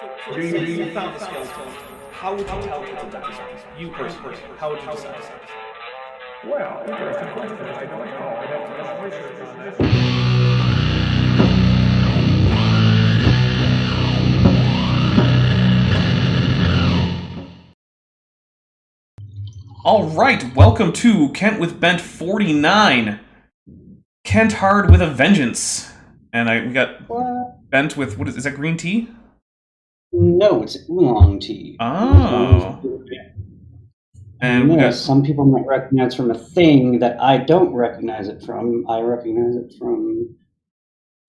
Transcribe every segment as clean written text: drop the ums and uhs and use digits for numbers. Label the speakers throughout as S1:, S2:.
S1: You found the skeleton. How would you tell people that? You personally, how would you decide?
S2: Well, interesting question. I don't know. I'd have to do research on this.
S3: All right, welcome to Kent with Bent 49. Kent hard with a vengeance. And we got Bent with, what is that, green tea?
S4: No, it's oolong tea.
S3: Oh. And we got...
S4: some people might recognize from a thing that I don't recognize it from. I recognize it from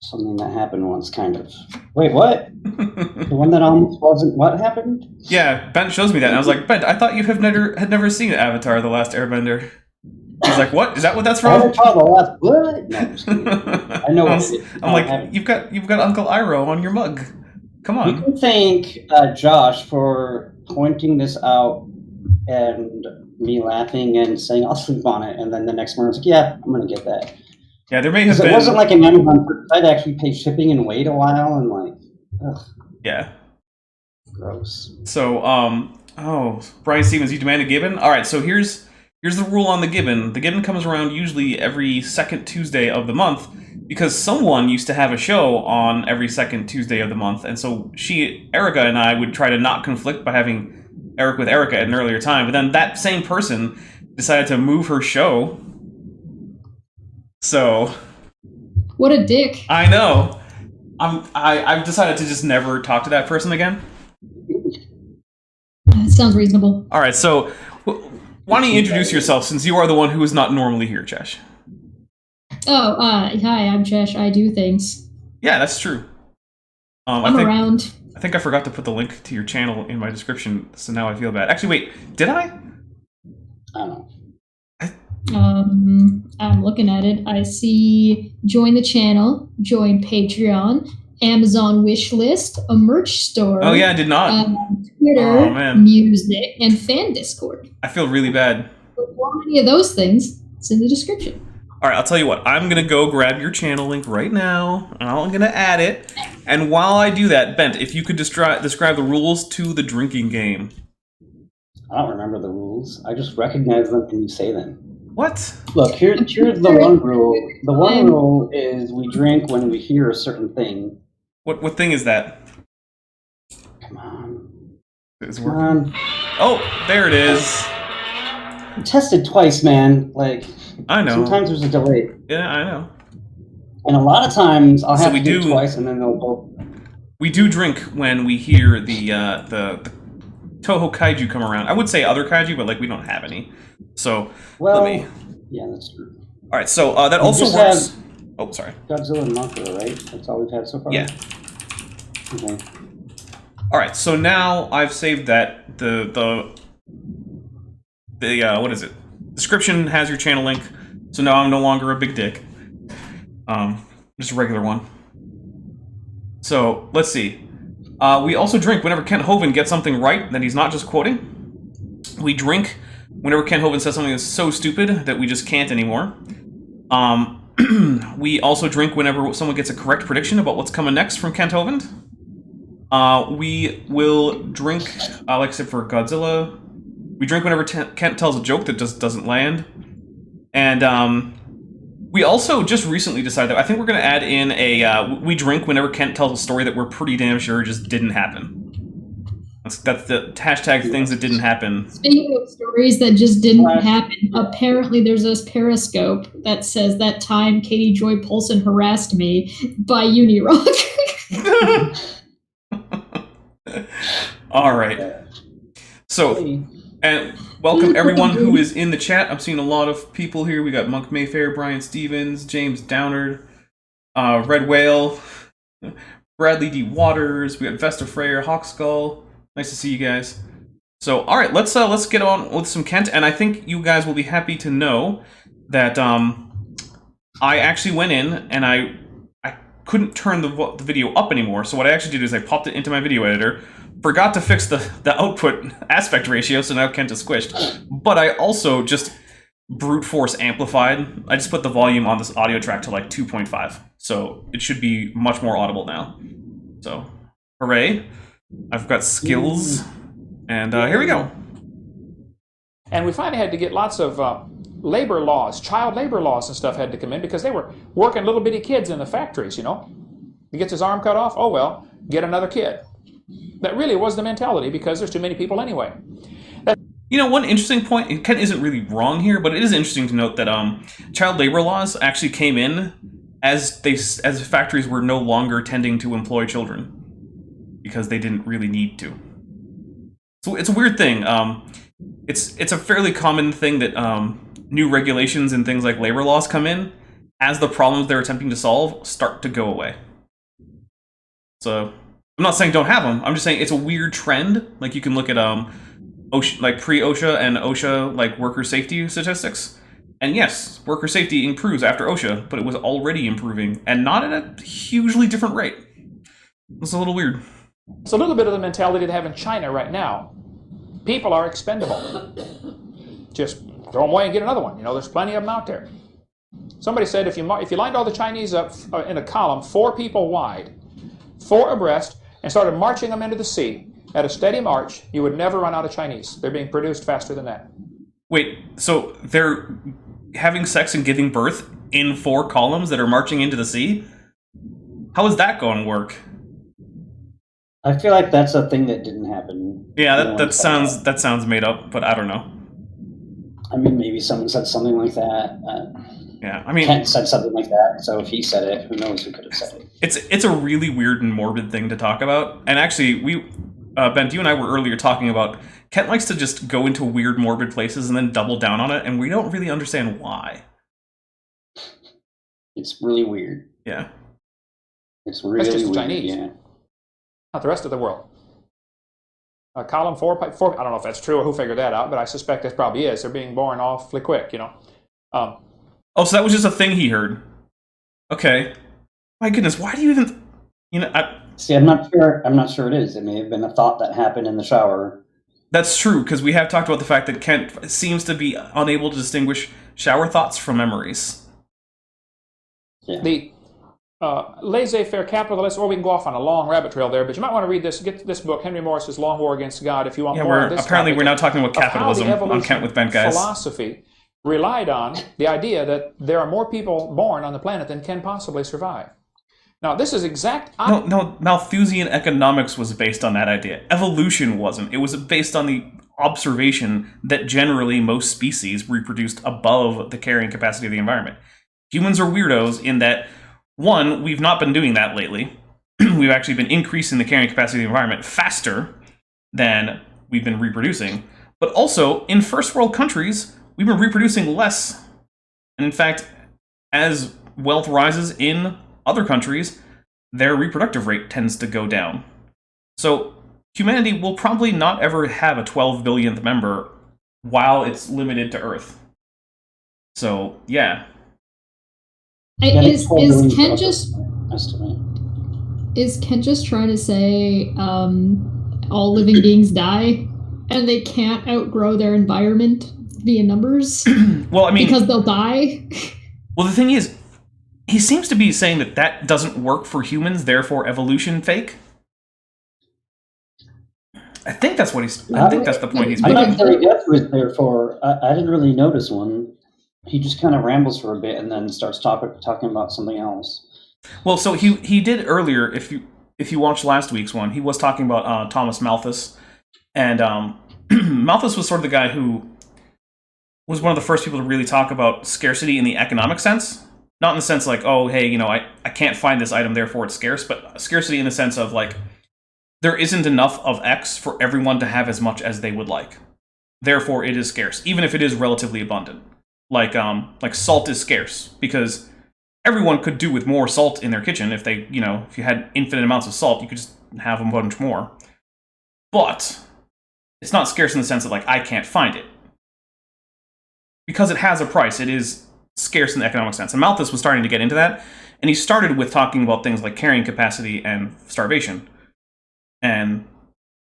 S4: something that happened once, kind of. Wait, what? The one that almost wasn't what happened?
S3: Yeah, Bent shows me that, and I was like, Bent, I thought you had never seen Avatar: The Last Airbender. He's like, what? Is that what that's from?
S4: Avatar: The Last what? No, I'm just kidding. I know.
S3: I'm like, you've got Uncle Iroh on your mug. Come on.
S4: You can thank Josh for pointing this out and me laughing and saying I'll sleep on it, and then the next morning I was like, yeah, I'm gonna get that.
S3: Yeah, there may have been.
S4: It wasn't like an Amazon. I'd actually pay shipping and wait a while, and like, ugh.
S3: Yeah.
S4: Gross.
S3: So, Brian Stevens, you demand a gibbon? All right, so here's the rule on the gibbon. The gibbon comes around usually every second Tuesday of the month because someone used to have a show on every second Tuesday of the month, and so Erica and I would try to not conflict by having Eric with Erica at an earlier time, but then that same person decided to move her show. So,
S5: what a dick!
S3: I know. I've decided to just never talk to that person again.
S5: That sounds reasonable.
S3: All right, so why don't you introduce yourself since you are the one who is not normally here, Chesh?
S5: Oh, hi, I'm Chesh. I do things.
S3: Yeah, that's true.
S5: I'm around.
S3: I think I forgot to put the link to your channel in my description, so now I feel bad. Actually, wait, did I?
S4: I don't know.
S5: I'm looking at it. I see join the channel, join Patreon, Amazon wish list, a merch store.
S3: Oh yeah, I did not.
S5: Twitter, music, and fan Discord.
S3: I feel really bad.
S5: For any of those things, it's in the description.
S3: All right, I'll tell you what. I'm going to go grab your channel link right now, and I'm going to add it. And while I do that, Bent, if you could describe the rules to the drinking game.
S4: I don't remember the rules. I just recognize them when you say them.
S3: What?
S4: Look, here's the one rule. The one rule is we drink when we hear a certain thing.
S3: What thing is that?
S4: Come on.
S3: It's working. Oh, there it is.
S4: I tested twice, man. Like,
S3: I know.
S4: Sometimes there's a delay.
S3: Yeah, I know.
S4: And a lot of times I'll have to do it twice, and then they'll go.
S3: We do drink when we hear the Toho kaiju come around. I would say other kaiju, but like we don't have any. So let me.
S4: Yeah, that's true.
S3: All right, so that also works. Oh, sorry.
S4: Godzilla and Mothra, right? That's all we've had so far.
S3: Yeah.
S4: Okay.
S3: All right, so now I've saved that. The what is it? Description has your channel link. So now I'm no longer a big dick. Just a regular one. So let's see. We also drink whenever Kent Hovind gets something right that he's not just quoting. We drink whenever Kent Hovind says something that's so stupid that we just can't anymore. We also drink whenever someone gets a correct prediction about what's coming next from Kent Hovind. We will drink, like I said, for Godzilla. We drink whenever Kent tells a joke that just doesn't land. And we also just recently decided that I think we're going to add in a, we drink whenever Kent tells a story that we're pretty damn sure just didn't happen. That's the hashtag things that didn't happen.
S5: Speaking of stories that just didn't happen, apparently there's this Periscope that says that time Katie Joy Polson harassed me by Unirock.
S3: All right. So, and welcome everyone who is in the chat. I'm seeing a lot of people here. We got Monk Mayfair, Brian Stevens, James Downard, Red Whale, Bradley D. Waters. We got Vesta Freyer, Hawkskull. Nice to see you guys. So, all right, let's get on with some Kent, and I think you guys will be happy to know that I actually went in and I couldn't turn the video up anymore. So what I actually did is I popped it into my video editor, forgot to fix the output aspect ratio, so now Kent is squished. But I also just brute force amplified. I just put the volume on this audio track to like 2.5, so it should be much more audible now. So, hooray. I've got skills, and here we go.
S2: And we finally had to get lots of labor laws, child labor laws and stuff had to come in because they were working little bitty kids in the factories, you know. He gets his arm cut off, oh well, get another kid. That really was the mentality because there's too many people anyway.
S3: You know, one interesting point, Kent isn't really wrong here, but it is interesting to note that child labor laws actually came in as factories were no longer tending to employ children because they didn't really need to. So it's a weird thing. It's a fairly common thing that new regulations and things like labor laws come in as the problems they're attempting to solve start to go away. So I'm not saying don't have them. I'm just saying it's a weird trend. Like you can look at OSHA, like pre-OSHA and OSHA like worker safety statistics. And yes, worker safety improves after OSHA, but it was already improving and not at a hugely different rate. It's a little weird.
S2: It's a little bit of the mentality they have in China right now. People are expendable. Just throw them away and get another one. You know, there's plenty of them out there. Somebody said if you lined all the Chinese up in a column, 4 people wide, 4 abreast, and started marching them into the sea at a steady march, you would never run out of Chinese. They're being produced faster than that.
S3: Wait, so they're having sex and giving birth in 4 columns that are marching into the sea? How is that going to work?
S4: I feel like that's a thing that didn't happen.
S3: Yeah, that sounds made up, but I don't know.
S4: I mean, maybe someone said something like that.
S3: Yeah, I mean,
S4: Kent said something like that, so if he said it, who knows who could have said it.
S3: It's a really weird and morbid thing to talk about. And actually, Ben, you and I were earlier talking about Kent likes to just go into weird, morbid places and then double down on it, and we don't really understand why.
S4: It's really weird.
S3: Yeah.
S4: It's really
S2: That's just
S4: weird,
S2: Chinese.
S4: yeah.
S2: Not the rest of the world. Column 4, I don't know if that's true or who figured that out, but I suspect it probably is. They're being born awfully quick, you know.
S3: Oh, so that was just a thing he heard. Okay. My goodness, why do you even... You know,
S4: See, I'm not sure it is. It may have been a thought that happened in the shower.
S3: That's true, because we have talked about the fact that Kent seems to be unable to distinguish shower thoughts from memories.
S4: Yeah.
S2: The laissez-faire capitalist, or we can go off on a long rabbit trail there, but you might want to read this. Get this book, Henry Morris's Long War Against God, if you want more on this topic
S3: we're now talking about
S2: of how
S3: capitalism
S2: the
S3: on Kent with Ben, guys.
S2: philosophy relied on the idea that there are more people born on the planet than can possibly survive. Now, this is exact...
S3: No, Malthusian economics was based on that idea. Evolution wasn't. It was based on the observation that generally most species reproduced above the carrying capacity of the environment. Humans are weirdos in that, one, we've not been doing that lately. We've actually been increasing the carrying capacity of the environment faster than we've been reproducing. But also, in first world countries, we've been reproducing less. And in fact, as wealth rises in other countries, their reproductive rate tends to go down. So humanity will probably not ever have a 12 billionth member while it's limited to Earth. So, yeah.
S5: Is Kent just trying to say all living beings die and they can't outgrow their environment via numbers?
S3: Well, I mean,
S5: because they'll die?
S3: Well, the thing is, he seems to be saying that that doesn't work for humans, therefore evolution fake. I think that's what he's. I think that's the point he's
S4: I'm
S3: making.
S4: not sure death was therefore. I didn't really notice one. He just kind of rambles for a bit and then starts talking about something else.
S3: Well, so he did earlier. If you watched last week's one, he was talking about Thomas Malthus, and Malthus was sort of the guy who was one of the first people to really talk about scarcity in the economic sense. Not in the sense like, oh, hey, you know, I can't find this item, therefore it's scarce, but scarcity in the sense of like, there isn't enough of X for everyone to have as much as they would like. Therefore, it is scarce, even if it is relatively abundant. Like salt is scarce because everyone could do with more salt in their kitchen if they, you know, if you had infinite amounts of salt, you could just have a bunch more. But it's not scarce in the sense that like I can't find it. Because it has a price, it is scarce in the economic sense. And Malthus was starting to get into that, and he started with talking about things like carrying capacity and starvation. And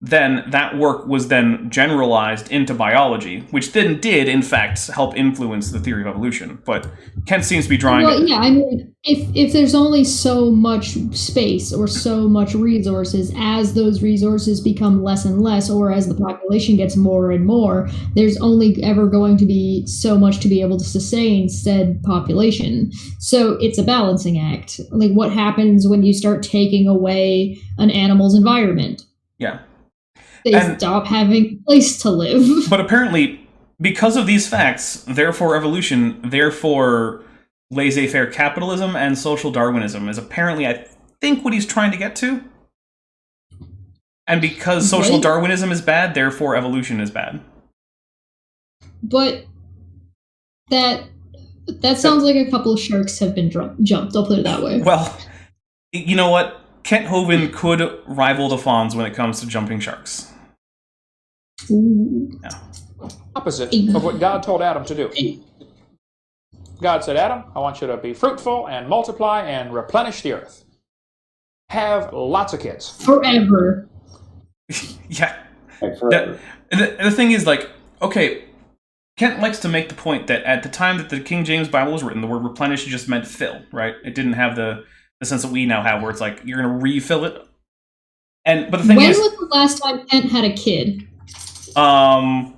S3: then that work was then generalized into biology, which then did, in fact, help influence the theory of evolution. But Kent seems to be drawing...
S5: Well, yeah, I mean, if there's only so much space or so much resources, as those resources become less and less, or as the population gets more and more, there's only ever going to be so much to be able to sustain said population. So it's a balancing act. Like, what happens when you start taking away an animal's environment?
S3: Yeah.
S5: They stop having a place to live.
S3: But apparently, because of these facts, therefore evolution, therefore laissez-faire capitalism and social Darwinism is apparently, I think, what he's trying to get to. And because social Darwinism is bad, therefore evolution is bad.
S5: But that sounds like a couple of sharks have been jumped, I'll put it that way.
S3: Well, you know what? Kent Hovind could rival the fawns when it comes to jumping sharks.
S5: Ooh.
S3: Yeah.
S2: Opposite of what God told Adam to do. God said, Adam, I want you to be fruitful and multiply and replenish the earth. Have lots of kids.
S5: Forever.
S3: Yeah.
S4: Like forever.
S3: The thing is, like, okay, Kent likes to make the point that at the time that the King James Bible was written, the word replenish just meant fill, right? It didn't have the sense that we now have, where it's like, you're going to refill it. But the thing
S5: when
S3: is...
S5: was the last time Kent had a kid?
S3: About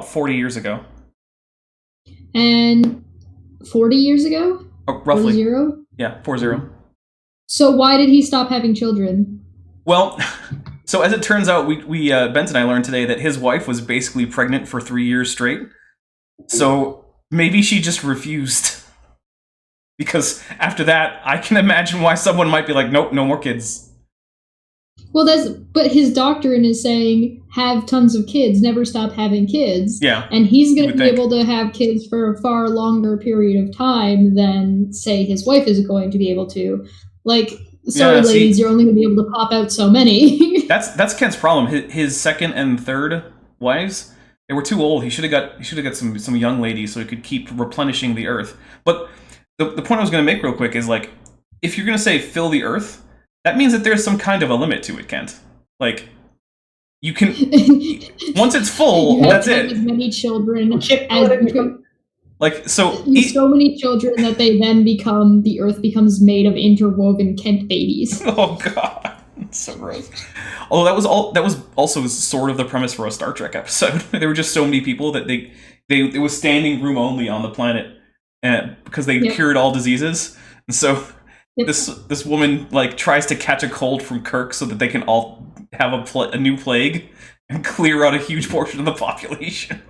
S3: 40 years ago.
S5: And 40 years ago?
S3: Oh, roughly.
S5: 40?
S3: Yeah, 40.
S5: So why did he stop having children?
S3: Well, so as it turns out, we Bent and I learned today that his wife was basically pregnant for 3 years straight. So maybe she just refused. Because after that, I can imagine why someone might be like, nope, no more kids.
S5: Well, but his doctrine is saying have tons of kids, never stop having kids.
S3: Yeah.
S5: And he's going to be able to have kids for a far longer period of time than, say, his wife is going to be able to. Like, sorry, ladies, you're only going to be able to pop out so many. That's
S3: Kent's problem. His second and third wives, they were too old. He should have got some young ladies so he could keep replenishing the earth. But the point I was going to make real quick is, like, if you're going to say fill the earth, that means that there's some kind of a limit to it, Kent. Like, you can... once it's full, that's it.
S5: As many children as you can.
S3: Like, so...
S5: so many children that they then become... The earth becomes made of interwoven Kent babies.
S3: Oh, God. That's so gross. Although that was also sort of the premise for a Star Trek episode. There were just so many people that it was standing room only on the planet because they cured all diseases. And so... Yep. This woman, like, tries to catch a cold from Kirk so that they can all have a new plague and clear out a huge portion of the population.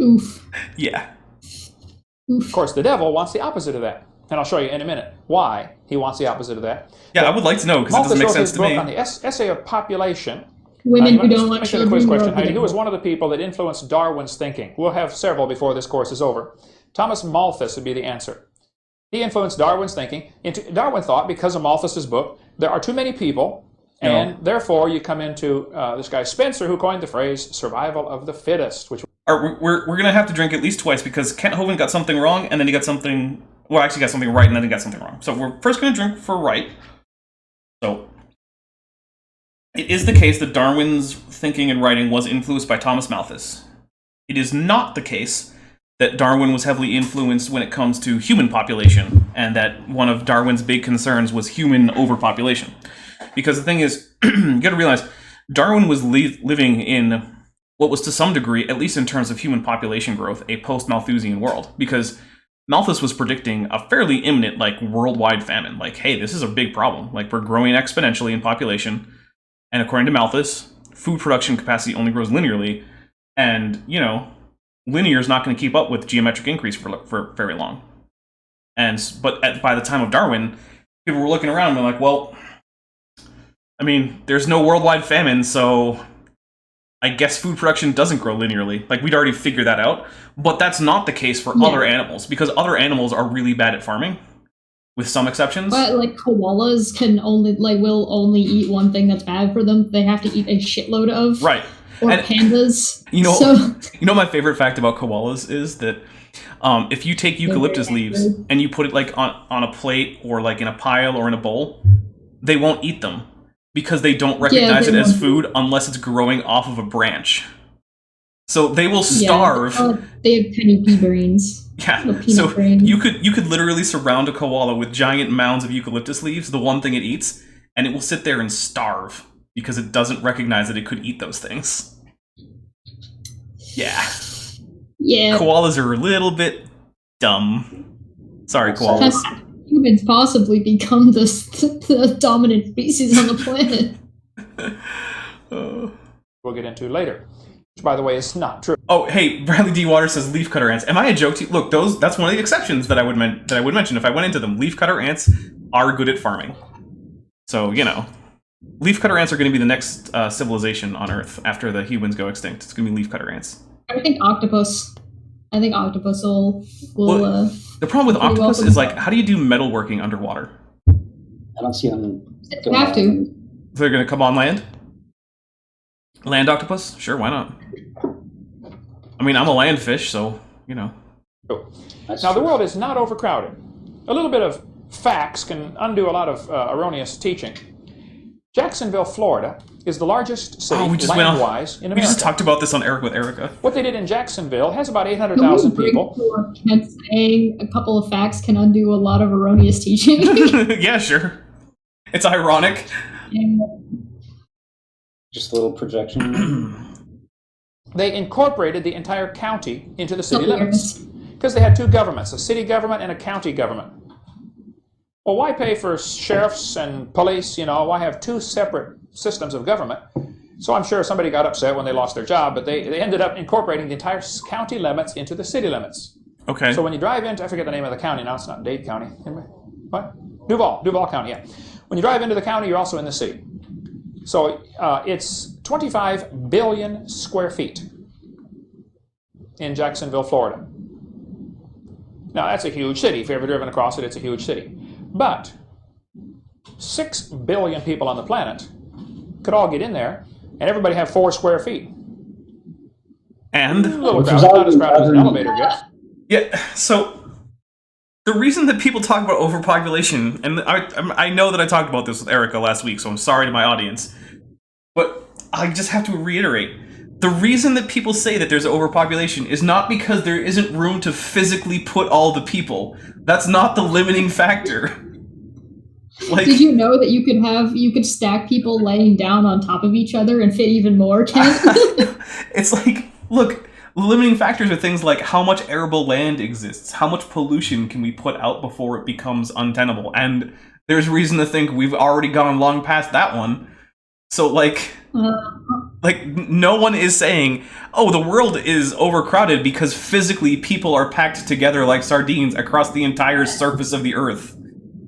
S5: Oof.
S3: Yeah.
S5: Oof.
S2: Of course, the devil wants the opposite of that. And I'll show you in a minute why he wants the opposite of that.
S3: Yeah, I would like to know, because it doesn't make sense to me.
S2: On the essay of population.
S5: Women who don't want children.
S2: Quiz question. Heidi, who was one of the people that influenced Darwin's thinking? We'll have several before this course is over. Thomas Malthus would be the answer. He influenced Darwin's thinking. Darwin thought, because of Malthus's book, there are too many people, and therefore you come into this guy Spencer, who coined the phrase survival of the fittest. Which
S3: we're going to have to drink at least twice, because Kent Hovind got something wrong, and then he got something... Well, actually got something right, and then he got something wrong. So we're first going to drink for right. So it is the case that Darwin's thinking and writing was influenced by Thomas Malthus. It is not the case that Darwin was heavily influenced when it comes to human population, and that one of Darwin's big concerns was human overpopulation. Because the thing is, you gotta realize, Darwin was living in what was to some degree, at least in terms of human population growth, a post-Malthusian world. Because Malthus was predicting a fairly imminent, like, worldwide famine. Like, hey, this is a big problem. Like, we're growing exponentially in population, and according to Malthus, food production capacity only grows linearly, and, you know, linear is not going to keep up with geometric increase for very long. But by the time of Darwin, people were looking around and were like, well, I mean, there's no worldwide famine, so I guess food production doesn't grow linearly. Like, we'd already figured that out. But that's not the case for other animals, because other animals are really bad at farming, with some exceptions.
S5: But, like, koalas will only eat one thing that's bad for them. They have to eat a shitload of.
S3: Right.
S5: Or pandas.
S3: You know my favorite fact about koalas is that if you take eucalyptus leaves and you put it, like, on a plate or, like, in a pile or in a bowl, they won't eat them. because they don't recognize it as
S5: want-
S3: food unless it's growing off of a branch. So they will starve.
S5: They have tiny pea brains.
S3: Yeah,
S5: Little peanut
S3: so
S5: brains.
S3: you could literally surround a koala with giant mounds of eucalyptus leaves, the one thing it eats, and it will sit there and starve because it doesn't recognize that it could eat those things. Yeah.
S5: Yeah.
S3: Koalas are a little bit dumb. Sorry, koalas.
S5: Has humans possibly become the dominant species on the planet?
S2: We'll get into later. Which, by the way, is not true.
S3: Oh, hey, Bradley D. Waters says leafcutter ants. Am I a joke to you? Look, that's one of the exceptions that I would mention if I went into them. Leafcutter ants are good at farming. So, you know. Leafcutter ants are going to be the next civilization on Earth after the humans go extinct. It's going to be leafcutter ants.
S5: I think octopus will
S3: Well, the problem with
S5: pretty
S3: octopus
S5: welcome.
S3: is, like, how do you do metalworking underwater?
S4: I don't see them.
S5: you have to.
S3: So they're going to come on land? Land octopus? Sure, why not? I mean, I'm a land fish, so, you know.
S4: That's
S2: Now, the
S4: true.
S2: world is not overcrowded. A little bit of facts can undo a lot of erroneous teaching. Jacksonville, Florida, is the largest city,
S3: Oh, we just went on.
S2: land-wise, in
S3: We
S2: America.
S3: just talked about this on Eric with Erica.
S2: What they did in Jacksonville has about
S5: Can
S2: 800,000
S5: we break
S2: people.
S5: for Kent saying a couple of facts can undo a lot of erroneous teaching?
S3: Yeah, sure. It's ironic.
S5: And
S4: Just a little projection.
S2: They incorporated the entire county into the city
S5: Hilarious.
S2: limits because they had two governments, a city government and a county government. Well, why pay for sheriffs and police? You know, why have two separate systems of government? So I'm sure somebody got upset when they lost their job, but they ended up incorporating the entire county limits into the city limits.
S3: Okay.
S2: So when you drive into, I forget the name of the county now, it's not Dade County. What? Duval County, yeah. When you drive into the county, you're also in the city. So it's 25 billion square feet in Jacksonville, Florida. Now, that's a huge city. If you've ever driven across it, it's a huge city. But 6 billion people on the planet could all get in there, and everybody have 4 square feet. A
S3: And
S2: little
S4: Which is
S2: crowded, not as crowded as an
S4: already-
S2: elevator gets.
S3: yeah, so the reason that people talk about overpopulation, and I know that I talked about this with Erica last week, so I'm sorry to my audience, but I just have to reiterate. The reason that people say that there's overpopulation is not because there isn't room to physically put all the people. That's not the limiting factor. Like,
S5: did you know that you could stack people laying down on top of each other and fit even more, Kent?
S3: it's like, look, limiting factors are things like how much arable land exists, how much pollution can we put out before it becomes untenable, and there's reason to think we've already gone long past that one. So, like, no one is saying, oh, the world is overcrowded because physically people are packed together like sardines across the entire surface of the earth.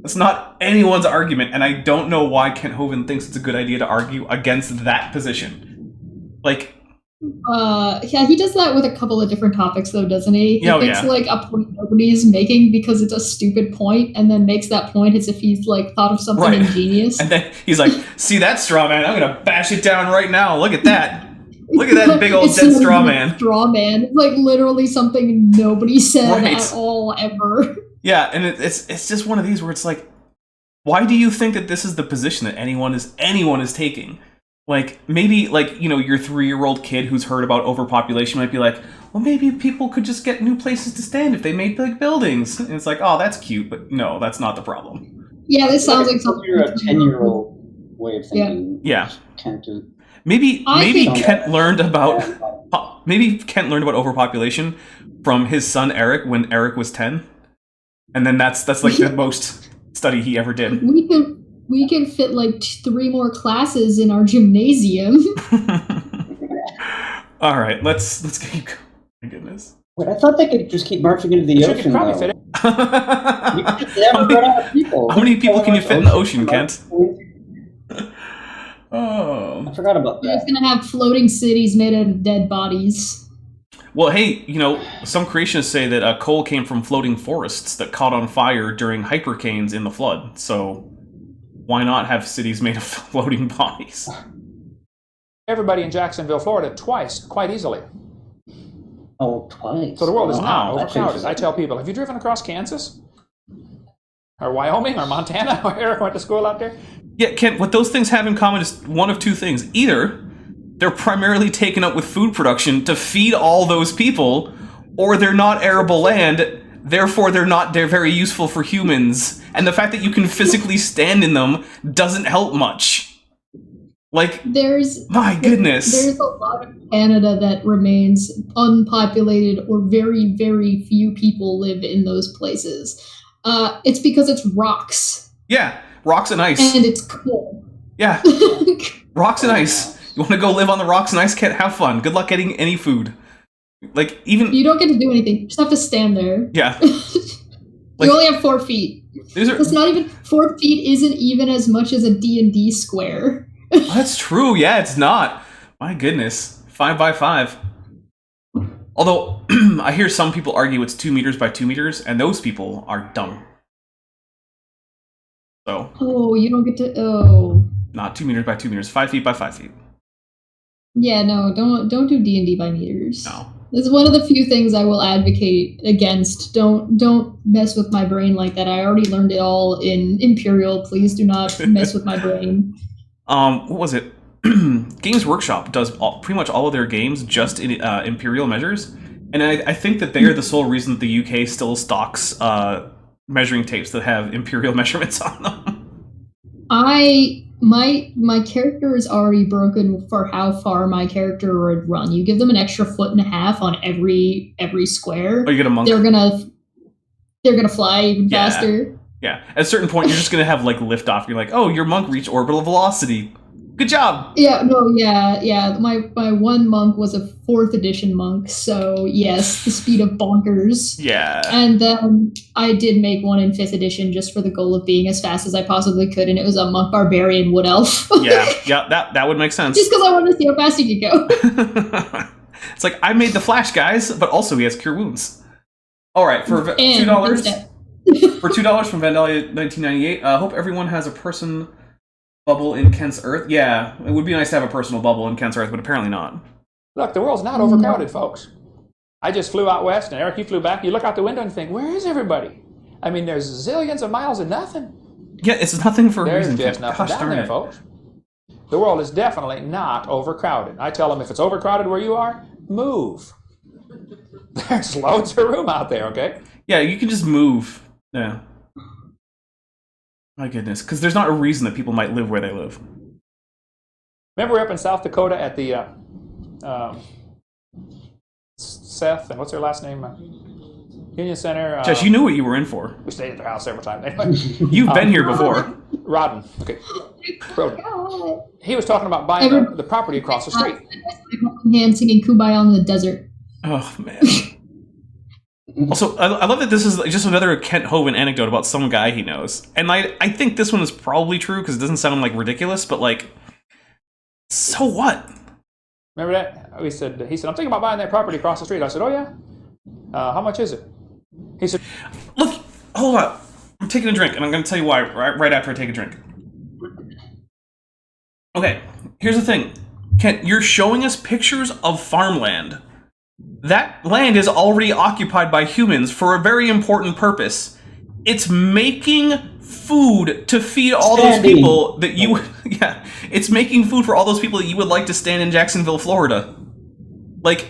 S3: That's not anyone's argument, and I don't know why Kent Hovind thinks it's a good idea to argue against that position. Like,
S5: yeah, he does that with a couple of different topics, though, doesn't he? He
S3: Oh,
S5: picks
S3: yeah.
S5: like a point nobody's making because it's a stupid point, and then makes that point as if he's like thought of something
S3: Right.
S5: ingenious.
S3: and then he's like, see that straw man? I'm gonna bash it down right now. Look at that. Look at that big old
S5: It's
S3: dead
S5: not
S3: straw
S5: even a
S3: man.
S5: Straw man, it's like literally something nobody said
S3: Right.
S5: at all ever.
S3: Yeah, and it's just one of these where it's like, why do you think that this is the position that anyone is taking? Like, maybe, like, you know, your 3-year-old kid who's heard about overpopulation might be like, well, maybe people could just get new places to stand if they made big buildings. And it's like, oh, that's cute, but no, that's not the problem.
S5: Yeah, this sounds like something.
S4: You're a 10-year-old way of thinking.
S3: Yeah.
S4: Can't do.
S3: Maybe
S5: I think-
S3: Kent learned about overpopulation from his son Eric when Eric was 10, and then that's like the most study he ever did.
S5: We can fit like 3 more classes in our gymnasium.
S3: All right, let's keep going. My goodness.
S4: Wait, I thought they could just keep marching into the
S2: You
S4: ocean.
S2: could probably
S4: though.
S2: fit it.
S4: You could just never run out of people.
S3: How many people can you fit in the ocean, Kent?
S4: I
S3: Oh.
S4: forgot about
S5: We're just
S4: that.
S5: gonna have floating cities made out of dead bodies.
S3: Well, hey, you know, some creationists say that coal came from floating forests that caught on fire during hypercanes in the flood. So why not have cities made of floating bodies?
S2: Everybody in Jacksonville, Florida, twice, quite easily.
S4: Oh, twice.
S2: So the world is
S4: Wow,
S2: not
S4: that
S2: overcrowded.
S4: changes
S2: I tell people, have you driven across Kansas? Or Wyoming or Montana, where Eric went to school out there?
S3: Yeah, Kent, what those things have in common is one of two things. Either they're primarily taken up with food production to feed all those people, or they're not arable land, therefore they're very useful for humans. And the fact that you can physically stand in them doesn't help much. Like, my goodness.
S5: There's a lot of Canada that remains unpopulated, or very, very few people live in those places. It's because it's rocks.
S3: Yeah, rocks and ice.
S5: And it's cool.
S3: Yeah, rocks and ice. You want to go live on the rocks and ice? Can't have fun. Good luck getting any food. Like, even...
S5: You don't get to do anything. You just have to stand there.
S3: Yeah.
S5: You only have 4 feet. It's not even... 4 feet isn't even as much as a D&D square.
S3: That's true. Yeah, it's not. My goodness. 5 by 5. Although, I hear some people argue it's 2 meters by 2 meters, and those people are dumb. So...
S5: Oh, you don't get to... Oh.
S3: Not 2 meters by 2 meters. 5 feet by 5 feet.
S5: Yeah, no, don't do D&D by meters.
S3: No.
S5: It's one of the few things I will advocate against. Don't mess with my brain like that. I already learned it all in Imperial. Please do not mess with my brain.
S3: What was it? Games Workshop does pretty much all of their games just in Imperial Measures, and I think that they are the sole reason that the UK still stocks measuring tapes that have Imperial measurements on them.
S5: My character is already broken for how far my character would run. You give them an extra 1.5 feet on every square.
S3: Oh, you get a monk.
S5: They're gonna fly even faster.
S3: Yeah. At a certain point, you're just gonna have like lift off. You're like, oh, your monk reached orbital velocity. Good job.
S5: Yeah. My one monk was a 4th edition monk, so yes, the speed of bonkers.
S3: Yeah.
S5: And then I did make one in 5th edition just for the goal of being as fast as I possibly could, and it was a monk barbarian wood elf.
S3: yeah, that would make sense.
S5: Just because I wanted to see how fast he could go.
S3: It's like, I made the Flash, guys, but also he has Cure Wounds. All right, for $2. For $2 from Vandalia 1998. Hope everyone has a person bubble in Kent's Earth. Yeah, it would be nice to have a personal bubble in Kent's Earth, but apparently not.
S2: Look, the world's not overcrowded, folks. I just flew out west, and Eric, you flew back. You look out the window and you think, where is everybody? I mean, there's zillions of miles of nothing.
S3: Yeah, it's nothing for a reason.
S2: There's just nothing down there, folks. The world is definitely not overcrowded. I tell them, if it's overcrowded where you are, move. There's loads of room out there, okay?
S3: Yeah, you can just move. Yeah. My goodness, because there's not a reason that people might live where they live.
S2: Remember, we're up in South Dakota at the Seth, and what's their last name? Union Center.
S3: Jess, you knew what you were in for.
S2: We stayed at their house several times. Anyway,
S3: You've been here before.
S2: Rodden. Okay. He was talking about buying the property across the street.
S5: And singing Kumbaya in the desert.
S3: Oh, man. Also, I love that this is just another Kent Hovind anecdote about some guy he knows. And I think this one is probably true because it doesn't sound like ridiculous, but like, so what?
S2: Remember that? He said, I'm thinking about buying that property across the street. I said, oh yeah? How much is it? He said,
S3: look, hold on. I'm taking a drink, and I'm going to tell you why right after I take a drink. Okay, here's the thing. Kent, you're showing us pictures of farmland. That land is already occupied by humans for a very important purpose. It's making food to feed all those people that you... Yeah, it's making food for all those people that you would like to stand in Jacksonville, Florida. Like,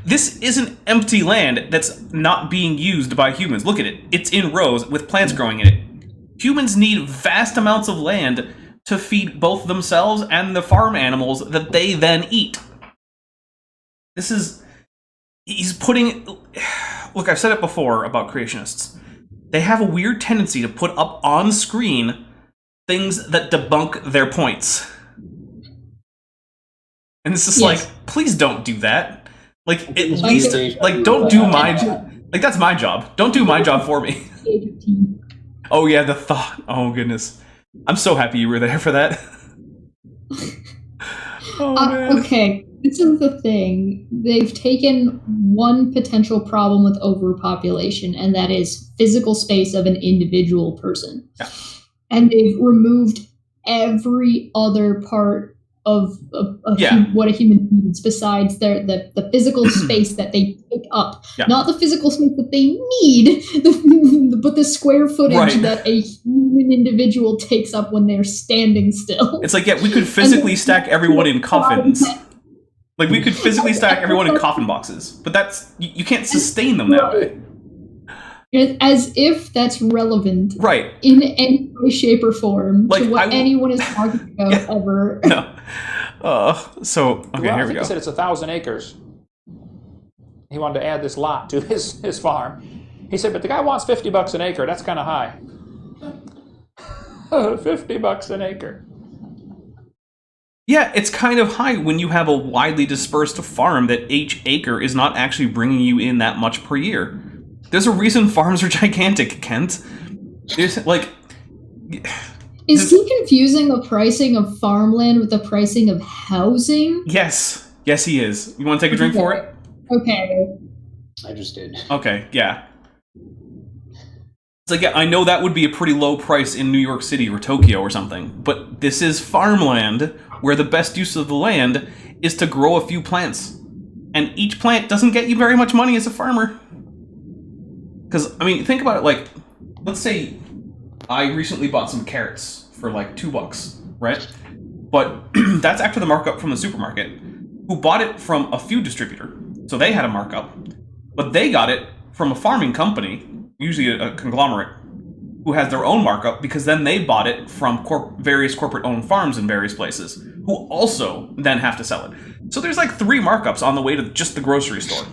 S3: this isn't empty land that's not being used by humans. Look at it. It's in rows with plants growing in it. Humans need vast amounts of land to feed both themselves and the farm animals that they then eat. This is... He's putting... Look, I've said it before about creationists. They have a weird tendency to put up on screen things that debunk their points. And it's just like, please don't do that. Like, at least, like, don't do my... Like, that's my job. Don't do my job for me. Oh, yeah, the thought. Oh, goodness. I'm so happy you were there for that. Oh, man.
S5: Okay. This is the thing. They've taken one potential problem with overpopulation, and that is physical space of an individual person.
S3: Yeah.
S5: And they've removed every other part what a human needs besides the physical space that they take up, not the physical space that they need, but the square footage that a human individual takes up when they're standing still.
S3: It's like, we could physically stack everyone in coffins. Like, we could physically stack everyone in coffin boxes, but you can't sustain them that way.
S5: As if that's relevant,
S3: right?
S5: In any way, shape, or form
S3: like,
S5: to what anyone is talking about ever.
S3: No. So okay, here we go.
S2: He said it's 1,000 acres. He wanted to add this lot to his farm. He said, but the guy wants $50 an acre. That's kind of high. $50 an acre.
S3: Yeah, it's kind of high when you have a widely dispersed farm that each acre is not actually bringing you in that much per year. There's a reason farms are gigantic, Kent. There's, like...
S5: Is he confusing the pricing of farmland with the pricing of housing?
S3: Yes. Yes, he is. You want to take a drink for it?
S5: Okay.
S4: I just did.
S3: Okay, yeah. It's like, I know that would be a pretty low price in New York City or Tokyo or something, but this is farmland, where the best use of the land is to grow a few plants. And each plant doesn't get you very much money as a farmer. Because, I mean, think about it, like, let's say I recently bought some carrots for like $2, right? But that's after the markup from the supermarket, who bought it from a food distributor. So they had a markup, but they got it from a farming company, usually a conglomerate, who has their own markup, because then they bought it from various corporate-owned farms in various places, who also then have to sell it. So there's like 3 markups on the way to just the grocery store.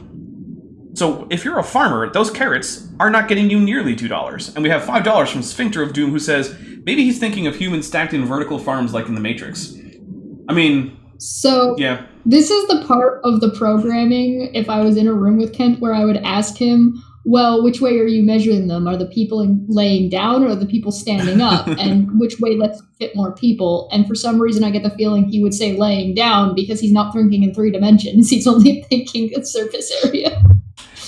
S3: So if you're a farmer, those carrots are not getting you nearly $2. And we have $5 from Sphincter of Doom, who says maybe he's thinking of humans stacked in vertical farms like in the Matrix. I mean...
S5: So,
S3: yeah.
S5: This is the part of the programming, if I was in a room with Kent, where I would ask him, well, which way are you measuring them? Are the people laying down or are the people standing up? And which way lets fit more people? And for some reason, I get the feeling he would say laying down because he's not thinking in 3 dimensions. He's only thinking of surface area.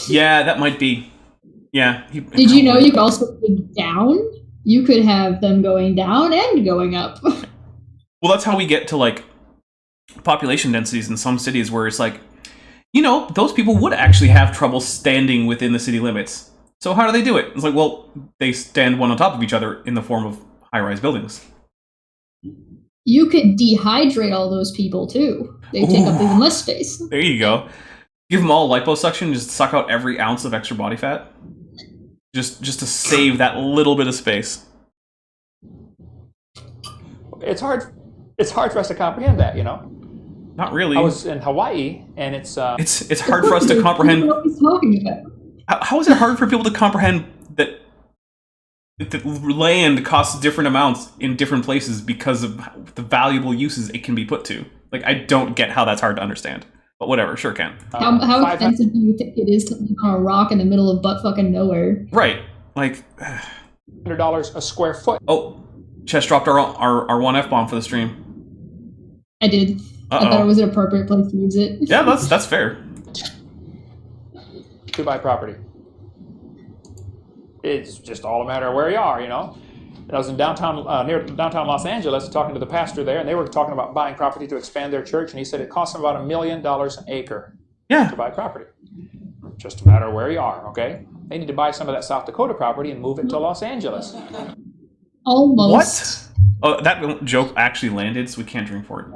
S3: Yeah, that might be. Yeah.
S5: Did you know you could also think down? You could have them going down and going up.
S3: Well, that's how we get to, like, population densities in some cities where it's like, you know, those people would actually have trouble standing within the city limits. So how do they do it? It's like, well, they stand one on top of each other in the form of high-rise buildings.
S5: You could dehydrate all those people, too. They take up even less space.
S3: There you go. Give them all liposuction, just suck out every ounce of extra body fat. Just to save that little bit of space.
S2: It's hard for us to comprehend that, you know.
S3: Not really.
S2: I was in Hawaii, and it's
S3: hard for us to comprehend.
S5: What he's talking about.
S3: How is it hard for people to comprehend that land costs different amounts in different places because of the valuable uses it can be put to? Like, I don't get how that's hard to understand. But whatever, sure can.
S5: How expensive do you think it is to live on a rock in the middle of butt fucking nowhere?
S3: Right, like
S2: $100 a square foot.
S3: Oh, Chess dropped our one F-bomb for the stream.
S5: I did. I thought it was an appropriate place to use it.
S3: Yeah, that's fair.
S2: To buy property. It's just all a matter of where you are, you know. I was in near downtown Los Angeles talking to the pastor there, and they were talking about buying property to expand their church, and he said it costs them about $1 million an acre to buy property. Just a matter of where you are, okay? They need to buy some of that South Dakota property and move it to Los Angeles.
S5: Almost.
S3: What? Oh, that joke actually landed, so we can't drink for it.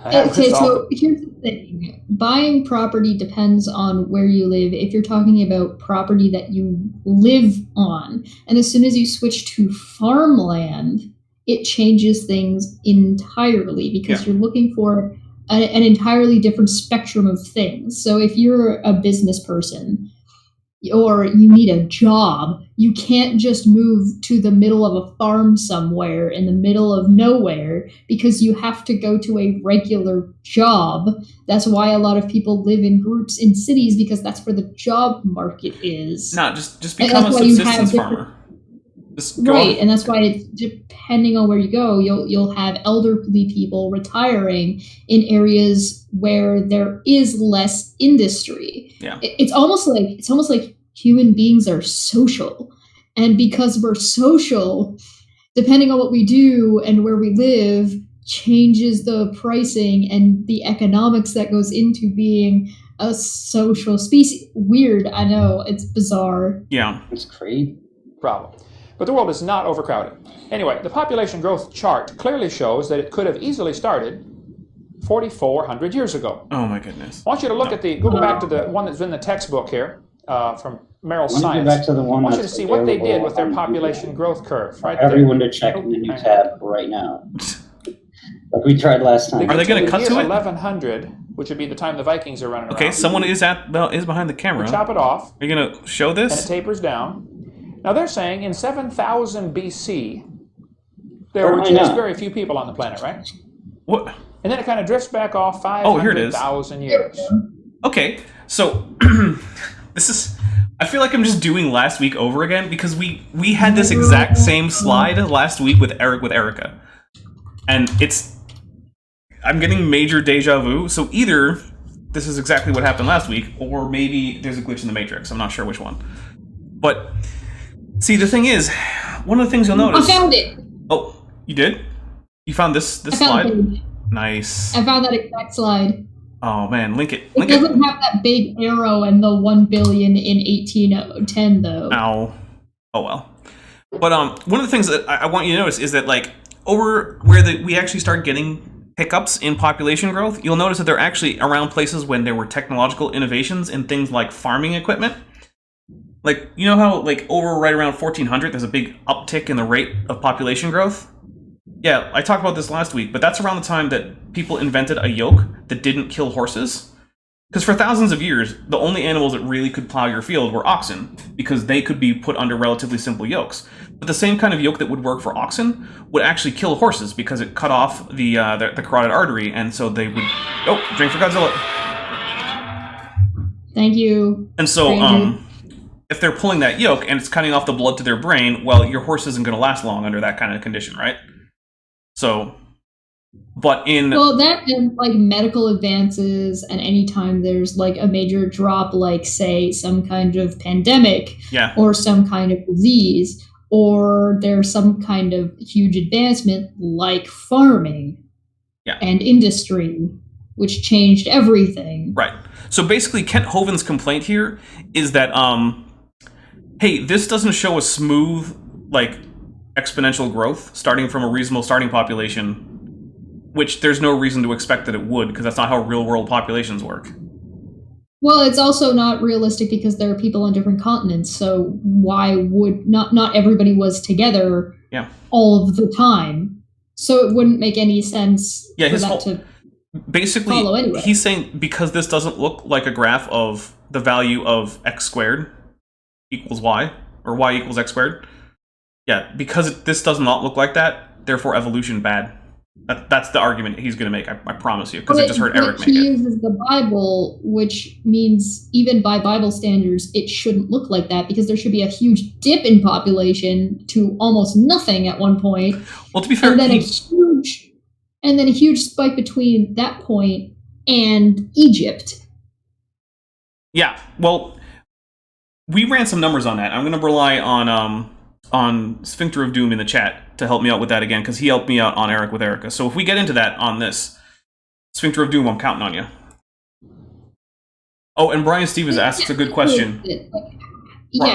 S5: Okay, so here's the thing. Buying property depends on where you live. If you're talking about property that you live on, and as soon as you switch to farmland, it changes things entirely because you're looking for an entirely different spectrum of things. So if you're a business person or you need a job, you can't just move to the middle of a farm somewhere in the middle of nowhere because you have to go to a regular job. That's why a lot of people live in groups in cities because that's where the job market is.
S3: No, just become a subsistence farmer.
S5: Right, and that's why it's depending on where you go, you'll have elderly people retiring in areas where there is less industry.
S3: Yeah.
S5: It's almost like human beings are social, and because we're social, depending on what we do and where we live, changes the pricing and the economics that goes into being a social species. Weird, I know, it's bizarre.
S3: Yeah.
S4: It's crazy.
S2: Problem. But the world is not overcrowded. Anyway, the population growth chart clearly shows that it could have easily started 4,400 years ago.
S3: Oh my goodness.
S2: I want you to look at go back to the one that's in the textbook here from Merrill
S4: Let me
S2: Science.
S4: go back to the one
S2: I want you to
S4: that's
S2: see what they did
S4: available
S2: with their
S4: on
S2: population
S4: YouTube.
S2: growth curve. Right
S4: Everyone
S2: there.
S4: to check in the new tab right now. Like we tried last time.
S3: Are they going to cut to it?
S2: 1100, which would be the time the Vikings are running around.
S3: Okay, someone is behind the camera.
S2: Chop it off.
S3: Are you going to show
S2: And it
S3: this?
S2: tapers down. Now they're saying in 7000 BC, there
S4: Where
S2: were
S4: am I
S2: just
S4: now?
S2: very few people on the planet, right?
S3: What?
S2: And then it kind of drifts back off
S3: Here it is.
S2: 500,000 years.
S3: Okay, so this is. I feel like I'm just doing last week over again because we had this exact same slide last week with Erica, and I'm getting major deja vu. So either this is exactly what happened last week, or maybe there's a glitch in the Matrix. I'm not sure which one. But see, the thing is, one of the things you'll notice.
S5: I found it.
S3: Oh, you did? You found this
S5: I found
S3: slide?
S5: it.
S3: Nice.
S5: I found that exact slide.
S3: Oh man, link it.
S5: It
S3: Link it.
S5: doesn't have that big arrow and the 1 billion in 1810 though.
S3: Ow. Oh well. But one of the things that I want you to notice is that like over where we actually start getting hiccups in population growth, you'll notice that they're actually around places when there were technological innovations in things like farming equipment. Like, you know how like over right around 1400 there's a big uptick in the rate of population growth? Yeah, I talked about this last week, but that's around the time that people invented a yoke that didn't kill horses. Because for thousands of years, the only animals that really could plow your field were oxen, because they could be put under relatively simple yokes. But the same kind of yoke that would work for oxen would actually kill horses, because it cut off the carotid artery, and so they would... Oh, drink for Godzilla!
S5: Thank you.
S3: And so,
S5: Stranger.
S3: if they're pulling that yoke and it's cutting off the blood to their brain, well, your horse isn't going to last long under that kind of condition, right? So, but in...
S5: Well, that and like medical advances, and anytime there's like a major drop, like say some kind of pandemic,
S3: Yeah.
S5: or some kind of disease, or there's some kind of huge advancement like farming,
S3: Yeah.
S5: and industry, which changed everything.
S3: Right. So basically, Kent Hovind's complaint here is that, hey, this doesn't show a smooth, like, exponential growth starting from a reasonable starting population, which there's no reason to expect that it would, because that's not how real-world populations work.
S5: Well, it's also not realistic because there are people on different continents, so why would not everybody was together
S3: Yeah.
S5: all of the time? So it wouldn't make any sense
S3: Yeah,
S5: for
S3: his
S5: that
S3: whole...
S5: to
S3: Basically,
S5: follow anyway.
S3: he's saying because this doesn't look like a graph of the value of x squared equals y, or y equals x squared, yeah, because this does not look like that, therefore evolution bad. That's the argument he's going to make, I promise you, because I just heard Eric make
S5: he
S3: it.
S5: uses the Bible, which means even by Bible standards, it shouldn't look like that because there should be a huge dip in population to almost nothing at one point,
S3: Well, to be fair,
S5: and then a huge spike between that point and Egypt.
S3: yeah, well, we ran some numbers on that. I'm going to rely on Sphincter of Doom in the chat to help me out with that again, because he helped me out on Eric with Erica. So if we get into that on this, Sphincter of Doom, I'm counting on you. Oh, and Brian Stevens asks a good question.
S5: Yeah,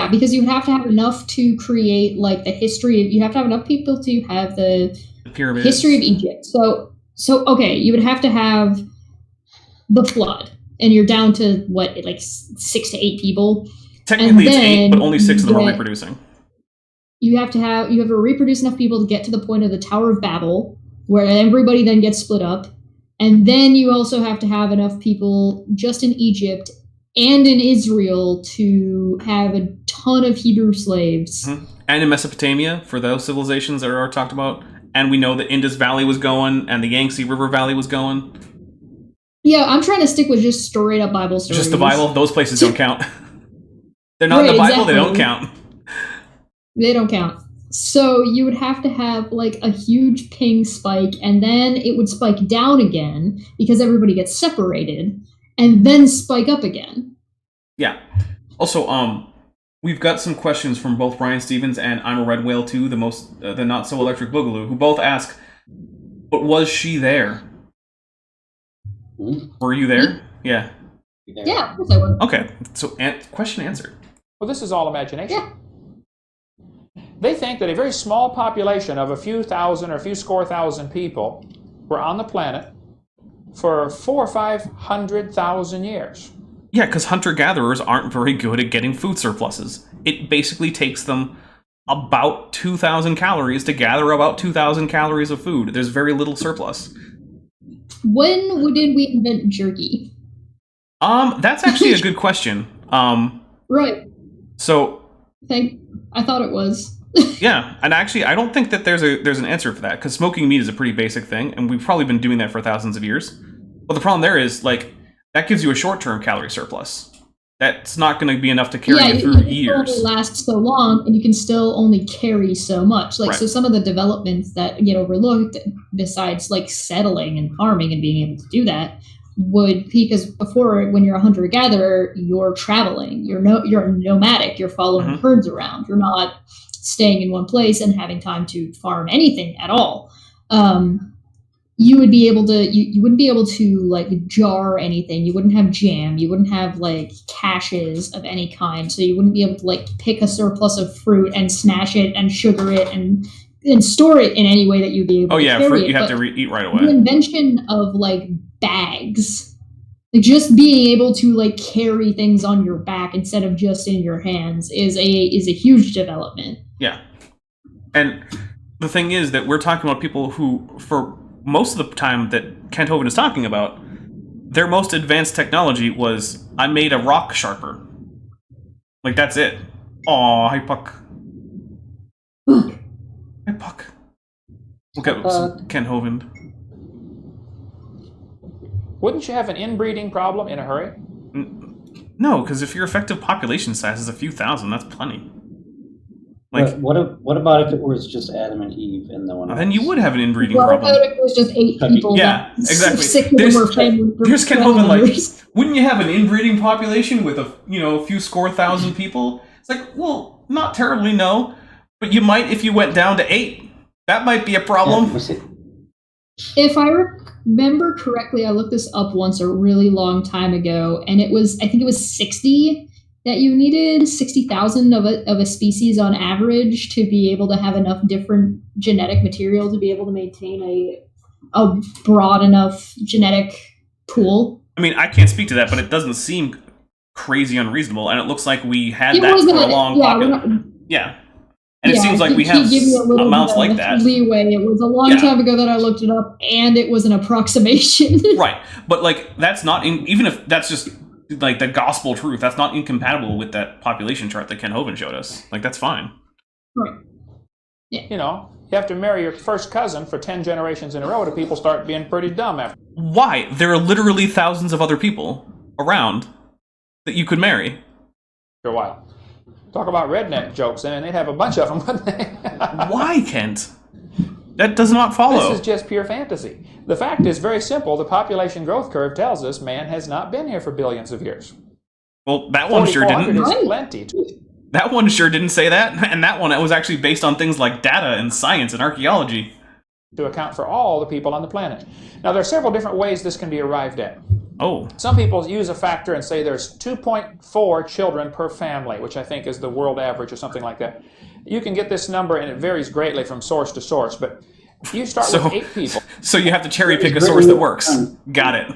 S3: Right.
S5: because you have to have enough to create like the history. You have to have enough people to have the
S3: The pyramids.
S5: history of Egypt. So okay, you would have to have the flood, and you're down to what, like 6 to 8 people.
S3: Technically it's 8,
S5: then
S3: but only 6 of them are
S5: get-
S3: reproducing.
S5: You have to reproduce enough people to get to the point of the Tower of Babel, where everybody then gets split up, and then you also have to have enough people just in Egypt and in Israel to have a ton of Hebrew slaves.
S3: Mhm. And in Mesopotamia, for those civilizations that are talked about. And we know that Indus Valley was going, and the Yangtze River Valley was going.
S5: Yeah, I'm trying to stick with just straight up Bible stories.
S3: Just the Bible, those places don't count. They're not in the
S5: Right,
S3: Bible, they don't
S5: exactly.
S3: count.
S5: They don't count. So you would have to have like a huge ping spike, and then it would spike down again because everybody gets separated, and then spike up again.
S3: Yeah. Also, we've got some questions from both Brian Stevens and I'm a Red Whale too, the not so electric boogaloo, who both ask, But was she there? Were you there? Yeah.
S5: Yeah, of course I would.
S3: Okay, so question answered.
S2: Well, this is all imagination.
S5: Yeah.
S2: They think that a very small population of a few thousand or a few score thousand people were on the planet for 400,000 or 500,000 years.
S3: Yeah, because hunter-gatherers aren't very good at getting food surpluses. It basically takes them about 2,000 calories to gather about 2,000 calories of food. There's very little surplus.
S5: When did we invent jerky?
S3: That's actually a good question.
S5: Right.
S3: So
S5: I thought it was.
S3: yeah, and actually, I don't think that there's an answer for that, because smoking meat is a pretty basic thing, and we've probably been doing that for thousands of years. But the problem there is, like, that gives you a short-term calorie surplus. That's not going to be enough to carry you through years.
S5: It only lasts so long, and you can still only carry so much. Like,
S3: Right.
S5: so some of the developments that get overlooked, besides like settling and farming and being able to do that, would because before, when you're a hunter-gatherer, you're traveling. You're nomadic. You're following herds around. You're not staying in one place and having time to farm anything at all. You would be able to, you wouldn't be able to like jar anything. You wouldn't have jam. You wouldn't have like caches of any kind. So you wouldn't be able to like pick a surplus of fruit and smash it and sugar it and store it in any way that you'd be able to carry
S3: fruit
S5: it.
S3: you have
S5: But
S3: to eat right
S5: the
S3: away.
S5: invention of like bags, like just being able to like carry things on your back instead of just in your hands is a huge development.
S3: Yeah. And the thing is that we're talking about people who, for most of the time that Kent Hovind is talking about, their most advanced technology was, I made a rock sharper. Like, that's it. Aw, hi, Puck. Hi, Puck. Look at Kent Hovind.
S2: Wouldn't you have an inbreeding problem in a hurry?
S3: No, because if your effective population size is a few thousand, that's plenty. Like,
S4: what about if it was just Adam and Eve and no one else?
S3: then you would have an inbreeding
S5: What
S3: problem.
S5: about if it was just 8 people?
S3: Yeah,
S5: that
S3: exactly.
S5: Six of them were family.
S3: Here's Kent Hovind, like,
S5: members.
S3: wouldn't you have an inbreeding population with a few score thousand people? It's like, well, not terribly, no, but you might if you went down to 8. That might be a problem.
S5: If I remember correctly, I looked this up once a really long time ago, and I think it was 60 that you needed, 60,000 of a species on average to be able to have enough different genetic material to be able to maintain a broad enough genetic pool.
S3: I mean, I can't speak to that, but it doesn't seem crazy unreasonable, and it looks like we had that for a long population. Yeah. And it seems like we have amounts like that.
S5: Leeway. It was a long time ago that I looked it up, and it was an approximation.
S3: Right, but like that's not even if that's just like the gospel truth. That's not incompatible with that population chart that Kent Hovind showed us. Like that's fine.
S5: Right. Yeah.
S2: You know, you have to marry your first cousin for 10 generations in a row to people start being pretty dumb after.
S3: Why? There are literally thousands of other people around that you could marry.
S2: For a while. Talk about redneck jokes, and they'd have a bunch of them, wouldn't they?
S3: Why, Kent? That does not follow.
S2: This is just pure fantasy. The fact is very simple. The population growth curve tells us man has not been here for billions of years.
S3: Well, that one sure didn't.
S2: 4,400 is plenty.
S3: That one sure didn't say that, and that one was actually based on things like data and science and archaeology.
S2: To account for all the people on the planet. Now, there are several different ways this can be arrived at.
S3: Oh.
S2: Some people use a factor and say there's 2.4 children per family, which I think is the world average or something like that. You can get this number, and it varies greatly from source to source, but you start with 8 people.
S3: So you have to cherry pick a source that works. Got it.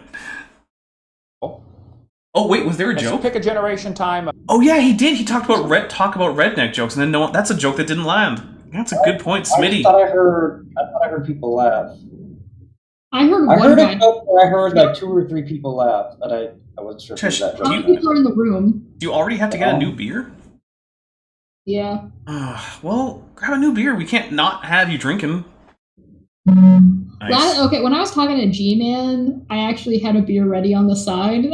S3: Oh, wait, was there a joke?
S2: Pick a generation time.
S3: Oh, yeah, he did. He talked about redneck jokes, and then no one, that's a joke that didn't land. That's a good point, Smitty.
S4: I thought I heard people laugh.
S5: I heard
S4: I
S5: one
S4: heard
S5: guy.
S4: a joke where I heard like 2 or 3 people laugh, but I wasn't sure if it was that
S5: How many
S4: joke.
S5: people are in the room?
S3: Do you already have to get a new beer?
S5: Yeah.
S3: Well, grab a new beer. We can't not have you drinking. Nice.
S5: Okay, when I was talking to G-Man, I actually had a beer ready on the side.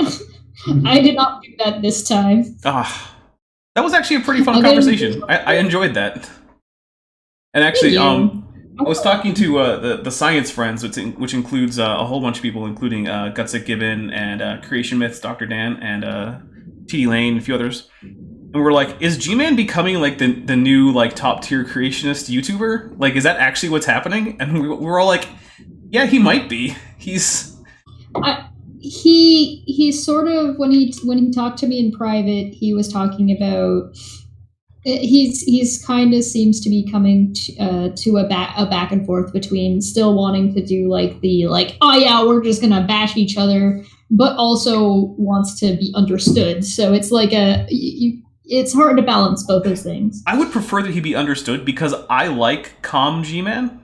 S5: I did not do that this time.
S3: That was actually a pretty fun conversation. I enjoyed that. And actually, I was talking to the science friends, which includes a whole bunch of people, including Gutsick Gibbon and Creation Myths, Dr. Dan, and T.D. Lane, and a few others. And we're like, is G-Man becoming like the new like top tier creationist YouTuber? Like, is that actually what's happening? And we were all like, Yeah, he might be. He's
S5: he sort of when he talked to me in private, he was talking about he's kind of seems to be coming to a back and forth between still wanting to do oh yeah, we're just gonna bash each other, but also wants to be understood. So it's like it's hard to balance both those things.
S3: I would prefer that he be understood because I like calm G-Man.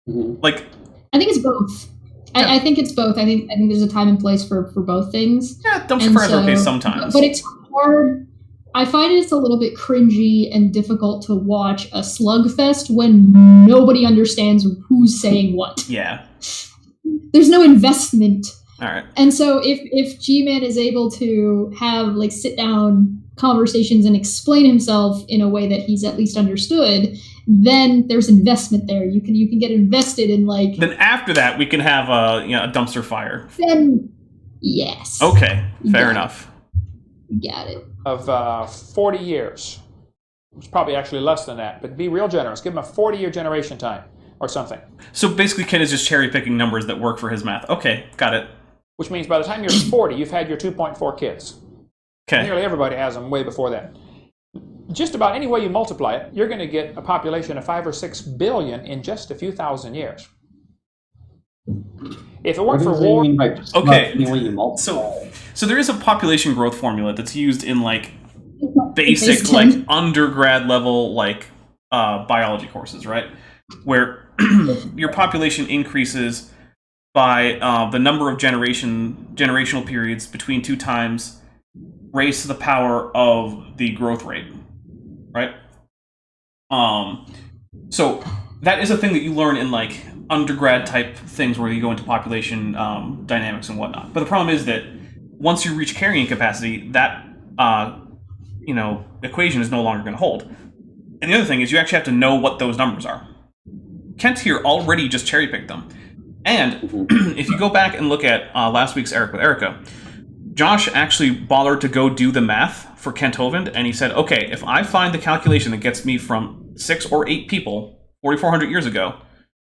S3: Like,
S5: I think it's both. Yeah. I think it's both. I think there's a time and place for both things.
S3: Yeah, dumpster fires are okay sometimes.
S5: But it's hard. I find it's a little bit cringy and difficult to watch a slugfest when nobody understands who's saying what.
S3: Yeah.
S5: There's no investment.
S3: All right.
S5: And so if G-Man is able to have sit down conversations and explain himself in a way that he's at least understood, then there's investment there. You can get invested in Then
S3: after that we can have a dumpster fire.
S5: Then yes.
S3: Okay, fair enough.
S5: Got it.
S2: Of 40 years. It's probably actually less than that, but be real generous. Give him a 40-year generation time or something.
S3: So basically Ken is just cherry-picking numbers that work for his math. Okay, got it.
S2: Which means by the time you're 40, you've had your 2.4 kids.
S3: Okay.
S2: Nearly everybody has them way before that. Just about any way you multiply it, you're going to get a population of 5 or 6 billion in just a few thousand years. If it weren't for war...
S3: Okay, so there is a population growth formula that's used in basic undergrad level biology courses, right? Where your population increases by the number of generational periods between 2 times raised to the power of the growth rate, right? So that is a thing that you learn in undergrad type things where you go into population dynamics and whatnot. But the problem is that once you reach carrying capacity, that equation is no longer going to hold. And the other thing is you actually have to know what those numbers are. Kent here already just cherry picked them. And if you go back and look at last week's Eric with Erica, Josh actually bothered to go do the math for Kent Hovind, and he said, okay, if I find the calculation that gets me from 6 or 8 people 4,400 years ago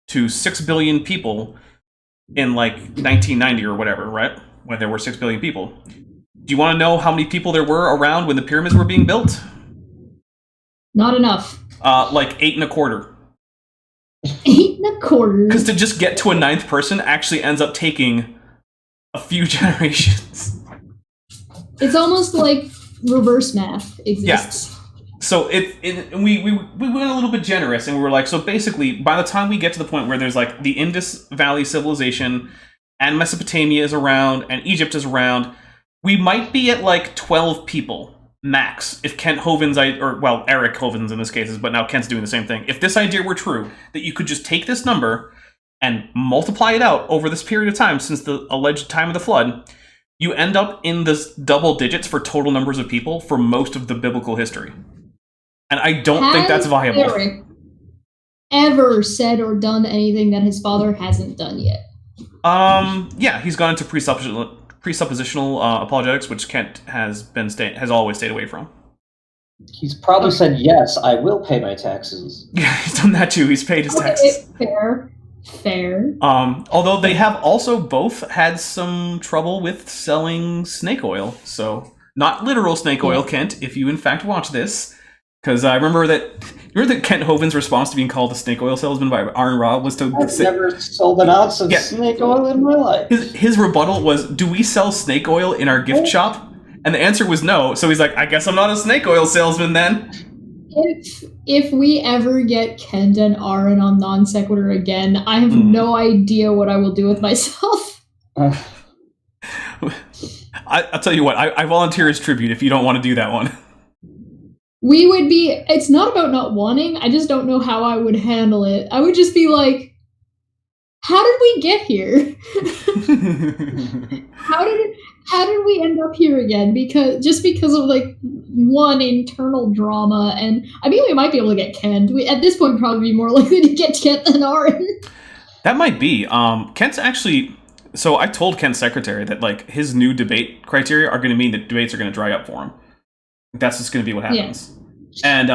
S3: to 6 billion people in 1990 or whatever, right? When there were 6 billion people. Do you want to know how many people there were around when the pyramids were being built?
S5: Not enough.
S3: 8 and a quarter.
S5: 8 and a quarter?
S3: Because to just get to a 9th person actually ends up taking a few generations.
S5: It's almost like reverse math exists.
S3: Yeah. So we went a little bit generous, and we were so basically, by the time we get to the point where there's the Indus Valley civilization, and Mesopotamia is around, and Egypt is around, we might be at 12 people max. If Kent Hovind's Eric Hovind's in this case, but now Kent's doing the same thing. If this idea were true, that you could just take this number and multiply it out over this period of time since the alleged time of the flood, you end up in this double digits for total numbers of people for most of the biblical history. And I don't think that's viable.
S5: Has Eric ever said or done anything that his father hasn't done yet?
S3: Yeah, he's gone into presuppositional apologetics, which Kent has always stayed away from.
S4: He's probably said, yes, I will pay my taxes.
S3: Yeah, he's done that too. He's paid his taxes.
S5: Fair.
S3: Although they have also both had some trouble with selling snake oil. So, not literal snake oil, Kent, if you in fact watch this. Because I remember that Kent Hovind's response to being called a snake oil salesman by Iron Rob was to
S4: I've never sold an ounce of snake oil in my life.
S3: His rebuttal was, do we sell snake oil in our gift shop? And the answer was no. So he's like, I guess I'm not a snake oil salesman then.
S5: If we ever get Kent and Aaron on Non Sequitur again, I have no idea what I will do with myself.
S3: I'll tell you what, I volunteer as tribute if you don't want to do that one.
S5: We would be, it's not about not wanting, I just don't know how I would handle it. I would just be like, how did we get here? How did we end up here again? Because of one internal drama, and I mean we might be able to get Kent. At this point probably be more likely to get Kent than Aaron. That
S3: might be. Kent's actually, so I told Kent's secretary that his new debate criteria are going to mean that debates are going to dry up for him. That's just going to be what happens. Yeah. And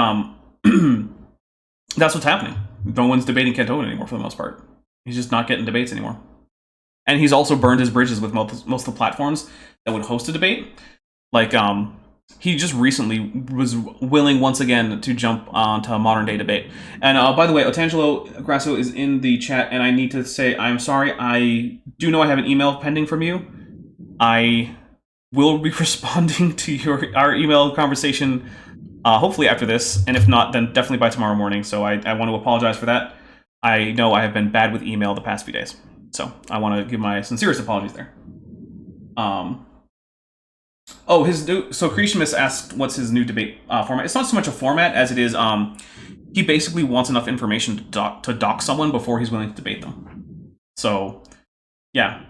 S3: that's what's happening. No one's debating Kent Hovind anymore for the most part. He's just not getting debates anymore. And he's also burned his bridges with most of the platforms that would host a debate. Like, he just recently was willing once again to jump onto a modern day debate. And by the way, Otangelo Grasso is in the chat, and I need to say I'm sorry. I do know I have an email pending from you. I will be responding to our email conversation hopefully after this, and if not, then definitely by tomorrow morning. So I want to apologize for that. I know I have been bad with email the past few days, so I want to give my sincerest apologies there. Oh, so Creationist asked what's his new debate format. It's not so much a format as it is he basically wants enough information to dock someone before he's willing to debate them. So yeah,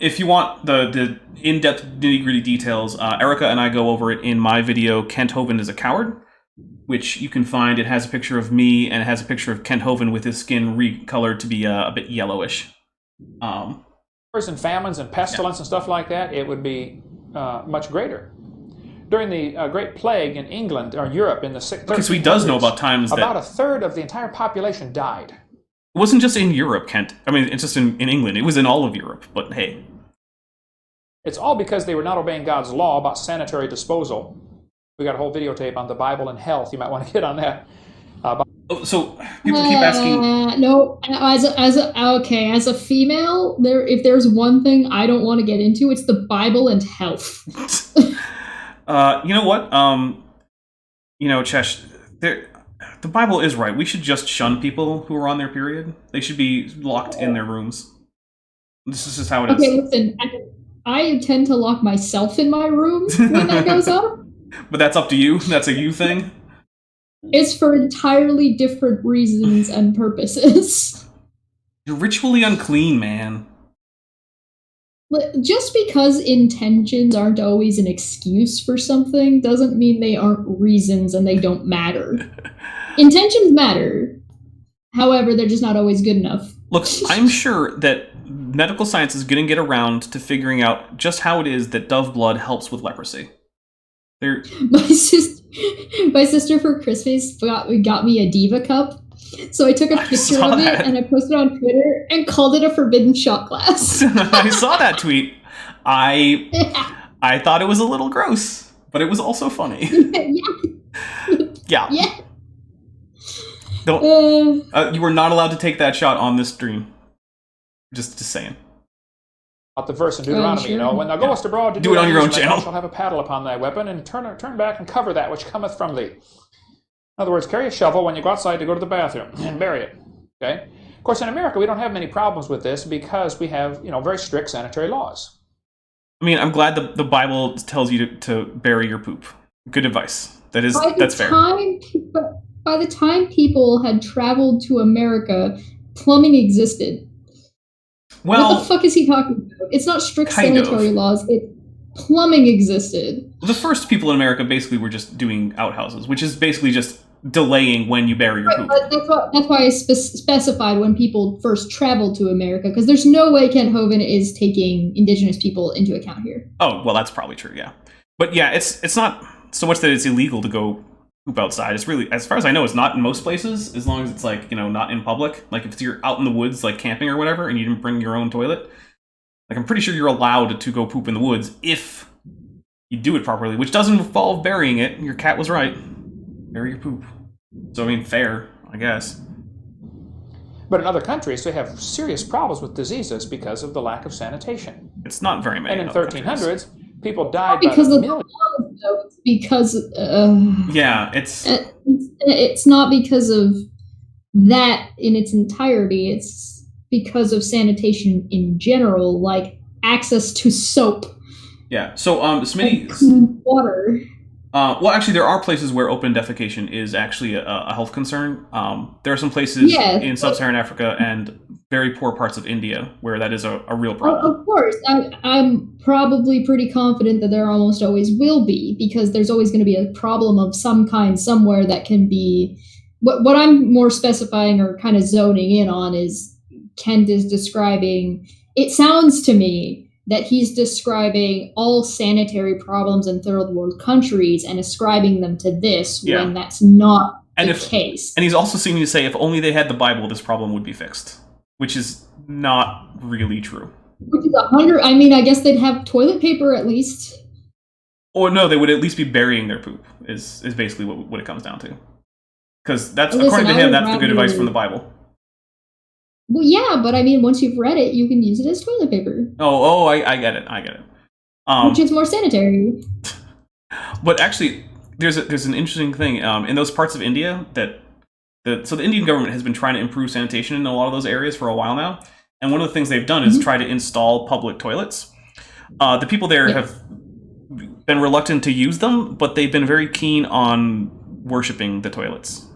S3: if you want the in-depth nitty-gritty details, Erica and I go over it in my video, Kent Hovind is a Coward, which you can find. It has a picture of me, and it has a picture of Kent Hovind with his skin recolored to be a bit yellowish.
S2: And famines and pestilence and stuff like that, it would be much greater. During the Great Plague in England, or Europe, in the 1300s...
S3: Okay, so he does know about times
S2: about a third of the entire population died.
S3: It wasn't just in Europe, Kent. I mean, it's just in England. It was in all of Europe, but hey.
S2: It's all because they were not obeying God's law about sanitary disposal. We got a whole videotape on the Bible and health. You might want to hit on that.
S3: So people keep asking...
S5: No, as a female, if there's one thing I don't want to get into, it's the Bible and health.
S3: You know what? Chesh, the Bible is right. We should just shun people who are on their period. They should be locked in their rooms. This is just how it is.
S5: Okay, listen, I tend to lock myself in my room when that goes up.
S3: But that's up to you? That's a you thing?
S5: It's for entirely different reasons and purposes.
S3: You're ritually unclean, man.
S5: Just because intentions aren't always an excuse for something doesn't mean they aren't reasons and they don't matter. Intentions matter. However, they're just not always good enough.
S3: Look, I'm sure that medical science is going to get around to figuring out just how it is that dove blood helps with leprosy.
S5: My sister for Christmas got me a Diva cup. So I took a picture of it and I posted it on Twitter and called it a forbidden shot glass.
S3: I saw that tweet. I thought it was a little gross, but it was also funny. Yeah. Don't. You were not allowed to take that shot on this stream. Just saying.
S2: The verse in Deuteronomy, sure. When thou goest abroad to
S3: do it on your own channel,
S2: thou shalt have a paddle upon thy weapon, and turn back and cover that which cometh from thee. In other words, carry a shovel when you go outside to go to the bathroom and bury it. Okay. Of course, in America, we don't have many problems with this because we have, very strict sanitary laws.
S3: I mean, I'm glad the Bible tells you to bury your poop. Good advice. That's fair.
S5: By the time people had traveled to America, plumbing existed.
S3: Well,
S5: what the fuck is he talking about? It's not strict sanitary laws. Plumbing existed.
S3: The first people in America basically were just doing outhouses, which is basically just delaying when you bury your poop.
S5: That's why I specified when people first traveled to America, because there's no way Kent Hovind is taking indigenous people into account here.
S3: Oh, well, that's probably true, yeah. But yeah, it's not so much that it's illegal to go poop outside. It's really, as far as I know, it's not in most places, as long as it's not in public. Like if you're out in the woods, like camping or whatever, and you didn't bring your own toilet, like I'm pretty sure you're allowed to go poop in the woods if you do it properly, which doesn't involve burying it. Your cat was right. Bury your poop. So I mean, fair, I guess.
S2: But in other countries, they have serious problems with diseases because of the lack of sanitation.
S3: It's not very many.
S2: And in 1300s, people died
S5: because
S2: by the
S5: millions. It's because
S3: yeah, it's
S5: not because of that in its entirety. It's because of sanitation in general, like access to soap.
S3: Yeah. So Smitty,
S5: water.
S3: Well, actually, there are places where open defecation is actually a health concern. There are some places in sub-Saharan Africa and very poor parts of India where that is a real problem.
S5: Of course. I'm probably pretty confident that there almost always will be, because there's always going to be a problem of some kind somewhere that can be... What I'm more specifying or kind of zoning in on is Kent is describing... It sounds to me that he's describing all sanitary problems in third world countries and ascribing them to this when that's not the case.
S3: And he's also seeming to say if only they had the Bible, this problem would be fixed. which is not really true.
S5: Which is 100. I mean, I guess they'd have toilet paper at least.
S3: Or no, they would at least be burying their poop. Is basically what it comes down to. Because that's
S5: Listen,
S3: according to
S5: I
S3: him,
S5: would
S3: that's the good
S5: rather-
S3: advice from the Bible.
S5: Well, yeah, but I mean, once you've read it, you can use it as toilet paper,
S3: I get it.
S5: which is more sanitary.
S3: But actually, there's an interesting thing in those parts of India so the Indian government has been trying to improve sanitation in a lot of those areas for a while now, and one of the things they've done is try to install public toilets. The people there have been reluctant to use them, but they've been very keen on worshipping the toilets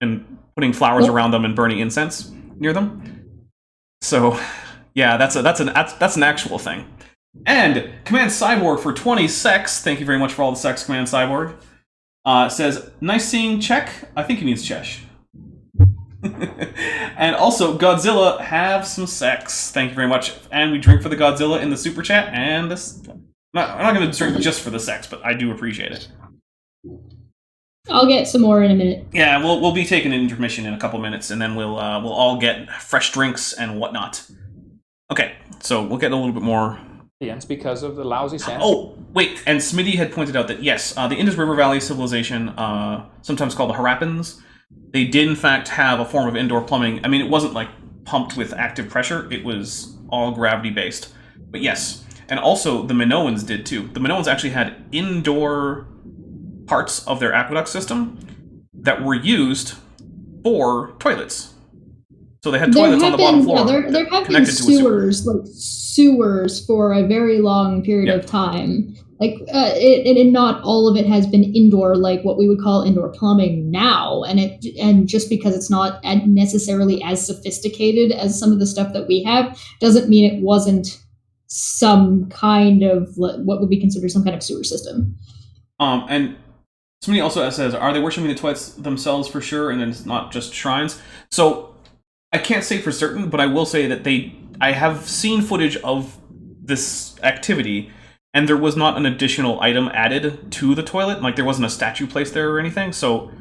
S3: and putting flowers around them and burning incense near them. So, yeah, that's an actual thing. And Command Cyborg for 20 sex. Thank you very much for all the sex, Command Cyborg. Says, nice seeing Czech. I think he means Czech. And also, Godzilla, have some sex. Thank you very much. And we drink for the Godzilla in the super chat. And this, I'm not going to drink just for the sex, but I do appreciate it.
S5: I'll get some more in a minute.
S3: Yeah, we'll be taking an intermission in a couple minutes, and then we'll all get fresh drinks and whatnot. Okay, so we'll get a little bit more.
S2: It's because of the lousy sand.
S3: Oh, wait, and Smitty had pointed out that, yes, the Indus River Valley civilization, sometimes called the Harappans, they did in fact have a form of indoor plumbing. I mean, it wasn't like pumped with active pressure, it was all gravity-based. But yes, and also the Minoans did too. The Minoans actually had indoor parts of their aqueduct system that were used for toilets. So they had toilets on the bottom floor.
S5: Yeah, there have been
S3: connected to a sewer.
S5: sewers for a very long period of time. Like, and not all of it has been indoor, like what we would call indoor plumbing now. And just because it's not necessarily as sophisticated as some of the stuff that we have, doesn't mean it wasn't some kind of what would be considered some kind of sewer system.
S3: And somebody also says, are they worshiping the toilets themselves for sure, and then it's not just shrines? So I can't say for certain, but I will say that I have seen footage of this activity, and there was not an additional item added to the toilet. Like, there wasn't a statue placed there or anything. So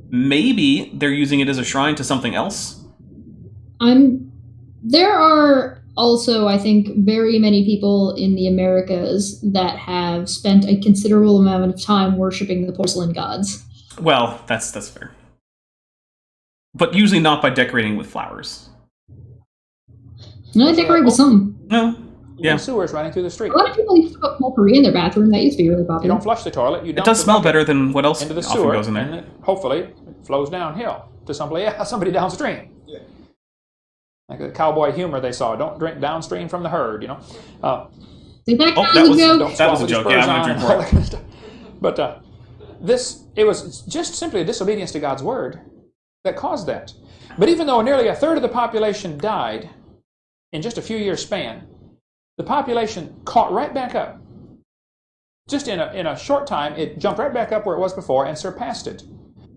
S3: maybe they're using it as a shrine to something else.
S5: There are also, I think, very many people in the Americas that have spent a considerable amount of time worshiping the porcelain gods.
S3: Well, that's fair. But usually not by decorating with flowers.
S5: No, I decorate with some.
S3: No. Yeah.
S2: Sewers running through the street.
S5: A lot of people used to put potpourri in their bathroom. That used to be really popular.
S2: You don't flush the toilet. You
S3: It
S2: dump
S3: does
S2: the
S3: smell
S2: bucket
S3: better than what else
S2: into the
S3: often
S2: sewer,
S3: goes in
S2: and
S3: there.
S2: it, hopefully it flows downhill to somebody downstream.
S1: Yeah.
S2: Like the cowboy humor they saw. Don't drink downstream from the herd, you know.
S5: Did that count
S3: that
S5: as a
S3: was-
S5: joke?
S2: Don't
S3: That was
S2: swallow
S3: a
S2: with
S3: joke.
S2: your
S3: Yeah,
S2: spurs
S3: I'm
S2: on
S3: gonna
S2: and
S3: drink
S2: all
S3: more.
S2: that kind of stuff. But it was just simply a disobedience to God's word that caused that. But even though nearly a third of the population died in just a few years span, the population caught right back up. Just in a short time, it jumped right back up where it was before and surpassed it.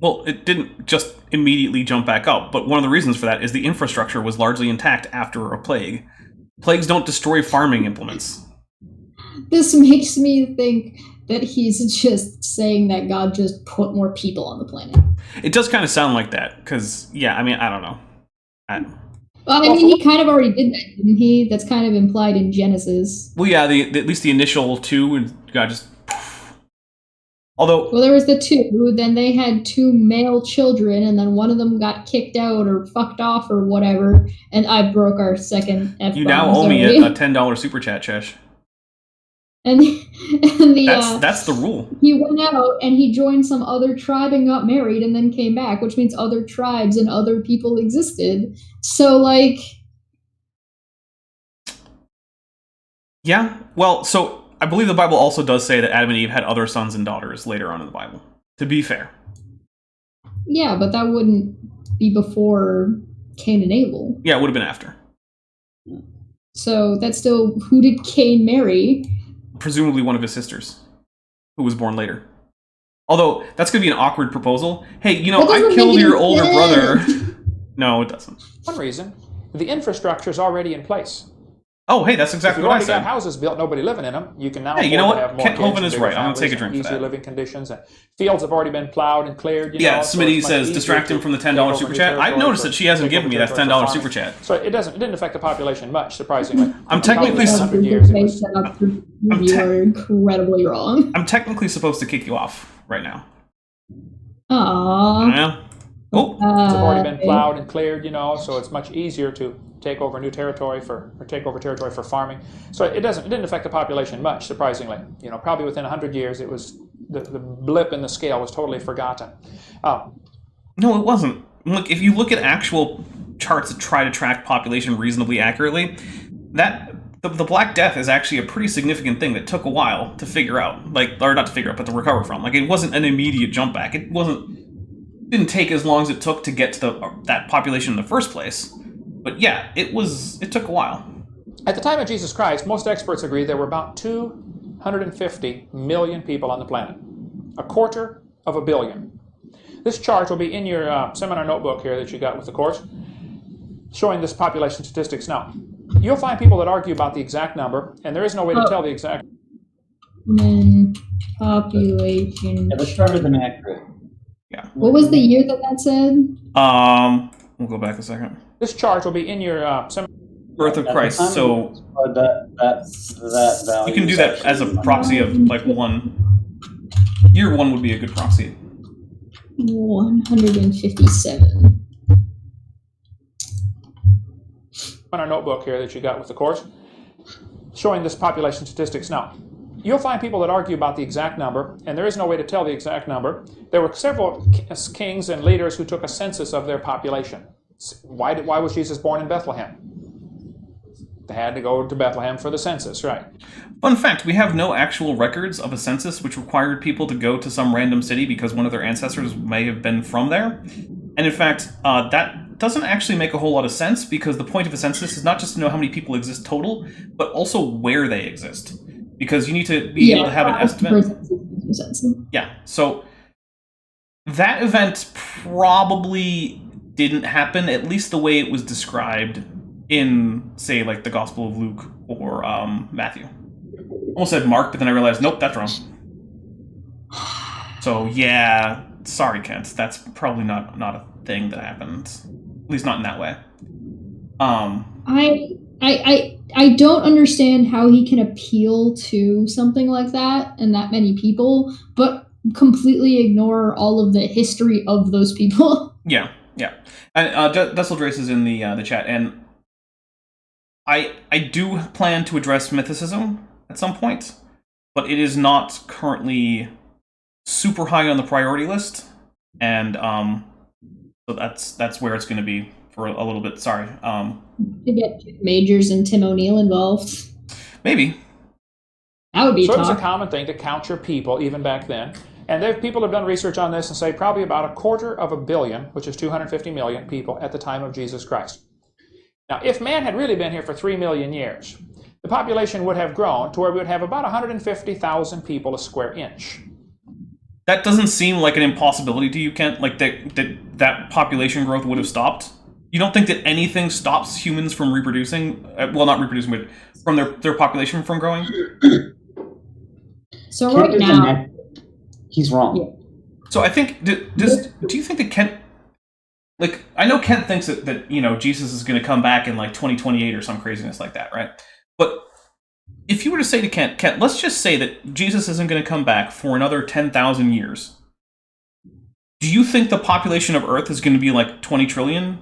S3: Well, it didn't just immediately jump back up, but one of the reasons for that is the infrastructure was largely intact after a plague. Plagues don't destroy farming implements.
S5: This makes me think that he's just saying that God just put more people on the planet.
S3: It does kind of sound like that, because, yeah, I mean, I don't know.
S5: Well, I mean, he kind of already did that, didn't he? That's kind of implied in Genesis.
S3: Well, yeah, at least the initial two, and God just... Although...
S5: Well, there was the two, then they had two male children, and then one of them got kicked out or fucked off or whatever, and I broke our second F-bomb.
S3: You now owe me a $10 super chat, Chesh.
S5: And
S3: That's the rule.
S5: he went out and he joined some other tribe and got married and then came back, which means other tribes and other people existed. So, like...
S3: Yeah, well, so I believe the Bible also does say that Adam and Eve had other sons and daughters later on in the Bible, to be fair.
S5: Yeah, but that wouldn't be before Cain and Abel.
S3: Yeah, it would have been after.
S5: So that's still... Who did Cain marry?
S3: Presumably one of his sisters, who was born later. Although, that's going to be an awkward proposal. Hey, you know,
S5: That doesn't
S3: I killed
S5: make
S3: your
S5: any
S3: older
S5: sense.
S3: brother. No, it doesn't.
S2: One reason, the infrastructure is already in place.
S3: Oh, hey, that's
S2: If
S3: exactly
S2: you've
S3: what I
S2: already got
S3: said.
S2: houses built, nobody living in them, you can now
S3: Hey, you know
S2: afford to
S3: what?
S2: have more
S3: Kent
S2: kids
S3: Hovind
S2: and
S3: is
S2: bigger
S3: right. I'm gonna take a
S2: families
S3: drink
S2: and
S3: for
S2: easier
S3: that.
S2: living conditions. And fields have already been plowed and cleared.
S3: Yeah,
S2: so it's
S3: Smitty
S2: much
S3: says
S2: easier
S3: distract him
S2: to
S3: from the $10
S2: take over
S3: super
S2: new
S3: chat. I've
S2: territory
S3: noticed
S2: for-
S3: that she hasn't
S2: take
S3: given
S2: over
S3: me that
S2: territory for
S3: $10
S2: farming.
S3: super chat.
S2: So it didn't affect the population much, surprisingly.
S3: I'm technically
S2: Probably within 100 years. It was,
S5: You are incredibly wrong.
S3: I'm technically supposed to kick you off right now.
S5: Aww.
S3: Yeah. Oh,
S2: fields have already been plowed and cleared, so it's much easier to take over new territory take over territory for farming. So it didn't affect the population much, surprisingly. Probably within 100 years, it was the blip in the scale was totally forgotten.
S3: no, it wasn't. Look, if you look at actual charts that try to track population reasonably accurately, the Black Death is actually a pretty significant thing that took a while to figure out, or not to figure out, but to recover from. Like, it wasn't an immediate jump back. It didn't take as long as it took to get to that population in the first place. But yeah, it took a while.
S2: At the time of Jesus Christ, most experts agree there were about 250 million people on the planet. 250 million. This chart will be in your seminar notebook here that you got with the course, showing this population statistics. Now, you'll find people that argue about the exact number, and there is no way to tell the exact.
S5: Population.
S4: Yeah, the chart is inaccurate.
S3: Yeah.
S5: What was the year that said?
S3: We'll go back a second.
S2: This chart will be in your seminar.
S3: Birth of Christ. So
S4: that value.
S3: you can do that as a proxy of year one would be a good proxy.
S5: 157.
S2: On our notebook here that you got with the course, showing this population statistics. Now, you'll find people that argue about the exact number, and there is no way to tell the exact number. There were several kings and leaders who took a census of their population. Why was Jesus born in Bethlehem? They had to go to Bethlehem for the census, right?
S3: Fun fact, we have no actual records of a census which required people to go to some random city because one of their ancestors may have been from there. And in fact, that doesn't actually make a whole lot of sense, because the point of a census is not just to know how many people exist total, but also where they exist. Because you need to be able to have an estimate. Yeah, so that event probably didn't happen, at least the way it was described in, say, like the Gospel of Luke or Matthew. Almost said Mark, but then I realized, nope, that's wrong. So yeah, sorry, Kent, that's probably not a thing that happened, at least not in that way.
S5: I don't understand how he can appeal to something like that and that many people, but completely ignore all of the history of those people.
S3: Yeah. And Dessel Drace is in the chat, and I do plan to address mythicism at some point, but it is not currently super high on the priority list, and so that's where it's going to be for a little bit. Sorry.
S5: To get Majors and Tim O'Neill involved.
S3: Maybe.
S5: That would be
S2: So it was a
S5: talk.
S2: common thing to count your people even back then. And people have done research on this and say probably about 250 million, which is 250 million people at the time of Jesus Christ. Now, if man had really been here for 3 million years, the population would have grown to where we would have about 150,000 people a square inch.
S3: That doesn't seem like an impossibility to you, Kent? Like that population growth would have stopped? You don't think that anything stops humans from reproducing? Well, not reproducing, but from their population from growing?
S5: So right now,
S4: he's wrong.
S5: Yeah.
S3: So I think, do you think that Kent, like, I know Kent thinks that Jesus is going to come back in like 2028 or some craziness like that, right? But if you were to say to Kent, let's just say that Jesus isn't going to come back for another 10,000 years. Do you think the population of Earth is going to be like 20 trillion?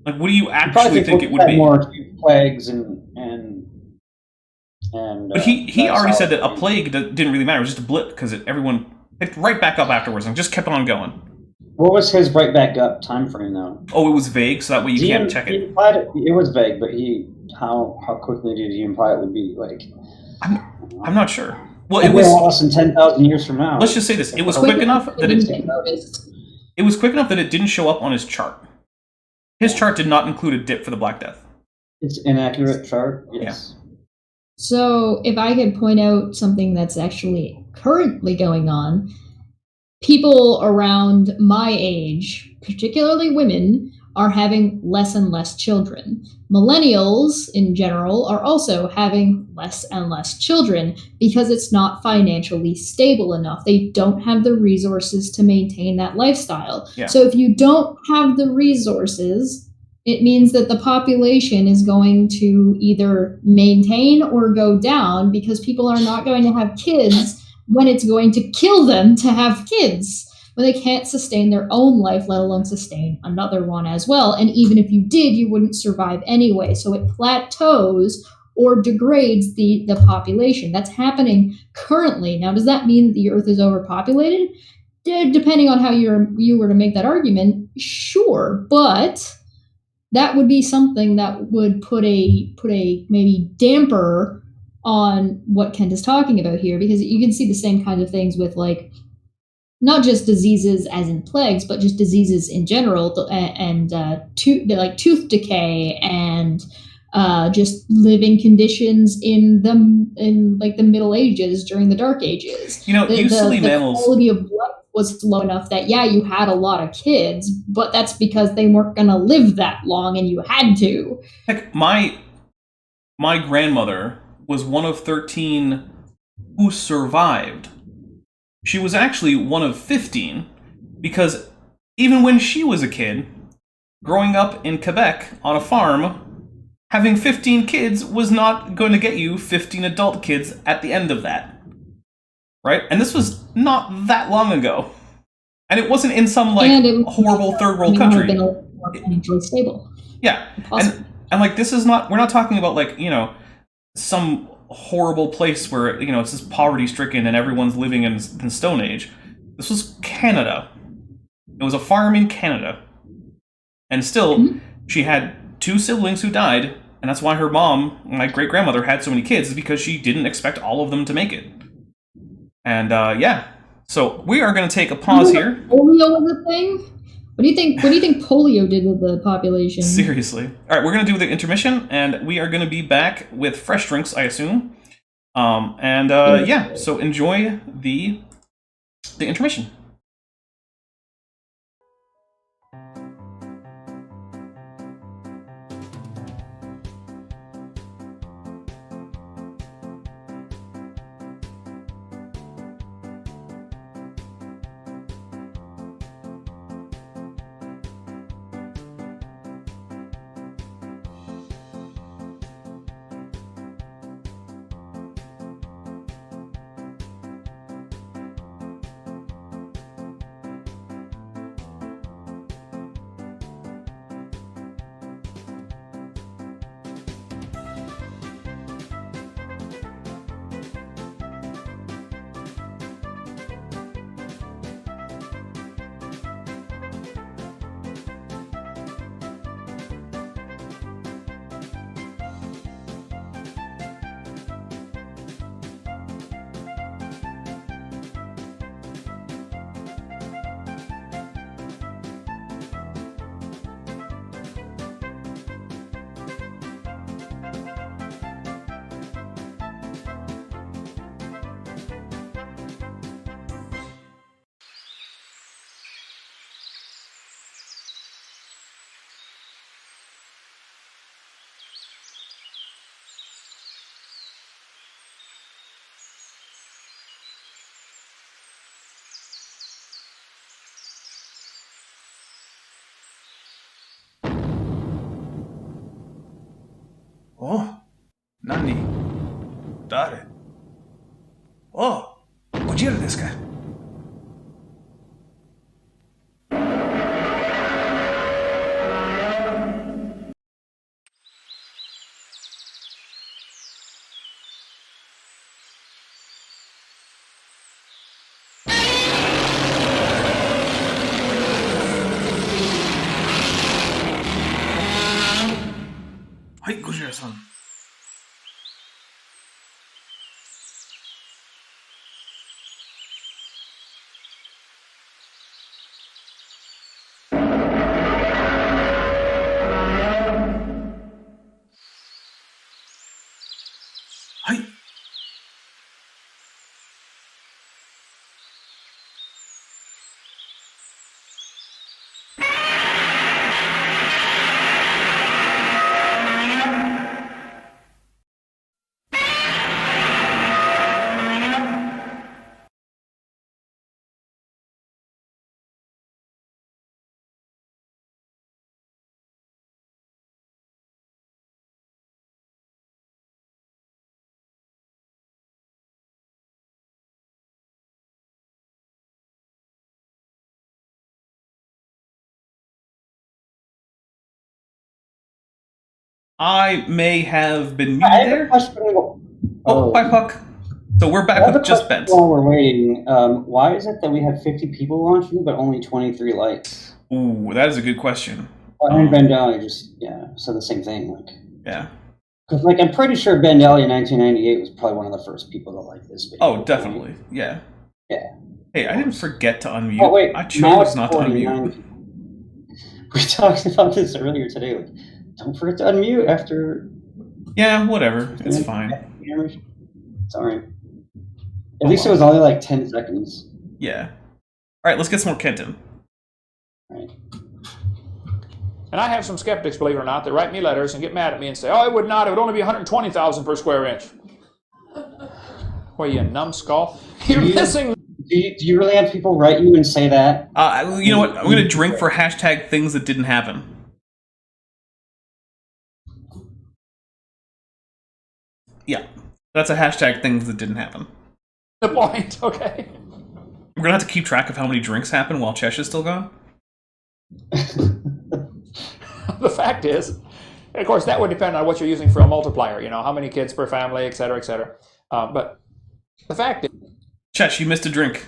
S3: Like, what do you actually think it would be?
S4: More plagues and
S3: But he already said that a plague didn't really matter. It was just a blip because everyone picked right back up afterwards and just kept on going.
S4: What was his right back up time frame though?
S3: Oh, it was vague, so that way you can't check it.
S4: It was vague, but how quickly did he imply it would be? Like,
S3: I'm not sure. Well, it
S4: was
S3: was
S4: less than 10,000 years from now.
S3: Let's just say this: it was quick enough that it didn't show up on his chart. His chart did not include a dip for the Black Death.
S4: It's an inaccurate chart. Yes.
S3: Yeah.
S5: So if I could point out something that's actually currently going on, people around my age, particularly women, are having less and less children. Millennials, in general, are also having less and less children because it's not financially stable enough. They don't have the resources to maintain that lifestyle.
S3: Yeah.
S5: So if you don't have the resources, it means that the population is going to either maintain or go down because people are not going to have kids when it's going to kill them to have kids, when they can't sustain their own life, let alone sustain another one as well. And even if you did, you wouldn't survive anyway. So it plateaus or degrades the population. That's happening currently. Now, does that mean that the Earth is overpopulated? Depending on how you were to make that argument, sure. But that would be something that would put a maybe damper on what Kent is talking about here, because you can see the same kind of things with, like, not just diseases as in plagues, but just diseases in general, and tooth decay and just living conditions in the Middle Ages during the Dark Ages.
S3: You silly
S5: the
S3: mammals.
S5: quality of life was low enough that, yeah, you had a lot of kids, but that's because they weren't going to live that long and you had to.
S3: Heck, my grandmother was one of 13 who survived. She was actually one of 15 because even when she was a kid, growing up in Quebec on a farm, having 15 kids was not going to get you 15 adult kids at the end of that. Right? And this was not that long ago. And it wasn't in some, horrible third world country.
S5: Been a little more financially stable.
S3: Yeah. And like, this is not, we're not talking about, like, some horrible place where, it's just poverty stricken and everyone's living in Stone Age. This was Canada. It was a farm in Canada. And still, she had 2 siblings who died, and that's why her mom, my great-grandmother, had so many kids, is because she didn't expect all of them to make it. And, yeah. So, we are going to take a pause here.
S5: Polio was a thing? What do you think polio did with the population?
S3: Seriously. All right, we're going to do the intermission, and we are going to be back with fresh drinks, I assume. Yeah, so enjoy the intermission.
S1: Oh, Nani? Dare? Oh, Kojira desu ka? Hai, Kojira-san. Hai.
S3: I may have been
S4: I
S3: muted
S4: have a
S3: there.
S4: question.
S3: Oh, hi, Puck. So we're back with Just Bent.
S4: While we're waiting, why is it that we have 50 people launching but only 23 likes?
S3: Ooh, that is a good question.
S4: And Ben Daly said the same thing.
S3: Yeah.
S4: Because I'm pretty sure Ben Daly in 1998 was probably one of the first people to like this video.
S3: Oh, definitely. Yeah.
S4: Yeah.
S3: Hey, I didn't forget to unmute.
S4: Oh wait,
S3: I chose not to unmute.
S4: We talked about this earlier today. Don't forget to unmute after.
S3: Yeah, whatever. It's fine.
S4: Sorry. At least it was only 10 seconds.
S3: Yeah. All right, let's get some more Kenton.
S4: All right.
S2: And I have some skeptics, believe it or not, that write me letters and get mad at me and say, "Oh, it would not. It would only be 120,000 per square inch." Well, you numbskull. You're missing.
S4: Do you really have people write you and say that?
S3: You know what? I'm going to drink for hashtag things that didn't happen. Yeah. That's a hashtag things that didn't happen.
S2: The point, okay.
S3: We're going to have to keep track of how many drinks happen while Chesh is still gone.
S2: The fact is, of course, that would depend on what you're using for a multiplier, how many kids per family, et cetera, et cetera. But the fact is...
S3: Chesh, you missed a drink.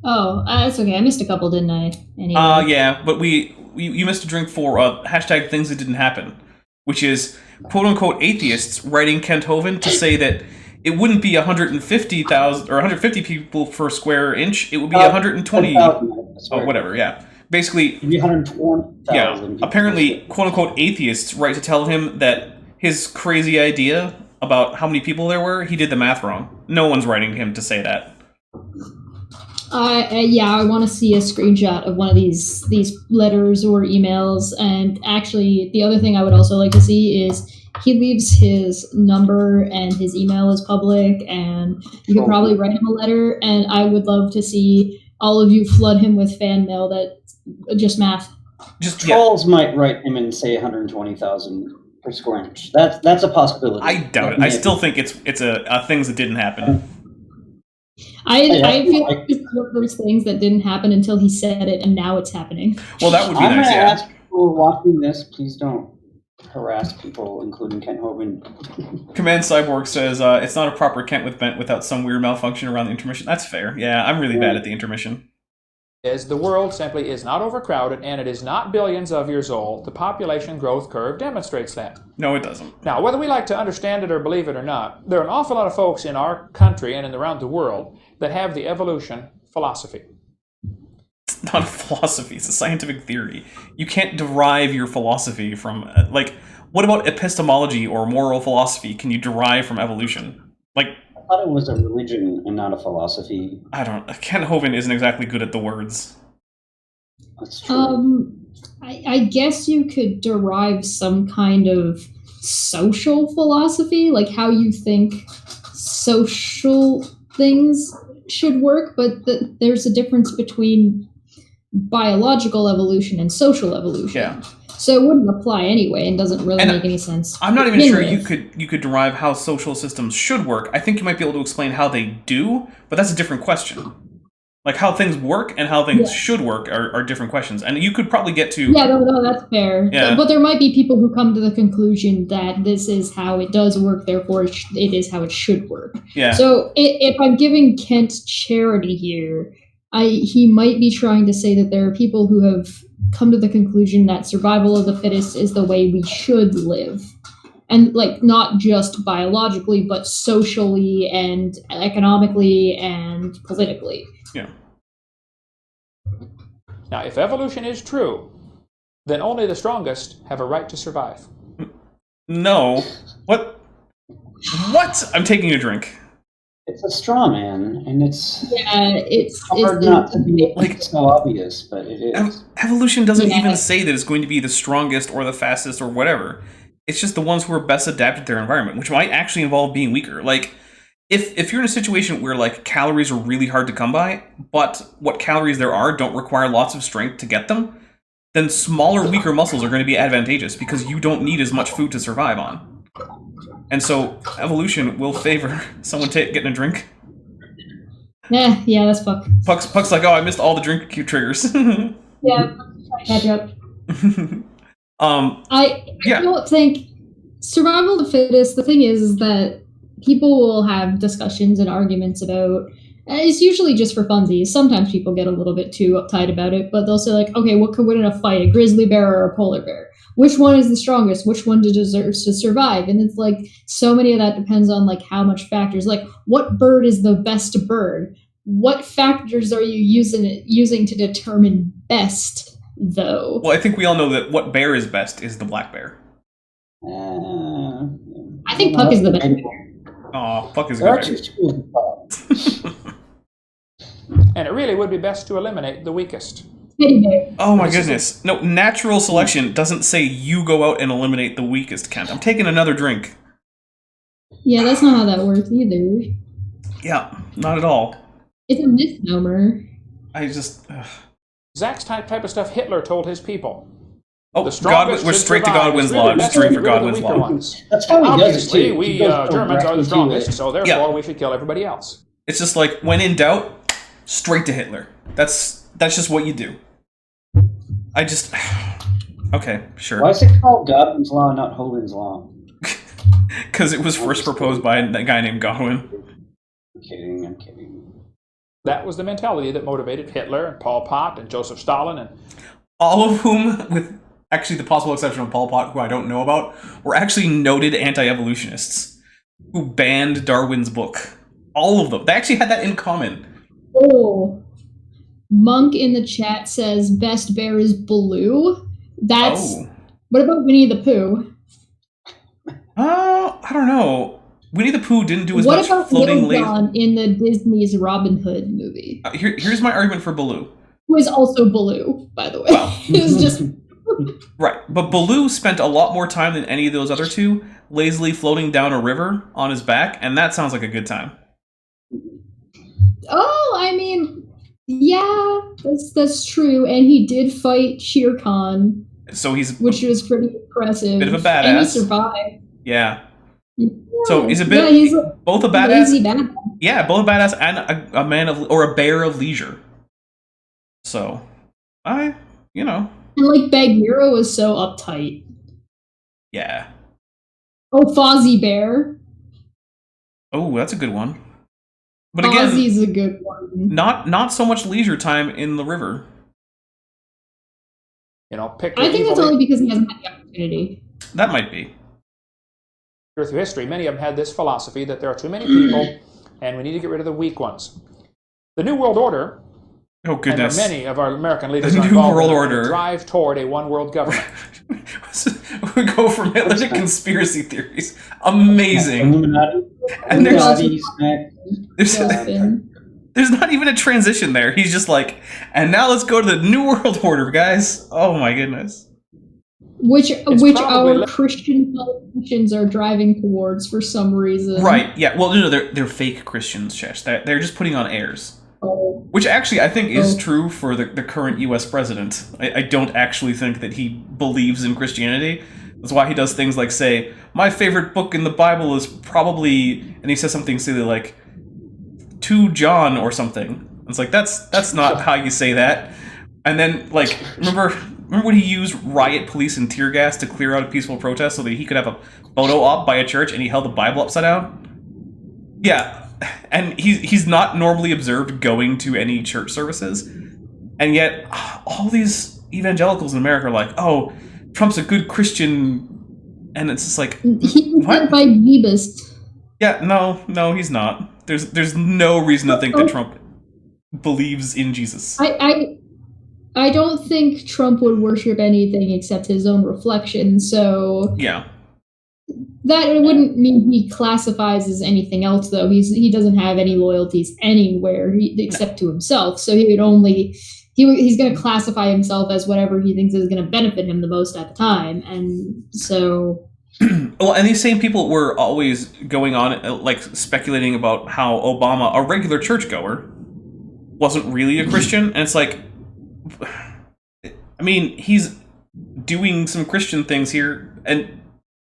S5: Oh, that's okay. I missed a couple, didn't I?
S3: Anyway. Yeah, but you missed a drink for hashtag things that didn't happen, which is quote-unquote atheists writing Kent Hovind to say that it wouldn't be 150,000 or 150 people per square inch. It would be 120. Oh, whatever. Yeah, basically. It'd
S4: be 120,000.
S3: Yeah. Apparently, quote-unquote atheists write to tell him that his crazy idea about how many people there were, he did the math wrong. No one's writing him to say that.
S5: I want to see a screenshot of one of these letters or emails. And actually, the other thing I would also like to see is he leaves his number and his email is public, and you could probably write him a letter. And I would love to see all of you flood him with fan mail that just math.
S4: Trolls might write him and say 120,000 per square inch. That's a possibility.
S3: I doubt it. I still think it's a things that didn't happen.
S5: I feel like it's one of those things that didn't happen until he said it, and now it's happening.
S3: Well, that would be
S4: I'm
S3: nice.
S4: gonna
S3: Yeah.
S4: ask people watching this, please don't harass people, including Kent Hovind.
S3: Command Cyborg says it's not a proper Kent with Bent without some weird malfunction around the intermission. That's fair. Yeah, I'm really bad at the intermission.
S2: The world simply is not overcrowded, and it is not billions of years old. The population growth curve demonstrates that.
S3: No, it doesn't.
S2: Now, whether we like to understand it or believe it or not, there are an awful lot of folks in our country and around the world that have the evolution philosophy.
S3: It's not a philosophy. It's a scientific theory. You can't derive your philosophy from, what about epistemology or moral philosophy can you derive from evolution?
S4: I thought it was a religion and not a philosophy.
S3: I don't know. Kent Hovind isn't exactly good at the words.
S4: That's true.
S5: I guess you could derive some kind of social philosophy, like how you think social things should work, but there's a difference between biological evolution and social evolution.
S3: Yeah.
S5: So it wouldn't apply anyway and doesn't really make any sense.
S3: I'm not even sure you could derive how social systems should work. I think you might be able to explain how they do, but that's a different question. Like how things work and how things should work are different questions. And you could probably get to...
S5: Yeah, no, that's fair.
S3: Yeah.
S5: But there might be people who come to the conclusion that this is how it does work, therefore it is how it should work.
S3: Yeah.
S5: So if I'm giving Kent charity here, he might be trying to say that there are people who have come to the conclusion that survival of the fittest is the way we should live. And not just biologically, but socially and economically and politically.
S3: Yeah.
S2: Now, if evolution is true, then only the strongest have a right to survive.
S3: No. What? What? I'm taking a drink.
S4: It's a straw man, and it's
S5: it's
S4: hard not to be so obvious, but it is.
S3: Evolution doesn't even say that it's going to be the strongest or the fastest or whatever. It's just the ones who are best adapted to their environment, which might actually involve being weaker. If you're in a situation where calories are really hard to come by, but what calories there are don't require lots of strength to get them, then smaller, weaker muscles are going to be advantageous because you don't need as much food to survive on. And so evolution will favor someone getting a drink.
S5: Yeah, that's Puck.
S3: Puck's like, oh, I missed all the drink triggers.
S5: Yeah, catch up. I
S3: Yeah.
S5: don't think survival of the fittest. The thing is that people will have discussions and arguments about. It's usually just for funsies. Sometimes people get a little bit too uptight about it, but they'll say like, okay, what could win in a fight, a grizzly bear or a polar bear? Which one is the strongest? Which one deserves to survive? And it's like so many of that depends on like how much factors. Like, what bird is the best bird? What factors are you using to determine best, though?
S3: Well, I think we all know that what bear is best is the black bear.
S5: I think Puck is the best.
S3: Oh, Puck is a
S4: There are
S3: good
S4: two
S3: bear.
S4: schools of thought.
S2: And it really would be best to eliminate the weakest.
S5: Teddy bear.
S3: Oh my goodness. No, natural selection doesn't say you go out and eliminate the weakest, Kent. I'm taking another drink.
S5: Yeah, that's not how that works either.
S3: Yeah, not at all.
S5: It's a misnomer.
S3: I just...
S2: Zach's type of stuff Hitler told his people.
S3: Oh,
S2: The strongest
S3: we're
S2: should
S3: straight to
S2: survive.
S3: Godwin's
S2: It's
S3: Law.
S2: really
S3: Just
S2: best to
S3: drink
S2: get
S3: for
S2: rid of the
S3: Godwin's
S2: weaker
S3: Law.
S2: ones.
S4: That's how he does it
S2: Obviously,
S4: too.
S2: we
S4: He goes
S2: Germans are the
S4: directly to
S2: strongest,
S4: it.
S2: so therefore
S3: Yeah.
S2: we should kill everybody else.
S3: It's just like, when in doubt, straight to Hitler. That's just what you do. I just... Okay, sure.
S4: Why is it called Godwin's Law, not Hovind's Law?
S3: Because it was first proposed by a guy named Godwin.
S4: I'm kidding.
S2: That was the mentality that motivated Hitler and Pol Pot and Joseph Stalin and
S3: All of whom, with actually the possible exception of Pol Pot, who I don't know about, were actually noted anti-evolutionists who banned Darwin's book. All of them. They actually had that in common.
S5: Oh. Monk in the chat says best bear is Baloo. That's...
S3: Oh.
S5: What about Winnie the Pooh?
S3: I don't know. Winnie the Pooh didn't do as
S5: What
S3: much
S5: about
S3: floating
S5: Little
S3: laser.
S5: John in the Disney's Robin Hood movie?
S3: Here's my argument for Baloo.
S5: Who is also Baloo, by the way. It was just...
S3: Right, but Baloo spent a lot more time than any of those other two lazily floating down a river on his back, and that sounds like a good time.
S5: Oh, I mean, yeah, that's true. And he did fight Shere Khan,
S3: So he's
S5: which was pretty impressive.
S3: Bit of a
S5: And he
S3: badass.
S5: survived.
S3: yeah.
S5: Yeah.
S3: So he's a bit
S5: Yeah, he's a
S3: both a
S5: lazy
S3: badass.
S5: badass.
S3: Yeah, both a badass and a man of or a bear of leisure. So,
S5: And like Bagheera was so uptight.
S3: yeah.
S5: Oh, Fozzie Bear.
S3: Oh, that's a good one. But again,
S5: Fozzie's a good one.
S3: not so much leisure time in the river.
S2: pick
S5: I think that's only because he hasn't had the opportunity.
S3: That might be.
S2: through history. Many of them had this philosophy that there are too many people and we need to get rid of the weak ones. The New World Order,
S3: Oh goodness.
S2: and many of our American leaders
S3: The
S2: are
S3: New
S2: involved
S3: World
S2: in
S3: Order.
S2: a drive toward a one world government.
S3: We go from Hitler to conspiracy theories. Amazing.
S4: Illuminati.
S3: And there's-
S4: Illuminati snack.
S3: There's not even a transition there. He's just like, and now let's go to the New World Order, guys. Oh my goodness.
S5: Which
S2: probably
S5: our Christian politicians are driving towards for some reason.
S3: Right, yeah. Well, no, they're fake Christians, Shesh. They're just putting on airs.
S5: Oh.
S3: Which actually I think is true for the current US president. I don't actually think that he believes in Christianity. That's why he does things like say, my favorite book in the Bible is probably, and he says something silly like, 2 John or something. It's like, that's not how you say that. And then, like, remember when he used riot police and tear gas to clear out a peaceful protest so that he could have a photo op by a church and he held the Bible upside down? Yeah. And he's not normally observed going to any church services. And yet, all these evangelicals in America are like, oh, Trump's a good Christian. And it's just like,
S5: He was
S3: what?
S5: led by Bebus.
S3: Yeah, no, he's not. There's no reason to think that Trump believes in Jesus.
S5: I don't think Trump would worship anything except his own reflection, so
S3: Yeah.
S5: that wouldn't mean he classifies as anything else, though. He doesn't have any loyalties anywhere except to himself, so he would only... He's going to classify himself as whatever he thinks is going to benefit him the most at the time, and so...
S3: Well, and these same people were always going on, like, speculating about how Obama, a regular churchgoer, wasn't really a Christian, and it's like... I mean, he's doing some Christian things here, and...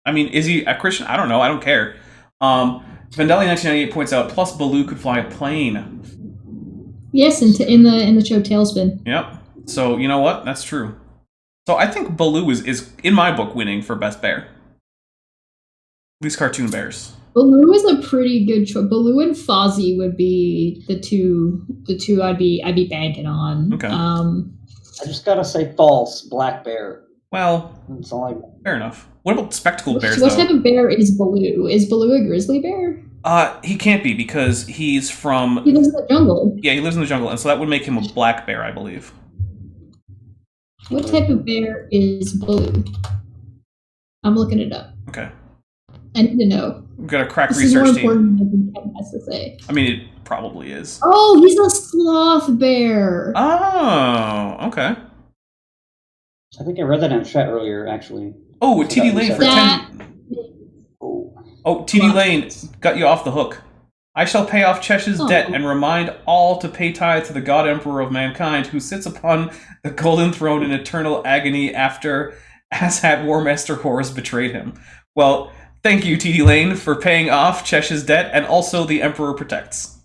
S3: I mean, is he a Christian? I don't know. I don't care. Vandelli1998 points out, plus Baloo could fly a plane.
S5: Yes, in the show Tailspin.
S3: Yep. So, you know what? That's true. So I think Baloo is in my book winning for best bear. At least cartoon bears.
S5: Baloo is a pretty good choice. Baloo and Fozzie would be the two I'd be banking on.
S3: Okay.
S4: I just gotta say false, black bear.
S3: Well,
S4: That's all I.
S3: fair enough. What about spectacled bears,
S5: What
S3: though?
S5: type of bear is Baloo? Is Baloo a grizzly bear?
S3: He can't be because he's from...
S5: He lives in the jungle.
S3: Yeah, he lives in the jungle, and so that would make him a black bear, I believe.
S5: What type of bear is Baloo? I'm looking it up.
S3: Okay.
S5: I need to know.
S3: We've got a crack
S5: This is more
S3: research team.
S5: important than Kevin has to say.
S3: I mean, it probably is.
S5: Oh, he's a sloth bear.
S3: Oh, okay.
S4: I think I read that in chat earlier, actually.
S3: Oh,
S4: I
S3: TD
S4: forgot you
S3: Lane
S4: said
S3: for
S5: that.
S3: 10...
S4: Oh.
S3: Oh, TD Lane got you off the hook. I shall pay off Chesh's debt and remind all to pay tithe to the God Emperor of mankind, who sits upon the golden throne in eternal agony after Asshat War Master Horus betrayed him. Well, thank you, TD Lane, for paying off Chesh's debt, and also the Emperor protects.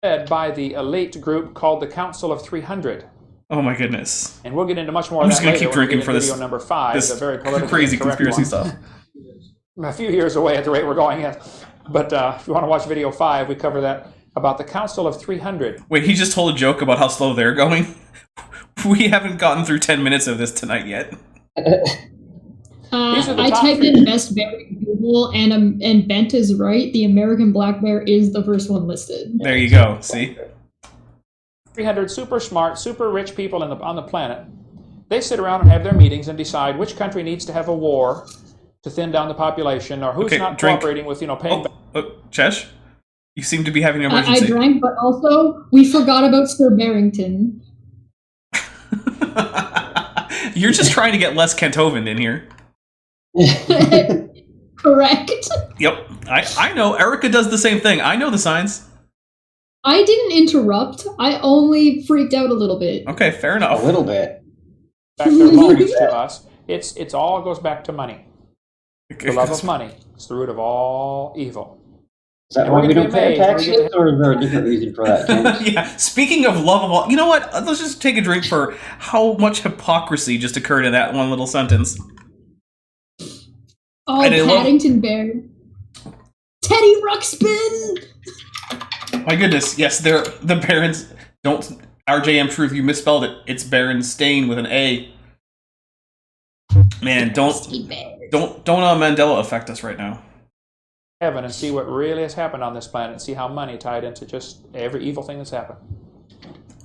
S2: Led by the elite group called the Council of 300.
S3: Oh my goodness.
S2: And we'll get into much more
S3: I'm
S2: of
S3: just
S2: that
S3: gonna
S2: later
S3: keep
S2: when we
S3: drinking
S2: get
S3: for
S2: into
S3: this-
S2: video number 5,
S3: This
S2: the very politically
S3: crazy
S2: incorrect
S3: conspiracy
S2: one.
S3: stuff.
S2: A few years away at the rate we're going at. But if you want to watch video 5, we cover that about the Council of 300.
S3: Wait, he just told a joke about how slow they're going? We haven't gotten through 10 minutes of this tonight yet.
S2: These are the
S5: I
S2: top
S5: typed
S2: three.
S5: in best bear in Google, and Bent is right. The American black bear is the first one listed.
S3: There you go, see?
S2: 300 super smart, super rich people on the planet. They sit around and have their meetings and decide which country needs to have a war to thin down the population, or who's
S3: Okay,
S2: not
S3: drink.
S2: cooperating with, paying back.
S3: Chesh? You seem to be having an
S5: I
S3: emergency.
S5: drank, but also we forgot about Sir Barrington.
S3: You're just trying to get less Kent Hovind in here.
S5: Correct.
S3: Yep, I know. Erica does the same thing. I know the signs.
S5: I didn't interrupt. I only freaked out a little bit.
S3: Okay, fair
S4: A
S3: enough.
S4: little bit.
S2: Back their loans to us. It's all goes back to money. The love of money is the root of all evil.
S4: Is that
S2: And
S4: why
S2: we're
S4: we
S2: gonna
S4: don't
S2: be
S4: pay
S2: amazed when we
S4: taxes,
S2: get to-
S4: or is there a different reason for that, Kent?
S3: Yeah, speaking of love of all... You know what? Let's just take a drink for how much hypocrisy just occurred in that one little sentence.
S5: Oh,
S3: And I love-
S5: Paddington Bear. Teddy Ruxpin!
S3: My goodness, yes, they're the Barons. Don't... RJM Truth, you misspelled it. It's Berenstain with an A. Man, don't Mandela affect us right now.
S2: Heaven and see what really has happened on this planet and see how money tied into just every evil thing that's happened.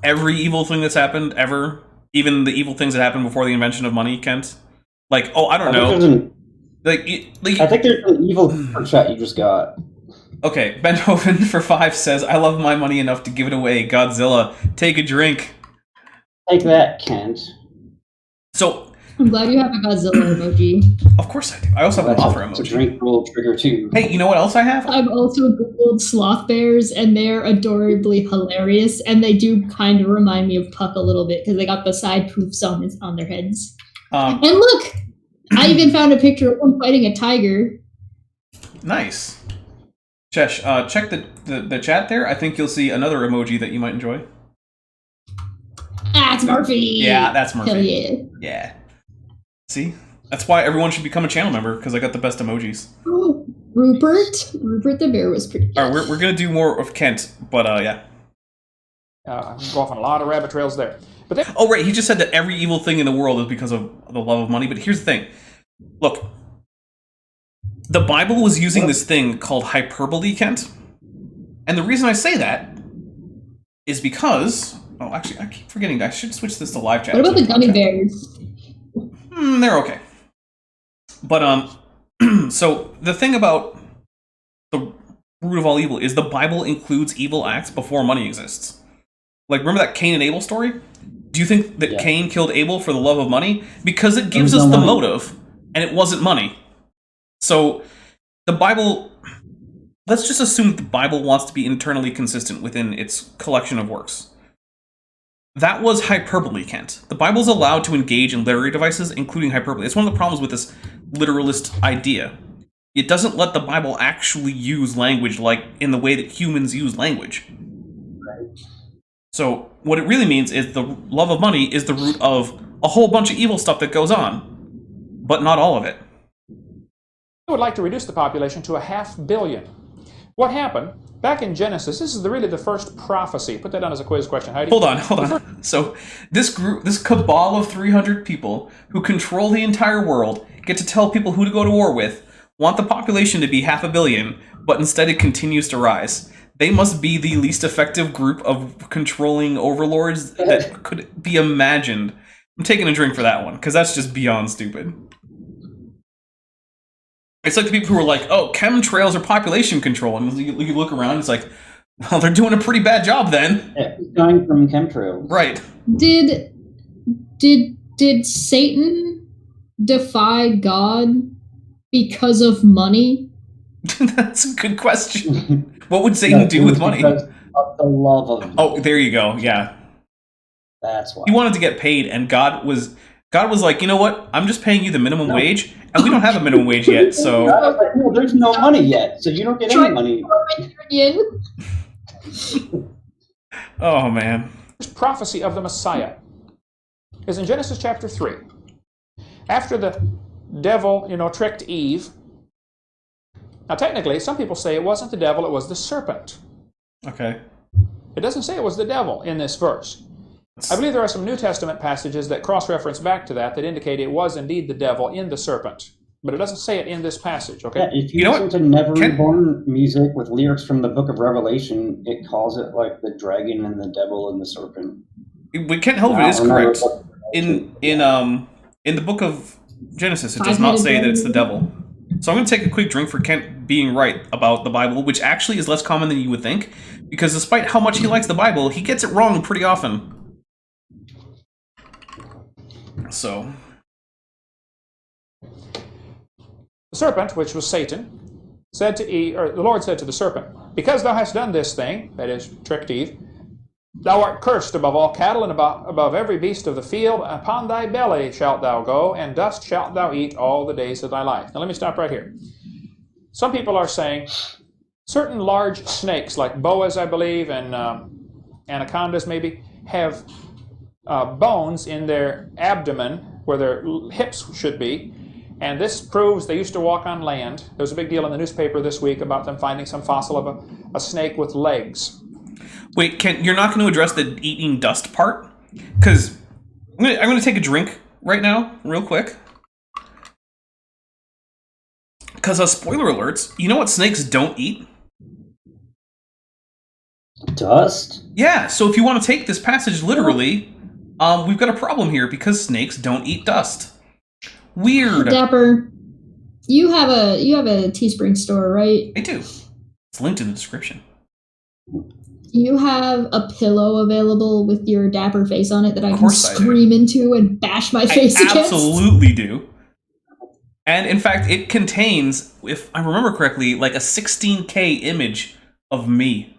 S3: Every evil thing that's happened ever, even the evil things that happened before the invention of money, Kent. Like, oh, I don't know.
S4: I think there's an evil super chat you just got.
S3: Okay, Ben Hovind for 5 says, I love my money enough to give it away. Godzilla, take a drink.
S4: Take that, Kent.
S3: So,
S5: I'm glad you have a Godzilla emoji.
S3: of course I do. I also have an offer
S4: That's a
S3: emoji.
S4: drink rule trigger, too.
S3: Hey, you know what else I have?
S5: I've also Googled sloth bears, and they're adorably hilarious, and they do kind of remind me of Puck a little bit, because they got the side poofs on their heads. And look! I even found a picture of one fighting a tiger.
S3: Nice. Chesh, check the chat there. I think you'll see another emoji that you might enjoy.
S5: Ah, it's Murphy!
S3: Yeah, that's Murphy.
S5: Hell yeah.
S3: Yeah. See? That's why everyone should become a channel member, because I got the best emojis.
S5: Oh, Rupert the bear was pretty good.
S3: Alright, we're going to do more of Kent, but yeah.
S2: I can go off on a lot of rabbit trails there. But then,
S3: Oh, right, he just said that every evil thing in the world is because of the love of money, but here's the thing. Look, the Bible was using this thing called hyperbole, Kent. And the reason I say that is because... Oh, actually, I keep forgetting. I should switch this to live chat.
S5: What about the
S3: instead of
S5: gummy
S3: chat.
S5: bears?
S3: They're okay. But, so the thing about the root of all evil is the Bible includes evil acts before money exists. Like, remember that Cain and Abel story? Do you think that Cain killed Abel for the love of money? Because it gives us the motive, and it wasn't money. So, the Bible... Let's just assume that the Bible wants to be internally consistent within its collection of works. That was hyperbole, Kent. The Bible's allowed to engage in literary devices, including hyperbole. It's one of the problems with this literalist idea. It doesn't let the Bible actually use language like in the way that humans use language. So, what it really means is the love of money is the root of a whole bunch of evil stuff that goes on, but not all of it.
S2: I would like to reduce the population to 500 million. What happened? Back in Genesis, this is really the first prophecy. Put that down as a quiz question, Heidi.
S3: Hold on. So this group, this cabal of 300 people who control the entire world, get to tell people who to go to war with, want the population to be 500 million, but instead it continues to rise. They must be the least effective group of controlling overlords that could be imagined. I'm taking a drink for that one, because that's just beyond stupid. It's like the people who are like, oh, chemtrails are population control. And you look around, it's like, well, they're doing a pretty bad job then.
S4: Yeah, it's going from chemtrails.
S3: Right.
S5: Did Satan defy God because of money?
S3: That's a good question. What would Satan do with money?
S4: Because of the love of money.
S3: Oh, there you go. Yeah.
S4: That's why.
S3: He wanted to get paid, and God was like, you know what? I'm just paying you the minimum wage, and we don't have a minimum wage yet, so...
S4: No, there's no money yet, so you don't get any money.
S3: Oh, man.
S2: This prophecy of the Messiah is in Genesis chapter 3. After the devil, tricked Eve. Now, technically, some people say it wasn't the devil, it was the serpent.
S3: Okay.
S2: It doesn't say it was the devil in this verse. I believe there are some New Testament passages that cross-reference back to that indicate it was indeed the devil in the serpent. But it doesn't say it in this passage, okay?
S4: Yeah, if you listen to Never Reborn music with lyrics from the book of Revelation, it calls it like the dragon and the devil and the serpent.
S3: But Kent Hovind is correct. In the book of Genesis, it does not say that it's the devil. So I'm going to take a quick drink for Kent being right about the Bible, which actually is less common than you would think, because despite how much he likes the Bible, he gets it wrong pretty often. So...
S2: The serpent, which was Satan, said to Eve, or the Lord said to the serpent, because thou hast done this thing, that is, tricked Eve, thou art cursed above all cattle and above every beast of the field. Upon thy belly shalt thou go, and dust shalt thou eat all the days of thy life. Now let me stop right here. Some people are saying certain large snakes, like boas, I believe, and anacondas maybe, have bones in their abdomen where their hips should be. And this proves they used to walk on land. There was a big deal in the newspaper this week about them finding some fossil of a snake with legs.
S3: Wait, Kent, you're not going to address the eating dust part? Because I'm going to take a drink right now, real quick. Because, spoiler alerts, you know what snakes don't eat?
S4: Dust?
S3: Yeah, so if you want to take this passage literally, we've got a problem here because snakes don't eat dust. Weird.
S5: Dapper, you have a Teespring store, right?
S3: I do. It's linked in the description.
S5: Do you have a pillow available with your Dapper face on it that I can
S3: course
S5: scream into and bash my face against?
S3: I absolutely do. And in fact, it contains, if I remember correctly, like a 16K image of me.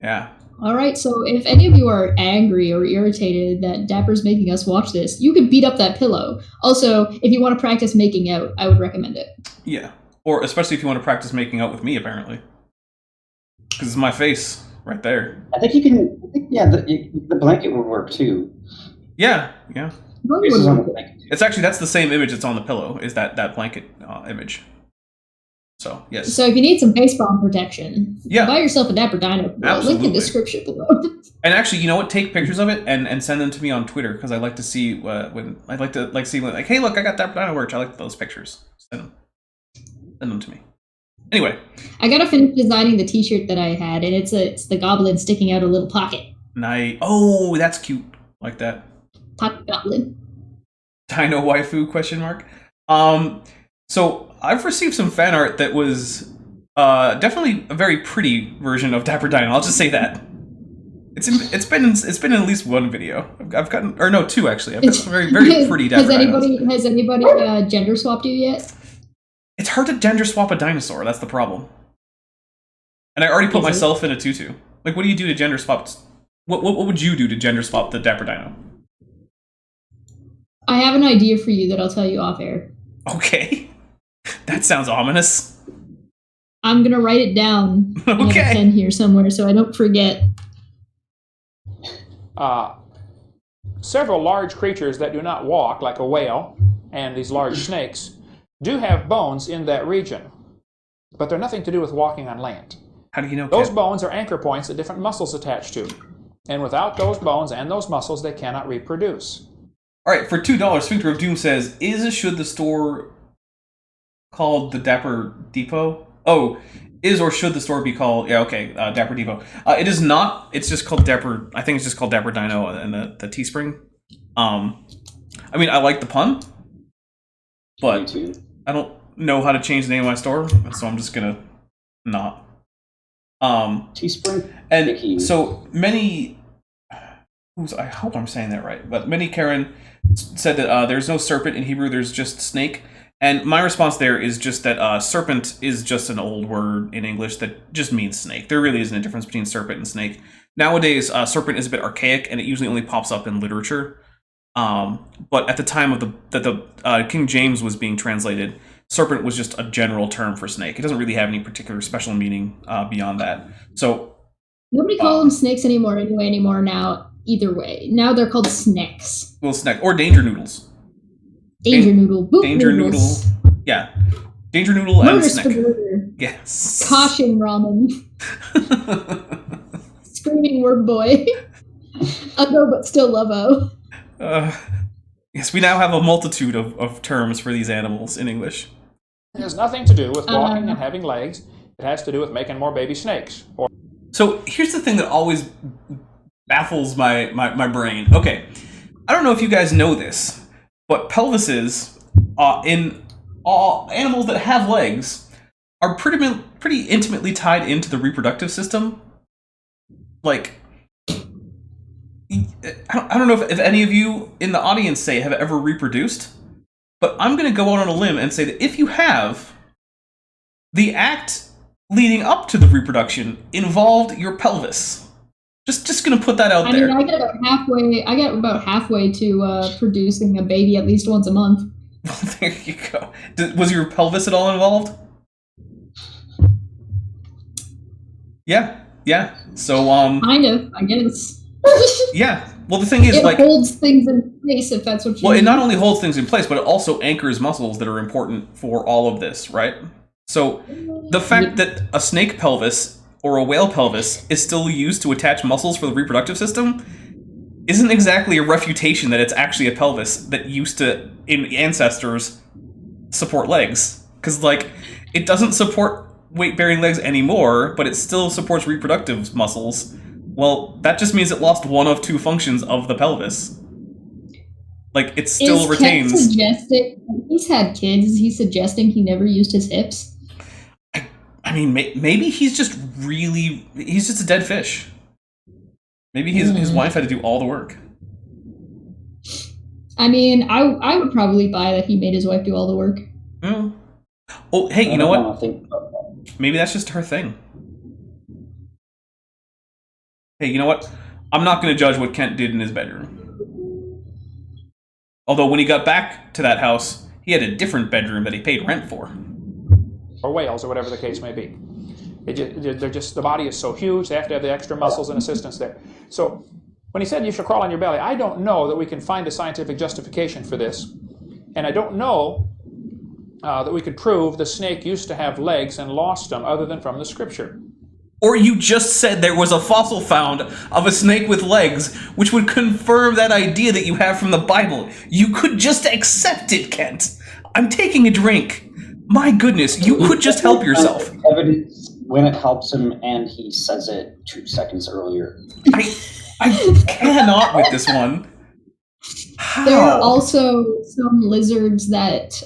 S3: Yeah.
S5: All right, so if any of you are angry or irritated that Dapper's making us watch this, you can beat up that pillow. Also, if you want to practice making out, I would recommend it.
S3: Yeah, or especially if you want to practice making out with me, apparently. Because it's my face right there.
S4: I think you can, the blanket would work too.
S3: Yeah. It's actually, that's the same image that's on the pillow, is that blanket image. So, yes.
S5: So if you need some face bomb protection, buy yourself a Dapper Dino. Link in the description below.
S3: And actually, you know what? Take pictures of it and send them to me on Twitter, because I like to see hey, look, I got Dapper Dino merch. I like those pictures. Send them to me. Anyway. I
S5: gotta finish designing the t-shirt that I had, and it's the goblin sticking out a little pocket.
S3: Nice. Oh, that's cute. Like that.
S5: Pocket goblin.
S3: Dino waifu, question mark. So I've received some fan art that was definitely a very pretty version of Dapper Dino. I'll just say that. It's been in at least one video. I've gotten, or no, two actually. I've got some very pretty Dapper Dinos.
S5: Has anybody gender swapped you yet?
S3: It's hard to gender swap a dinosaur. That's the problem. And I already put myself in a tutu. Like, what do you do to gender swap? What would you do to gender swap the Dapper Dino?
S5: I have an idea for you that I'll tell you off air.
S3: Okay. That sounds ominous.
S5: I'm going to write it down.
S3: Okay.
S5: I have a pen here somewhere so I don't forget.
S2: several large creatures that do not walk, like a whale and these large snakes, do have bones in that region, but they're nothing to do with walking on land.
S3: How do you know?
S2: Those
S3: Ken?
S2: bones are anchor points that different muscles attach to. And without those bones and those muscles, they cannot reproduce.
S3: All right, for $2, Sphincter of Doom says, is or should the store called the Dapper Depot? Oh, is or should the store be called, Dapper Depot. It is not, it's just called Dapper, I think it's just called Dapper Dino and the Teespring. I mean, I like the pun, but I don't know how to change the name of my store, so I'm just gonna not.
S4: Teespring?
S3: And so many, I hope I'm saying that right, but many Karen said that there's no serpent in Hebrew, there's just snake. And my response there is just that serpent is just an old word in English that just means snake. There really isn't a difference between serpent and snake. Nowadays, serpent is a bit archaic, and it usually only pops up in literature. But at the time of the King James was being translated, serpent was just a general term for snake. It doesn't really have any particular special meaning beyond that. So
S5: nobody calls them snakes anymore now. Either way, now they're called snacks.
S3: Well, snack or danger noodles.
S5: Danger noodle. Boop
S3: Danger
S5: noodles.
S3: noodle. Yeah. Danger noodle and
S5: Murder
S3: snack.
S5: spaghetti.
S3: Yes.
S5: Caution ramen. Screaming word boy. Uggo but still love-o.
S3: Yes, we now have a multitude of terms for these animals in English.
S2: It has nothing to do with walking and having legs. It has to do with making more baby snakes.
S3: So here's the thing that always baffles my brain. Okay, I don't know if you guys know this, but pelvises in all animals that have legs are pretty intimately tied into the reproductive system. Like, I don't know if any of you in the audience have ever reproduced, but I'm going to go out on a limb and say that if you have, the act leading up to the reproduction involved your pelvis. Just going to put that out there.
S5: I get about halfway to producing a baby at least once a month.
S3: Well, there you go. Was your pelvis at all involved? Yeah. So
S5: Kind of, I guess.
S3: Yeah. Well, the thing is,
S5: it holds things in place, if that's what you mean.
S3: Well, it not only holds things in place, but it also anchors muscles that are important for all of this, right? So the fact that a snake pelvis or a whale pelvis is still used to attach muscles for the reproductive system isn't exactly a refutation that it's actually a pelvis that used to, in ancestors, support legs. Because, it doesn't support weight-bearing legs anymore, but it still supports reproductive muscles. Well, that just means it lost one of two functions of the pelvis. It still retains...
S5: He's had kids. Is he suggesting he never used his hips?
S3: I mean, maybe he's just a dead fish. Maybe his wife had to do all the work.
S5: I mean, I would probably buy that he made his wife do all the work.
S3: Mm. Oh, hey, you know what? Maybe that's just her thing. Hey, you know what? I'm not going to judge what Kent did in his bedroom. Although when he got back to that house, he had a different bedroom that he paid rent for.
S2: Or whales, or whatever the case may be. The body is so huge, they have to have the extra muscles and assistance there. So when he said you should crawl on your belly, I don't know that we can find a scientific justification for this. And I don't know that we could prove the snake used to have legs and lost them other than from the scripture.
S3: Or you just said there was a fossil found of a snake with legs, which would confirm that idea that you have from the Bible. You could just accept it, Kent. I'm taking a drink. My goodness, you could just help yourself.
S4: Evidence when it helps him, and he says it 2 seconds earlier.
S3: I cannot with this one. How?
S5: There are also some lizards that,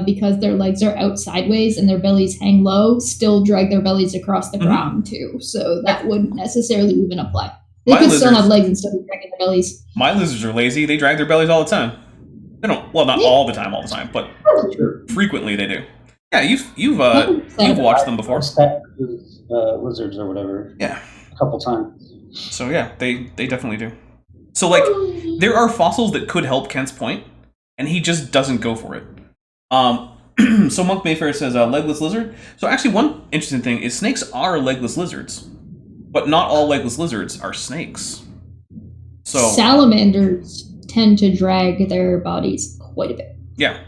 S5: because their legs are out sideways and their bellies hang low, still drag their bellies across the ground too. So that wouldn't necessarily even apply. They could still have legs and still be dragging their bellies.
S3: My lizards are lazy. They drag their bellies all the time. They don't. Well, not all the time, but frequently they do. Yeah, you've watched them before.
S4: Lizards or whatever.
S3: Yeah,
S4: a couple times.
S3: So yeah, they definitely do. So there are fossils that could help Kent's point, and he just doesn't go for it. So Monk Mayfair says legless lizard. So actually, one interesting thing is snakes are legless lizards, but not all legless lizards are snakes. So
S5: salamanders tend to drag their bodies quite a bit.
S3: yeah.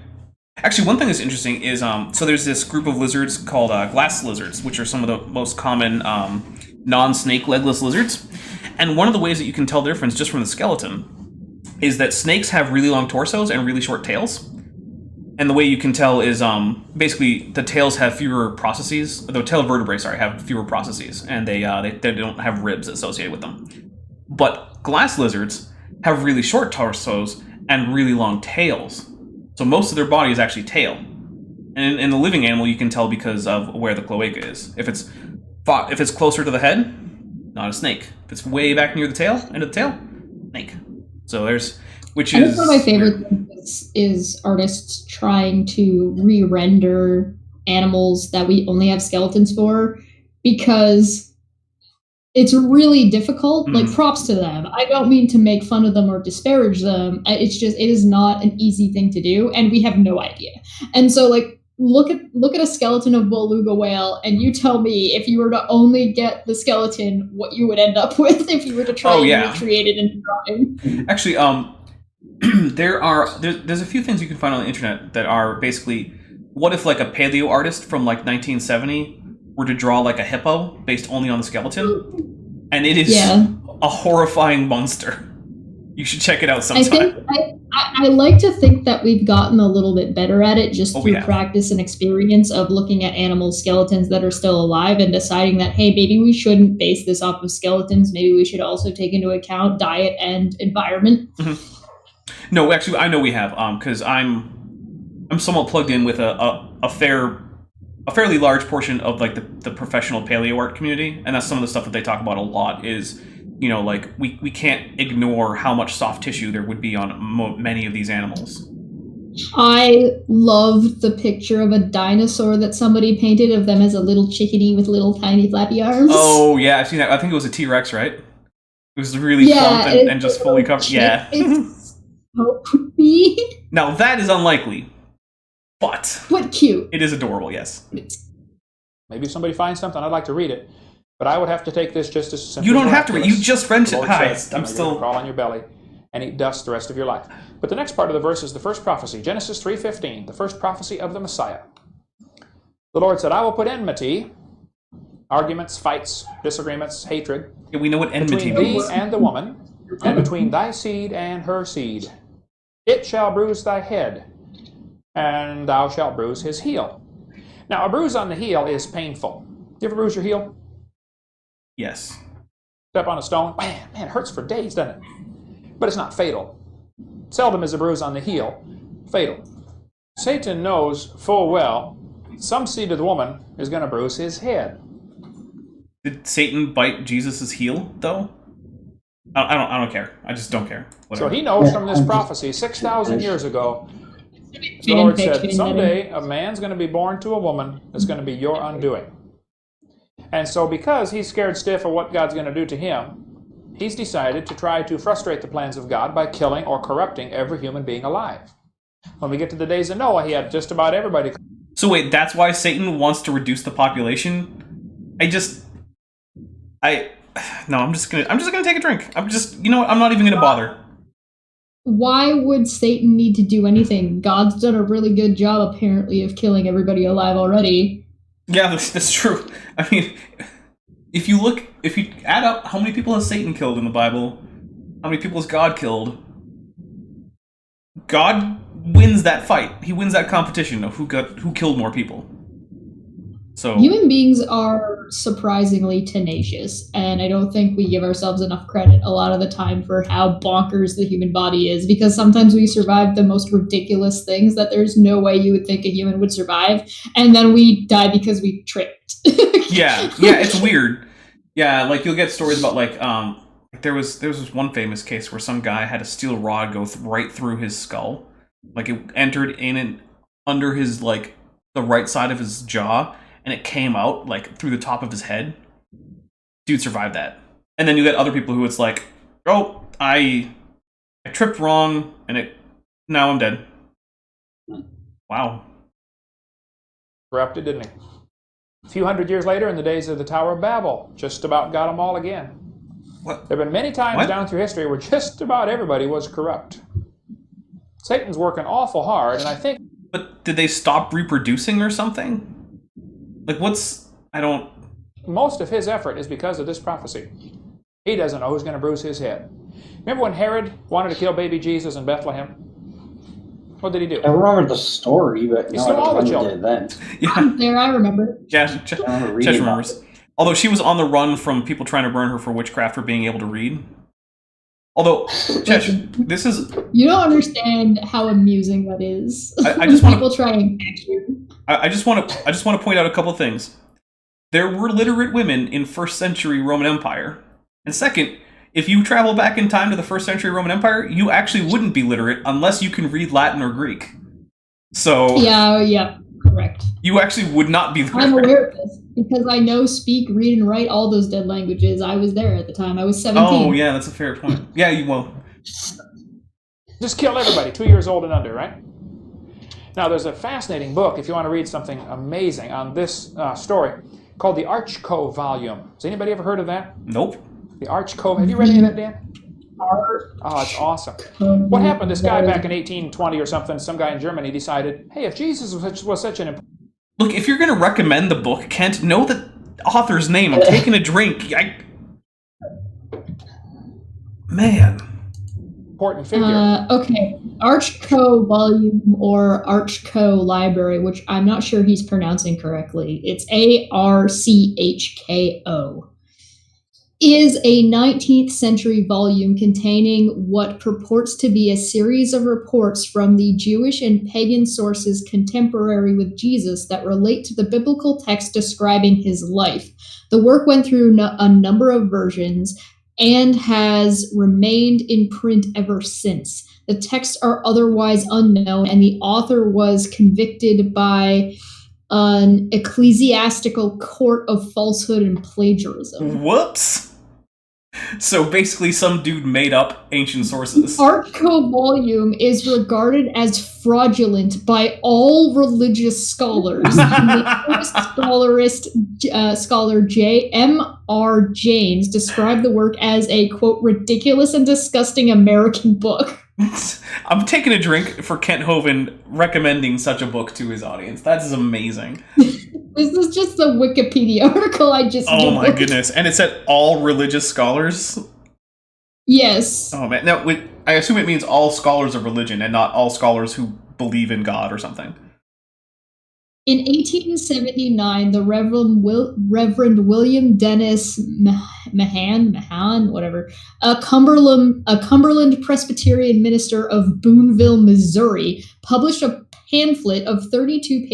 S3: Actually, one thing that's interesting is, so there's this group of lizards called glass lizards, which are some of the most common non-snake legless lizards. And one of the ways that you can tell the difference just from the skeleton is that snakes have really long torsos and really short tails. And the way you can tell is basically the tails have fewer processes. The tail vertebrae, have fewer processes, and they don't have ribs associated with them. But glass lizards have really short torsos and really long tails. So most of their body is actually tail. And in the living animal, you can tell because of where the cloaca is. If it's closer to the head, not a snake. If it's way back near the tail, end of the tail, snake. So there's, which
S5: I think
S3: is
S5: one of my favorite things is artists trying to re-render animals that we only have skeletons for, because it's really difficult. Like, props to them. I don't mean to make fun of them or disparage them. It's just, it is not an easy thing to do, and we have no idea. And so, like, look at a skeleton of beluga whale, and you tell me, if you were to only get the skeleton, what you would end up with if you were to try and recreate it in drawing.
S3: Actually, there's a few things you can find on the internet that are basically, what if like a paleo artist from like 1970 were to draw like a hippo based only on the skeleton, and it is a horrifying monster. You should check it out sometime.
S5: I like to think that we've gotten a little bit better at it just through practice and experience of looking at animal skeletons that are still alive and deciding that, hey, maybe we shouldn't base this off of skeletons. Maybe we should also take into account diet and environment.
S3: Mm-hmm. No, actually, I know we have, because I'm somewhat plugged in with a fairly large portion of like the professional paleo art community, and that's some of the stuff that they talk about a lot is, you know, like we can't ignore how much soft tissue there would be on many of these animals.
S5: I loved the picture of a dinosaur that somebody painted of them as a little chickadee with little tiny flappy arms.
S3: Oh yeah, I've seen that. I think it was a T-Rex, right? It was really plump and just fully covered. Yeah.
S5: It's so creepy.
S3: Now that is unlikely, but
S5: cute.
S3: It is adorable, yes.
S2: Maybe somebody finds something, I'd like to read it. But I would have to take this just as simply.
S3: You don't have to read. You just read it. Hi, I'm still
S2: crawl on your belly and eat dust the rest of your life. But the next part of the verse is the first prophecy, Genesis 3:15, the first prophecy of the Messiah. The Lord said, "I will put enmity, arguments, fights, disagreements, hatred,
S3: we know what enmity
S2: between
S3: means.
S2: thee and the woman, and between thy seed and her seed. It shall bruise thy head, and thou shalt bruise his heel." Now, a bruise on the heel is painful. You ever bruise your heel?
S3: Yes.
S2: Step on a stone, man, it hurts for days, doesn't it? But it's not fatal. Seldom is a bruise on the heel fatal. Satan knows full well some seed of the woman is going to bruise his head.
S3: Did Satan bite Jesus' heel, though? I don't care. I just don't care. Whatever.
S2: So he knows from this prophecy 6,000 years ago, the Lord said, someday a man's going to be born to a woman that's going to be your undoing. And so because he's scared stiff of what God's going to do to him, he's decided to try to frustrate the plans of God by killing or corrupting every human being alive. When we get to the days of Noah, he had just about everybody.
S3: So wait, that's why Satan wants to reduce the population? I'm just gonna take a drink. You know what? I'm not even gonna bother.
S5: Why would Satan need to do anything? God's done a really good job, apparently, of killing everybody alive already.
S3: Yeah, that's true. I mean, if you add up how many people has Satan killed in the Bible, how many people has God killed, God wins that fight. He wins that competition of who killed more people. So
S5: human beings are surprisingly tenacious, and I don't think we give ourselves enough credit a lot of the time for how bonkers the human body is, because sometimes we survive the most ridiculous things that there's no way you would think a human would survive, and then we die because we tripped.
S3: yeah, it's weird. Yeah, like you'll get stories about like there was this one famous case where some guy had a steel rod go right through his skull, like it entered in and under his like the right side of his jaw. And it came out like through the top of his head. Dude survived that. And then you get other people who it's like, oh, I tripped wrong, and now I'm dead. Wow.
S2: Corrupted, didn't he? A few hundred years later, in the days of the Tower of Babel, just about got them all again.
S3: What?
S2: There have been many times
S3: What?
S2: down through history where just about everybody was corrupt. Satan's working awful hard, and I think...
S3: But did they stop reproducing or something? Like, I don't...
S2: Most of his effort is because of this prophecy. He doesn't know who's going to bruise his head. Remember when Herod wanted to kill baby Jesus in Bethlehem? What did he do?
S4: I remember the story, but
S2: He
S4: no,
S2: stole all the
S4: I
S2: children.
S4: did that.
S3: Yeah,
S5: There, I remember.
S3: Chess
S4: I remember reading about
S3: remembers. Although she was on the run from people trying to burn her for witchcraft for being able to read. Although, Chesh, this is...
S5: You don't understand how amusing that is.
S3: I
S5: When
S3: just wanna-
S5: people try and catch you.
S3: I just want to point out a couple of things. There were literate women in first century Roman Empire. And second, if you travel back in time to the first century Roman Empire, you actually wouldn't be literate unless you can read Latin or Greek. So
S5: Yeah, correct.
S3: you actually would not be literate.
S5: I'm aware of this because I know, speak, read, and write all those dead languages. I was there at the time. I was 17.
S3: Oh, yeah, that's a fair point. Yeah, well,
S2: Just kill everybody, 2 years old and under, right? Now, there's a fascinating book, if you want to read something amazing on this story, called the Archco volume. Has anybody ever heard of that?
S3: nope.
S2: The Archco. Have you read any of that, Dan? Oh, it's awesome. What happened? This guy back in 1820 or something, some guy in Germany decided, hey, if Jesus was such an
S3: Look, if you're going to recommend the book, Kent, know the author's name. I'm taking a drink. Man.
S2: important figure...
S5: Okay. Archco volume or Archco library, which I'm not sure he's pronouncing correctly. It's ARCHKO. Is a 19th century volume containing what purports to be a series of reports from the Jewish and pagan sources contemporary with Jesus that relate to the biblical text describing his life. The work went through a number of versions and has remained in print ever since. The texts are otherwise unknown, and the author was convicted by an ecclesiastical court of falsehood and plagiarism.
S3: Whoops. So basically some dude made up ancient sources.
S5: Archco volume is regarded as fraudulent by all religious scholars. The first scholar J.M.R. James described the work as a, quote, ridiculous and disgusting American book.
S3: I'm taking a drink for Kent Hovind recommending such a book to his audience. That is amazing.
S5: This is just the Wikipedia article I just
S3: Oh my
S5: looked.
S3: goodness. And it said all religious scholars?
S5: Yes.
S3: Oh man. Now, I assume it means all scholars of religion and not all scholars who believe in God or something.
S5: In 1879, the Reverend William Dennis Mahan, whatever, a Cumberland Presbyterian minister of Boonville, Missouri, published a pamphlet of 32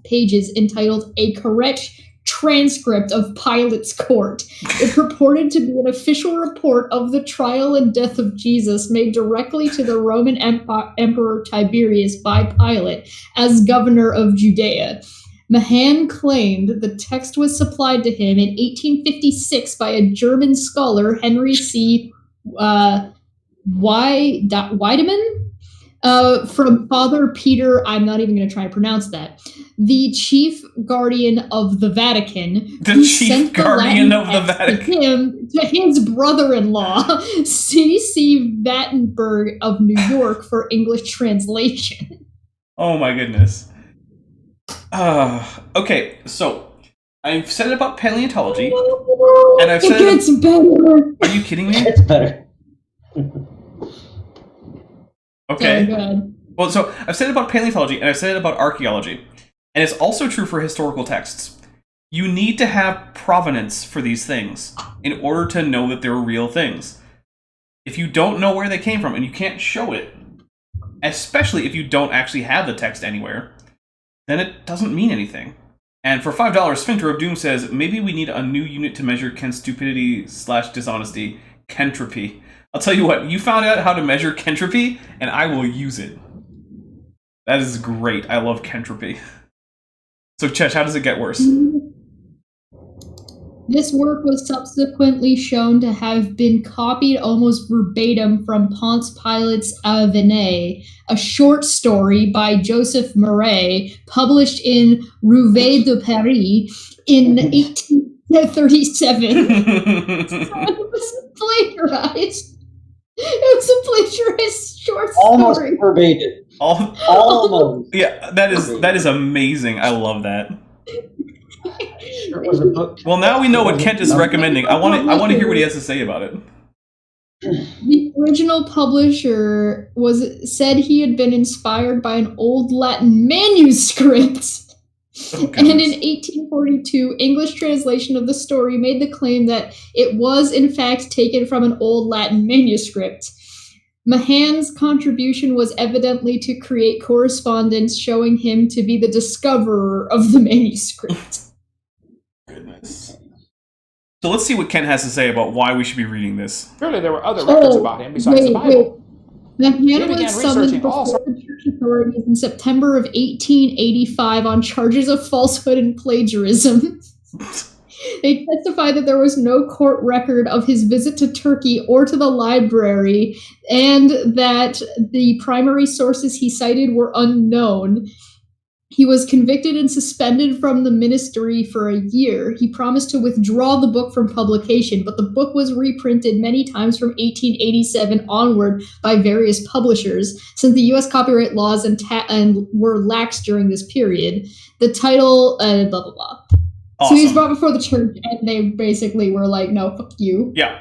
S5: pages entitled A Correct Transcript of Pilate's Court. It purported to be an official report of the trial and death of Jesus made directly to the Roman Emperor Tiberius by Pilate as governor of Judea. Mahan claimed the text was supplied to him in 1856 by a German scholar, Henry C. Wiedemann, from Father Peter, I'm not even going to try to pronounce that, the chief guardian of the Vatican.
S3: The
S5: who
S3: chief
S5: sent
S3: guardian of the
S5: text
S3: Vatican.
S5: to his brother-in-law, C.C. Vattenberg of New York, for English translation.
S3: Oh my goodness. Okay, so I've said it about paleontology, and I've said
S5: It gets better.
S3: Are you kidding me?
S4: It's better.
S3: Okay.
S5: Oh, God.
S3: Well, so I've said it about paleontology, and I've said it about archaeology, and it's also true for historical texts. You need to have provenance for these things in order to know that they're real things. If you don't know where they came from, and you can't show it, especially if you don't actually have the text anywhere, then it doesn't mean anything. And for $5, Sphincter of Doom says, maybe we need a new unit to measure Kent's stupidity/dishonesty, Kentropy. I'll tell you what, you found out how to measure Kentropy, and I will use it. That is great. I love Kentropy. So, Chesh, how does it get worse?
S5: This work was subsequently shown to have been copied almost verbatim from Ponce Pilate's Avene, a short story by Joseph Murray, published in Revue de Paris in 1860 at 37. It was plagiarized. It was a plagiarized short story.
S4: Almost verbatim. Almost.
S3: Yeah, that is amazing. I love that.
S4: It was a book.
S3: Well, now we know what Kent is recommending. I want to hear what he has to say about it.
S5: The original publisher said he had been inspired by an old Latin manuscript.
S3: Oh,
S5: And in 1842, English translation of the story made the claim that it was in fact taken from an old Latin manuscript. Mahan's contribution was evidently to create correspondence showing him to be the discoverer of the manuscript.
S3: Goodness. So let's see what Kent has to say about why we should be reading this.
S2: Surely there were other records about him besides the Bible.
S5: Mahan was summoned before the church authorities in September of 1885 on charges of falsehood and plagiarism. They testified that there was no court record of his visit to Turkey or to the library, and that the primary sources he cited were unknown. He was convicted and suspended from the ministry for a year. He promised to withdraw the book from publication, but the book was reprinted many times from 1887 onward by various publishers, since the U.S. copyright laws and were lax during this period. The title, blah, blah, blah.
S3: Awesome.
S5: So he was brought before the church, and they basically were like, no, fuck you.
S3: Yeah.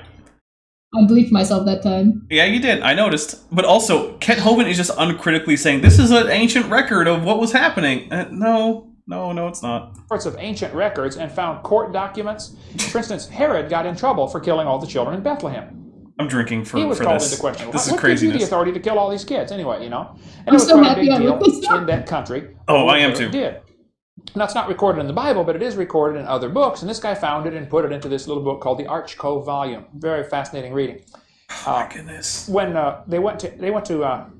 S5: I bleeped myself that time.
S3: Yeah, you did. I noticed. But also, Kent Hovind is just uncritically saying, this is an ancient record of what was happening. No, it's not.
S2: Sorts of ancient records and found court documents. For instance, Herod got in trouble for killing all the children in Bethlehem.
S3: I'm drinking for
S2: He was
S3: for
S2: called
S3: this.
S2: into question.
S3: This is
S2: What gives you the
S3: craziness.
S2: authority to kill all these kids anyway, you know? And
S5: I'm
S2: it was
S5: so
S2: quite a
S5: happy
S2: big
S5: I
S2: deal
S5: looked this up.
S2: in that country.
S3: Oh, I am
S2: What
S3: too.
S2: Herod did. And that's not recorded in the Bible, but it is recorded in other books. And this guy found it and put it into this little book called the Arch Cove volume. Very fascinating reading.
S3: Oh my goodness.
S2: When they went to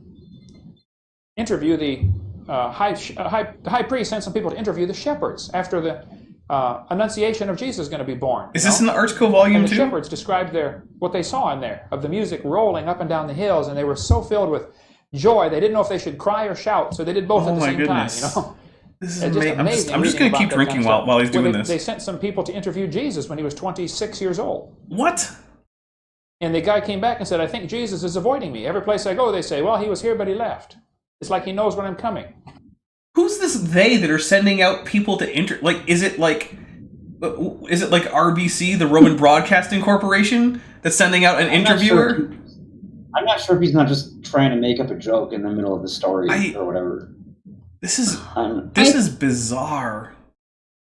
S2: interview the high priest, sent some people to interview the shepherds after the Annunciation of Jesus is going to be born.
S3: Is this in the Archco volume
S2: and the
S3: too?
S2: shepherds described what they saw in there of the music rolling up and down the hills, and they were so filled with joy they didn't know if they should cry or shout, so they did both at the same
S3: goodness.
S2: time. You know,
S3: This is
S2: it's
S3: amazing.
S2: amazing.
S3: I'm just going to keep drinking while he's doing this.
S2: They sent some people to interview Jesus when he was 26 years old.
S3: What?
S2: And the guy came back and said, I think Jesus is avoiding me. Every place I go, they say, well, he was here, but he left. It's like he knows when I'm coming.
S3: Who's this they that are sending out people to is it like RBC, the Roman Broadcasting Corporation, that's sending out an interviewer?
S4: I'm not sure if he's not just trying to make up a joke in the middle of the story or whatever.
S3: This is bizarre.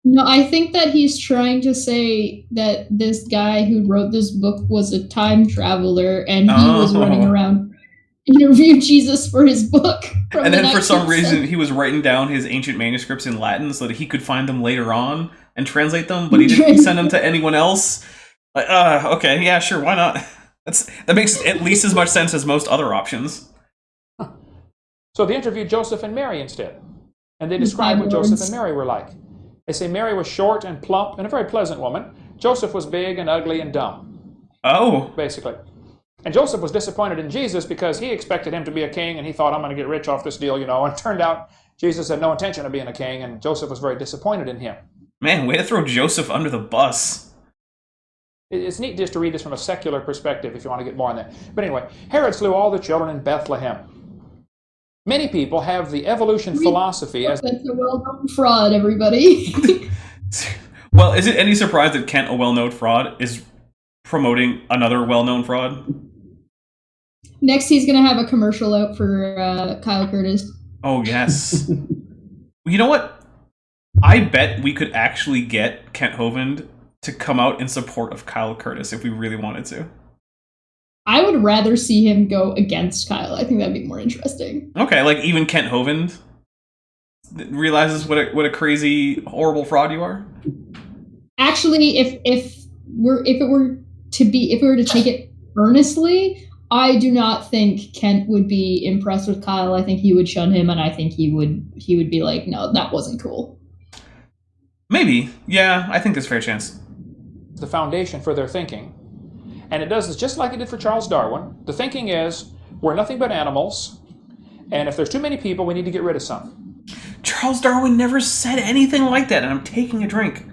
S5: No, I think that he's trying to say that this guy who wrote this book was a time traveler, and he was running around interviewing Jesus for his book.
S3: And then for some reason, he was writing down his ancient manuscripts in Latin so that he could find them later on and translate them, but he didn't send them to anyone else. Like, okay, yeah, sure, why not? That makes at least as much sense as most other options.
S2: So they interviewed Joseph and Mary instead, and they described what Joseph and Mary were like. They say Mary was short and plump and a very pleasant woman. Joseph was big and ugly and dumb.
S3: Oh.
S2: Basically. And Joseph was disappointed in Jesus because he expected him to be a king, and he thought, I'm going to get rich off this deal, you know. And it turned out Jesus had no intention of being a king, and Joseph was very disappointed in him.
S3: Man, way to throw Joseph under the bus.
S2: It's neat just to read this from a secular perspective if you want to get more on that. But anyway, Herod slew all the children in Bethlehem. Many people have the evolution philosophy as...
S5: That's a well-known fraud, everybody.
S3: Well, is it any surprise that Kent, a well-known fraud, is promoting another well-known fraud?
S5: Next, he's going to have a commercial out for Kyle Curtis.
S3: Oh, yes. You know what? I bet we could actually get Kent Hovind to come out in support of Kyle Curtis if we really wanted to.
S5: I would rather see him go against Kyle. I think that'd be more interesting.
S3: Okay, like even Kent Hovind realizes what a crazy, horrible fraud you are?
S5: Actually, if we were to take it earnestly, I do not think Kent would be impressed with Kyle. I think he would shun him, and I think he would be like, no, that wasn't cool.
S3: Maybe. Yeah, I think there's a fair chance.
S2: the foundation for their thinking. And it does this just like it did for Charles Darwin. The thinking is, we're nothing but animals, and if there's too many people, we need to get rid of some.
S3: Charles Darwin never said anything like that, and I'm taking a drink.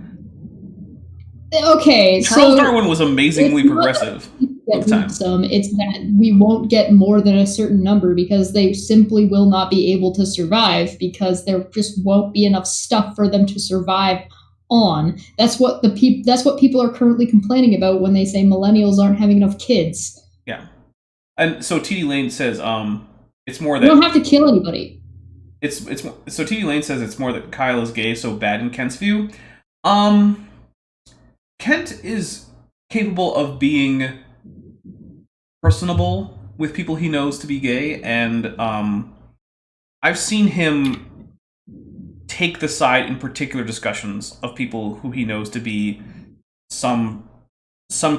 S5: Okay,
S3: Charles
S5: so
S3: Darwin was amazingly
S5: it's not
S3: progressive
S5: that
S3: at the time.
S5: some, it's that we won't get more than a certain number because they simply will not be able to survive because there just won't be enough stuff for them to survive on. That's what people are currently complaining about when they say millennials aren't having enough kids.
S3: Yeah. And so TD Lane says it's more
S5: You
S3: that
S5: don't have to kill anybody.
S3: it's so TD Lane says it's more that Kyle is gay so bad in Kent's view. Kent is capable of being personable with people he knows to be gay, and I've seen him take the side in particular discussions of people who he knows to be some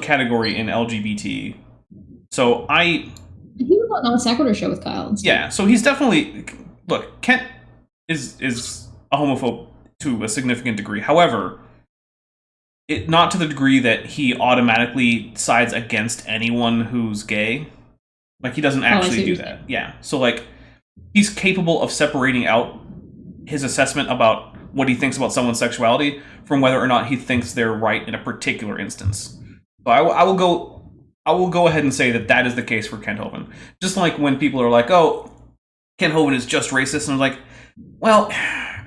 S3: category in LGBT. So he
S5: was on Non Sequitur show with Kyle.
S3: Yeah, so he's definitely... Look, Kent is a homophobe to a significant degree. However, not to the degree that he automatically sides against anyone who's gay. Like, he doesn't actually do that. Yeah, so, like, he's capable of separating out his assessment about what he thinks about someone's sexuality from whether or not he thinks they're right in a particular instance. So I will go ahead and say that is the case for Kent Hovind. Just like when people are like, oh, Kent Hovind is just racist, and I'm like, well,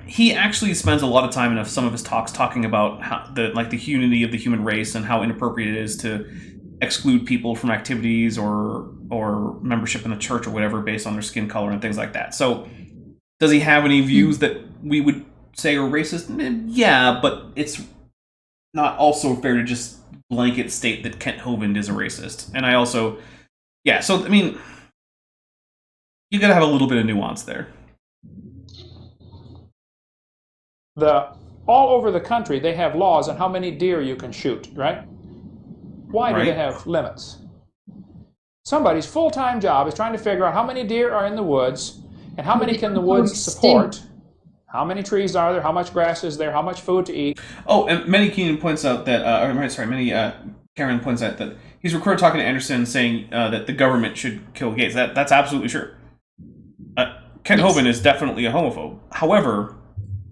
S3: he actually spends a lot of time in some of his talks talking about how the unity of the human race and how inappropriate it is to exclude people from activities or membership in the church or whatever based on their skin color and things like that. So does he have any views that we would say are racist? Yeah, but it's not also fair to just blanket state that Kent Hovind is a racist. And I also, yeah, so, I mean, you gotta have a little bit of nuance there.
S2: All over the country, they have laws on how many deer you can shoot, right? Why do they have limits? Somebody's full-time job is trying to figure out how many deer are in the woods and how many can the woods support. How many trees are there? How much grass is there? How much food to eat? Oh, and Manny Keenan points out that, Karen points out that he's recorded talking to Anderson saying that the government should kill gays. That's absolutely true. Kent Hovind is definitely a homophobe. However,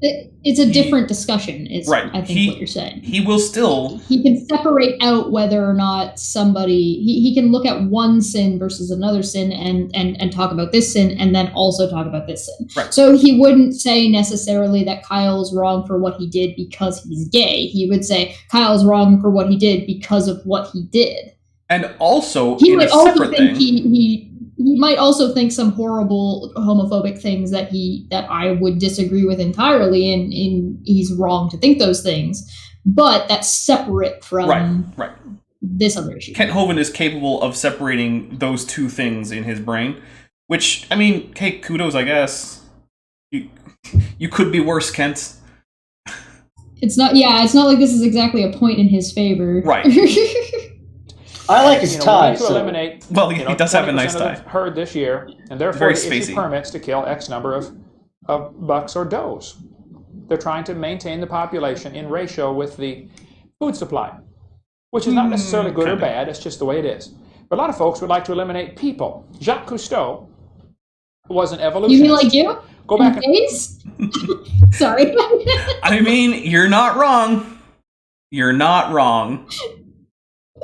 S5: it's a different discussion.
S2: Right.
S5: I think what you're saying.
S3: He will still...
S5: He can separate out whether or not somebody... He can look at one sin versus another sin and talk about this sin and then also talk about this sin.
S3: Right.
S5: So he wouldn't say necessarily that Kyle's wrong for what he did because he's gay. He would say Kyle's wrong for what he did because of what he did.
S3: And also,
S5: he
S3: in
S5: might
S3: a
S5: also
S3: separate
S5: think
S3: thing...
S5: He might also think some horrible homophobic things that I would disagree with entirely, and he's wrong to think those things. But that's separate from this other issue.
S3: Kent Hovind is capable of separating those two things in his brain, which, I mean, hey, kudos, I guess. You could be worse, Kent.
S5: It's not like this is exactly a point in his favor.
S3: Right.
S4: I like his tie.
S2: We need to eliminate.
S3: Well, he does have a nice tie.
S2: Of the herd this year, and therefore
S3: Very
S2: they issue
S3: spacey.
S2: permits to kill X number of bucks or does. They're trying to maintain the population in ratio with the food supply, which is not necessarily good or bad. It's just the way it is. But a lot of folks would like to eliminate people. Jacques Cousteau was an evolutionist.
S5: You mean like you?
S2: Go back
S5: and Sorry.
S3: I mean, you're not wrong. You're not wrong.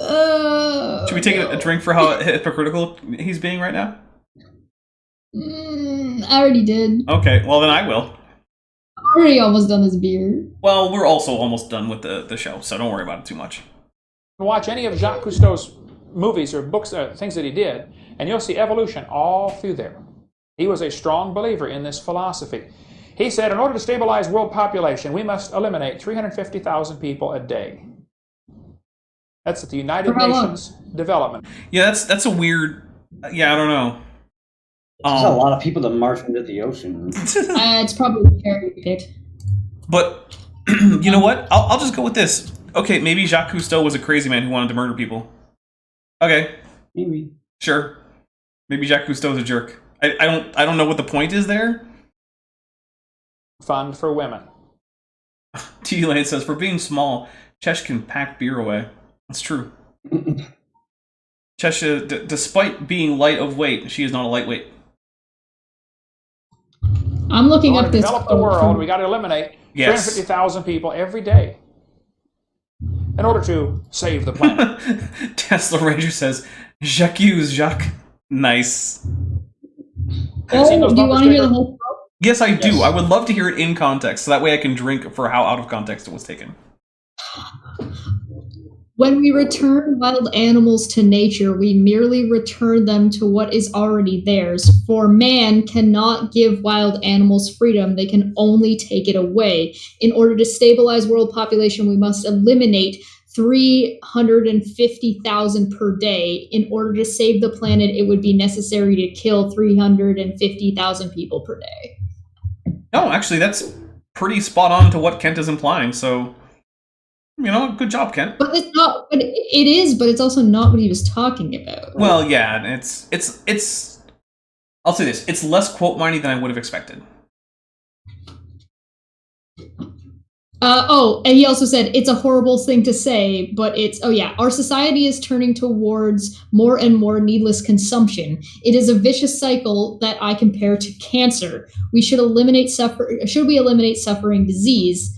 S3: Should we take a drink for how hypocritical he's being right now?
S5: I already did.
S3: Okay, well then I will.
S5: I'm already almost done this beer.
S3: Well, we're also almost done with the show, so don't worry about it too much.
S2: Watch any of Jacques Cousteau's movies or books, things that he did, and you'll see evolution all through there. He was a strong believer in this philosophy. He said, in order to stabilize world population, we must eliminate 350,000 people a day. That's at the United Nations Development.
S3: Yeah, that's a weird... Yeah, I don't know.
S4: There's a lot of people that march into the ocean.
S5: It's probably cherry picked.
S3: But, you know what? I'll just go with this. Okay, maybe Jacques Cousteau was a crazy man who wanted to murder people. Okay.
S4: Maybe.
S3: Sure. Maybe Jacques Cousteau's a jerk. I don't know what the point is there.
S2: Fund for women.
S3: T. Lane says, for being small, Chesh can pack beer away. That's true. Chesh, despite being light of weight, she is not a lightweight.
S5: I'm looking up this.
S2: Develop the world. We got to eliminate 350,000 people every day. in order to save the planet.
S3: Tesla Ranger says, Jacques, Jacques. Nice.
S2: Have you seen those
S5: do you
S2: bumper
S5: want to hear the
S2: stickers?
S5: whole quote?
S3: Yes, I do.
S4: Yes.
S3: I would love to hear it in context, so that way I can drink for how out of context it was taken.
S5: When we return wild animals to nature, we merely return them to what is already theirs. For man cannot give wild animals freedom, they can only take it away. In order to stabilize world population, we must eliminate 350,000 per day. In order to save the planet, it would be necessary to kill 350,000 people per day.
S3: No, actually, that's pretty spot on to what Kent is implying, so... good job, Kent.
S5: But it's not. But it is. But it's also not what he was talking about.
S3: Well, yeah, it's. I'll say this: it's less quote miney than I would have expected.
S5: And he also said it's a horrible thing to say, but it's. Oh yeah, our society is turning towards more and more needless consumption. It is a vicious cycle that I compare to cancer. Should we eliminate suffering, disease? ?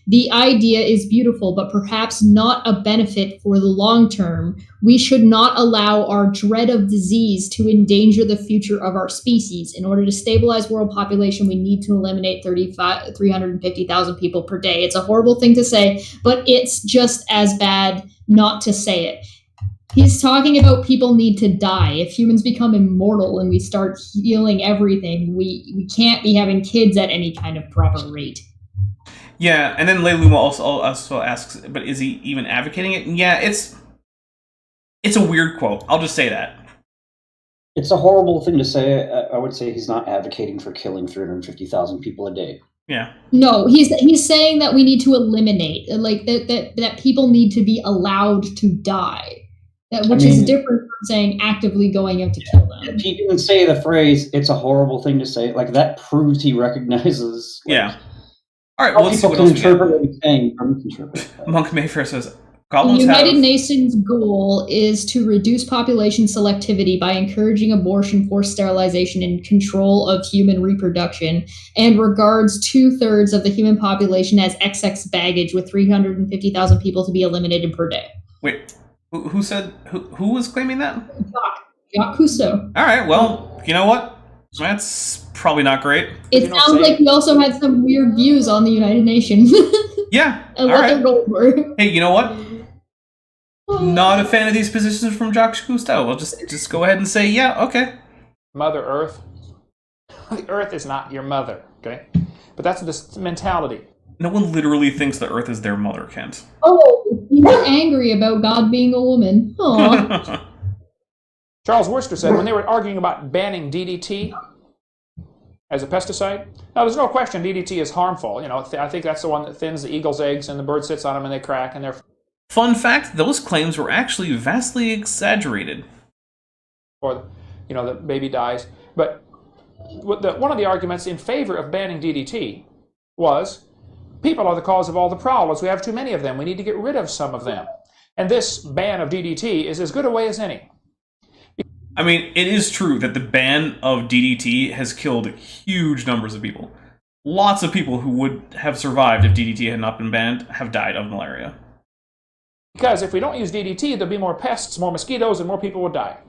S5: The idea is beautiful, but perhaps not a benefit for the long term. We should not allow our dread of disease to endanger the future of our species. In order to stabilize world population, we need to eliminate 350,000 people per day. It's a horrible thing to say, but it's just as bad not to say it. He's talking about people need to die. If humans become immortal and we start healing everything, we can't be having kids at any kind of proper rate.
S3: Yeah, and then Leiluma also asks, but is he even advocating it? Yeah, it's a weird quote. I'll just say that.
S4: It's a horrible thing to say. I would say he's not advocating for killing 350,000 people a day.
S3: Yeah.
S5: No, he's saying that we need to eliminate, like that people need to be allowed to die. Which is different from saying actively going out to kill them.
S4: If he didn't say the phrase, it's a horrible thing to say, like that proves he recognizes.
S3: Yeah. All right, well, let's see
S4: people
S3: what
S4: can
S3: else we
S4: interpret
S3: got.
S4: what he's saying. Interpret.
S3: Monk Mayfair says,
S5: The
S3: goblins
S5: United
S3: have...
S5: Nations goal is to reduce population selectivity by encouraging abortion, forced sterilization, and control of human reproduction, and regards 2/3 of the human population as XX baggage, with 350,000 people to be eliminated per day.
S3: Wait, who said... Who was claiming that?
S5: Jacques Cousteau.
S3: All right, well, you know what? That's probably not great.
S5: It sounds like he also had some weird views on the United Nations.
S3: Yeah,
S5: and
S3: all
S5: what their
S3: right.
S5: goals were.
S3: Hey, you know what? Not a fan of these positions from Jacques Cousteau. We'll just go ahead and say, yeah, okay.
S2: Mother Earth. The Earth is not your mother, okay? But that's the mentality.
S3: No one literally thinks the Earth is their mother, Kent.
S5: Oh, you're angry about God being a woman. Aww.
S2: Charles Worcester said when they were arguing about banning DDT as a pesticide, now there's no question DDT is harmful. I think that's the one that thins the eagle's eggs and the bird sits on them and they crack and they're...
S3: Fun fact, those claims were actually vastly exaggerated.
S2: Or, the baby dies. But one of the arguments in favor of banning DDT was people are the cause of all the problems. We have too many of them. We need to get rid of some of them. And this ban of DDT is as good a way as any.
S3: I mean, it is true that the ban of DDT has killed huge numbers of people. Lots of people who would have survived if DDT had not been banned have died of malaria.
S2: Because if we don't use DDT, there'll be more pests, more mosquitoes, and more people would die.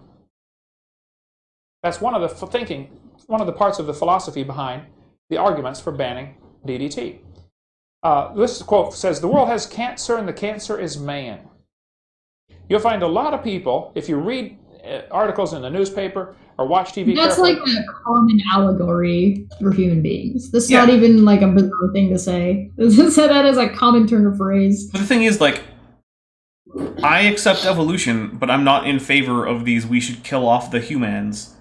S2: That's one of the parts of the philosophy behind the arguments for banning DDT. This quote says, "The world has cancer and the cancer is man." You'll find a lot of people, if you read articles in the newspaper or watch TV
S5: That's
S2: carefully,
S5: like a common allegory for human beings. This is
S3: Yeah.
S5: not even like a bizarre thing to say. That is a common turn of phrase.
S3: But the thing is, I accept evolution, but I'm not in favor of these we should kill off the humans.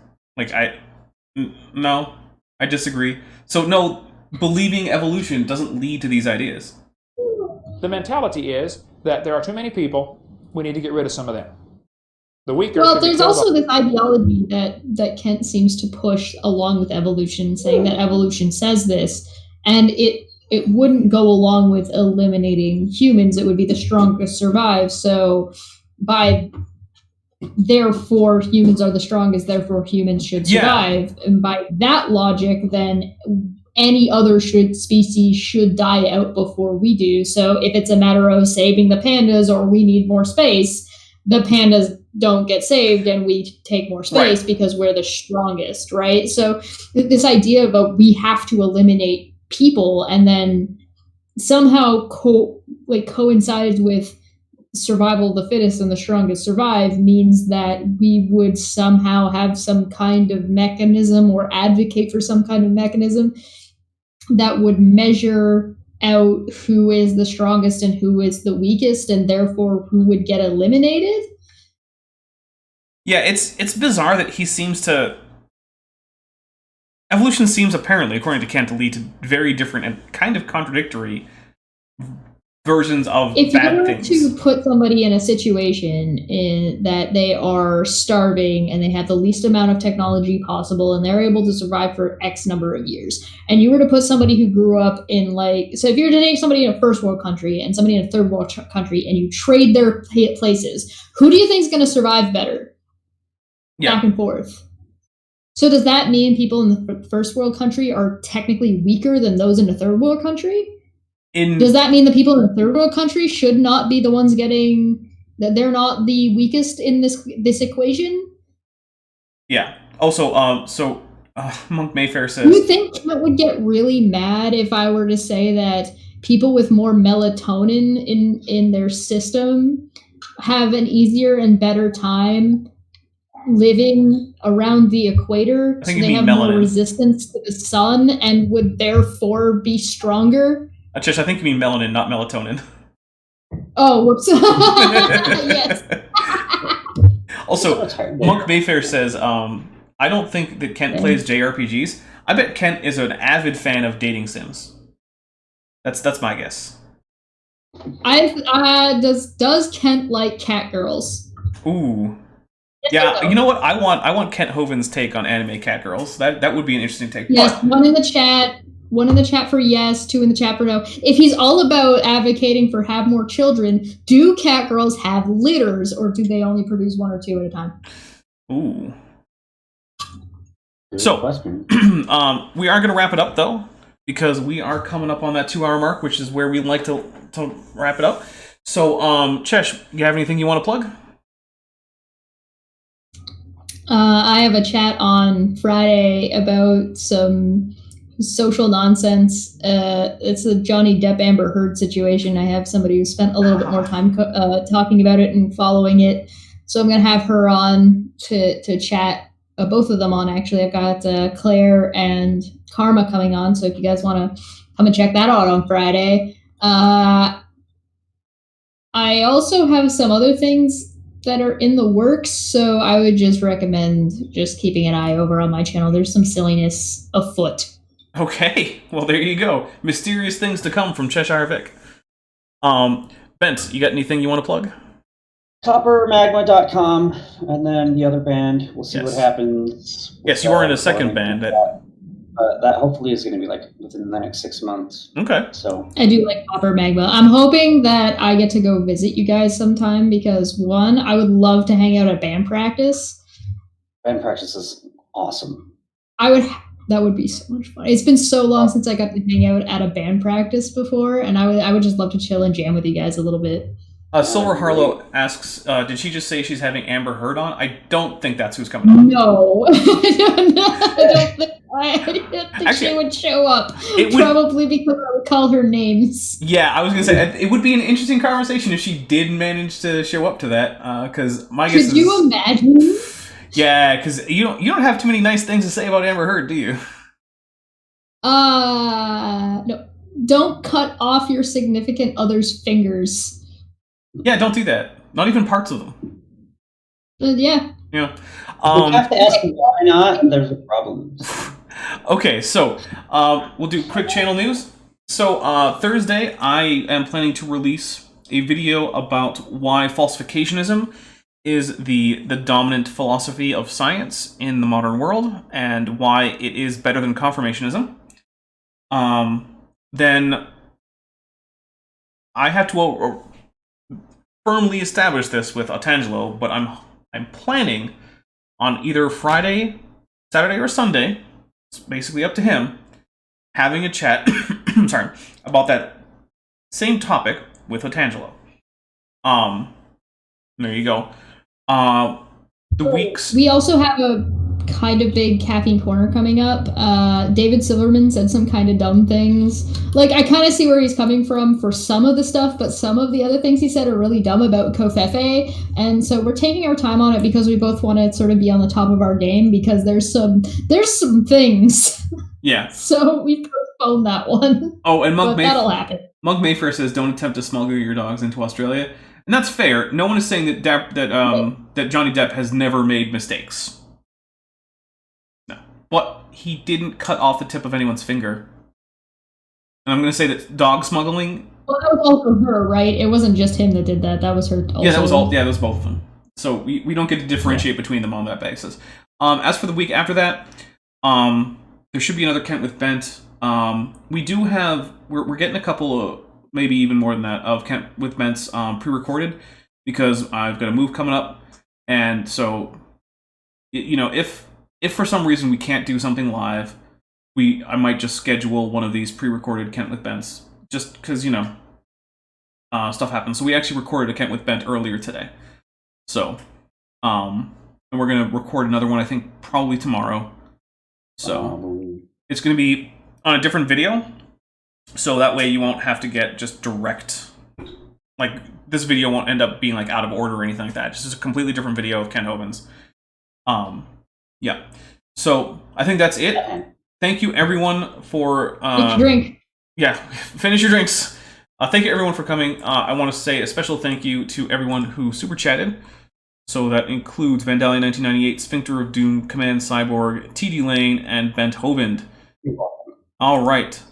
S3: No, I disagree. So no, believing evolution doesn't lead to these ideas.
S2: the mentality is that there are too many people, we need to get rid of some of them. The weaker
S5: Well,
S2: should be
S5: there's
S2: killed
S5: also
S2: off.
S5: this ideology that Kent seems to push along with evolution, saying that evolution says this, and it wouldn't go along with eliminating humans. It would be the strongest survive. So therefore humans are the strongest, therefore humans should survive. And by that logic, then any other species should die out before we do. So if it's a matter of saving the pandas or we need more space, the pandas don't get saved and we take more space because we're the strongest, right? So this idea of we have to eliminate people and then somehow coincides with survival of the fittest and the strongest survive means that we would somehow have some kind of mechanism or advocate for some kind of mechanism that would measure out who is the strongest and who is the weakest and therefore who would get eliminated.
S3: Yeah, it's bizarre that he seems to... Evolution seems apparently, according to Kent, to lead to very different and kind of contradictory versions of bad things.
S5: If you were to put somebody in a situation that they are starving and they have the least amount of technology possible and they're able to survive for X number of years, and you were to put somebody who grew up in so if you were to take somebody in a first world country and somebody in a third world country and you trade their places, who do you think is going to survive better? Yeah. Back and forth. So does that mean people in the first world country are technically weaker than those in the third world country? Does that mean the people in the third world country should not be the ones that they're not the weakest in this equation? Yeah.
S3: Also, Monk Mayfair says...
S5: Do you think Kent would get really mad if I were to say that people with more melatonin in their system have an easier and better time living around the equator, so they have more resistance to the sun and would therefore be stronger?
S3: Trish, I think you mean melanin, not melatonin.
S5: Oh, whoops. Yes.
S3: Also, Monk Mayfair says, I don't think that Kent plays JRPGs. I bet Kent is an avid fan of dating sims. That's my guess.
S5: Does Kent like cat girls?
S3: Ooh. Yeah, you know what? I want Kent Hovind's take on anime cat girls. That would be an interesting take.
S5: Yes, one in the chat for yes, 2 in the chat for no. If he's all about advocating for have more children, do cat girls have litters or do they only produce 1 or 2 at a time?
S3: Ooh. So, we are going to wrap it up though, because we are coming up on that 2-hour mark, which is where we like to wrap it up. So, Chesh, you have anything you want to plug?
S5: I have a chat on Friday about some social nonsense. It's a Johnny Depp Amber Heard situation. I have somebody who spent a little bit more time talking about it and following it. So I'm going to have her on to chat, both of them on actually. I've got Claire and Karma coming on. So if you guys want to come and check that out on Friday. I also have some other things that are in the works, so I would just recommend just keeping an eye over on my channel. There's some silliness afoot.
S3: Okay, well there you go. Mysterious things to come from Cheshire Vic. Bent, you got anything you want to plug?
S4: Coppermagma.com, and then the other band. We'll see what happens.
S3: Yes, you are in a second band.
S4: That hopefully is going to be like within the next 6 months.
S3: Okay.
S4: So
S5: I do like Copper Magma. I'm hoping that I get to go visit you guys sometime because one, I would love to hang out at band practice.
S4: Band practice is awesome.
S5: That would be so much fun. It's been so long since I got to hang out at a band practice before, and I would just love to chill and jam with you guys a little bit.
S3: Silver Harlow asks, did she just say she's having Amber Heard on? I don't think that's who's coming on.
S5: No. I don't think she would show up. Probably because I would call her names.
S3: Yeah, I was going to say, it would be an interesting conversation if she did manage to show up to that, because my guess is...
S5: Could you imagine?
S3: Yeah, because you don't have too many nice things to say about Amber Heard, do you?
S5: No. Don't cut off your significant other's fingers.
S3: Yeah, don't do that. Not even parts of them.
S5: Yeah.
S3: Yeah.
S4: You have to ask why not. There's a problem.
S3: Okay, so we'll do quick channel news. So Thursday, I am planning to release a video about why falsificationism is the dominant philosophy of science in the modern world and why it is better than confirmationism. Then I have to firmly establish this with Otangelo, but I'm planning on either Friday, Saturday, or Sunday, it's basically up to him, having a chat, sorry, about that same topic with Otangelo. There you go.
S5: We also have a kind of big caffeine corner coming up. David Silverman said some kind of dumb things. Like, I kind of see where he's coming from for some of the stuff, but some of the other things he said are really dumb about Kofefe. And so we're taking our time on it because we both want to sort of be on the top of our game, because there's some things.
S3: Yeah.
S5: So we postponed that one.
S3: Oh, and
S5: that'll happen.
S3: Monk Mayfair says, "Don't attempt to smuggle your dogs into Australia," and that's fair. No one is saying that that Johnny Depp has never made mistakes. No, but he didn't cut off the tip of anyone's finger. And I'm going to say that dog smuggling.
S5: Well, that was also her, right? It wasn't just him that did that. That was her. Also.
S3: Yeah, that was all. Yeah, that was both of them. So we don't get to differentiate between them on that basis. As for the week after that, there should be another Kent with Bent. We do have, we're getting a couple of, maybe even more than that, of Kent with Bent's pre-recorded, because I've got a move coming up, and so, if for some reason we can't do something live, I might just schedule one of these pre-recorded Kent with Bents, just because, stuff happens. So we actually recorded a Kent with Bent earlier today. So, and we're going to record another one, I think, probably tomorrow. So, it's going to be on a different video, so that way you won't have to get just direct, like, this video won't end up being, like, out of order or anything like that. Just a completely different video of Kent Hovind's. Yeah. So, I think that's it. Thank you, everyone, for...
S5: drink.
S3: Yeah, finish your drinks. Thank you, everyone, for coming. I want to say a special thank you to everyone who super chatted. So that includes Vandalia 1998, Sphincter of Doom, Command Cyborg, TD Lane, and Kent Hovind. All right,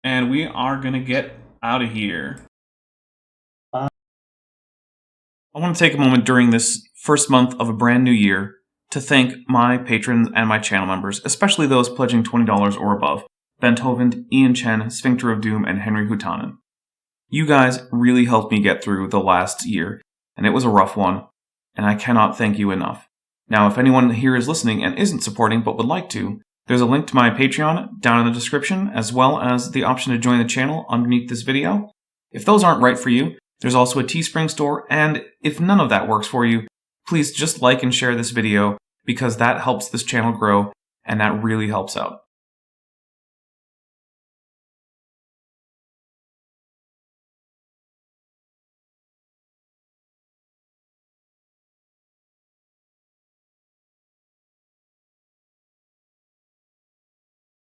S3: and we are gonna get out of here. I want to take a moment during this first month of a brand new year to thank my patrons and my channel members, especially those pledging $20 or above: Kent Hovind, Ian Chen, Sphincter of Doom, and Henry Hutanen. You guys really helped me get through the last year, and it was a rough one, and I cannot thank you enough. Now, if anyone here is listening and isn't supporting but would like to, there's a link to my Patreon down in the description, as well as the option to join the channel underneath this video. If those aren't right for you, there's also a Teespring store, and if none of that works for you, please just like and share this video, because that helps this channel grow, and that really helps out.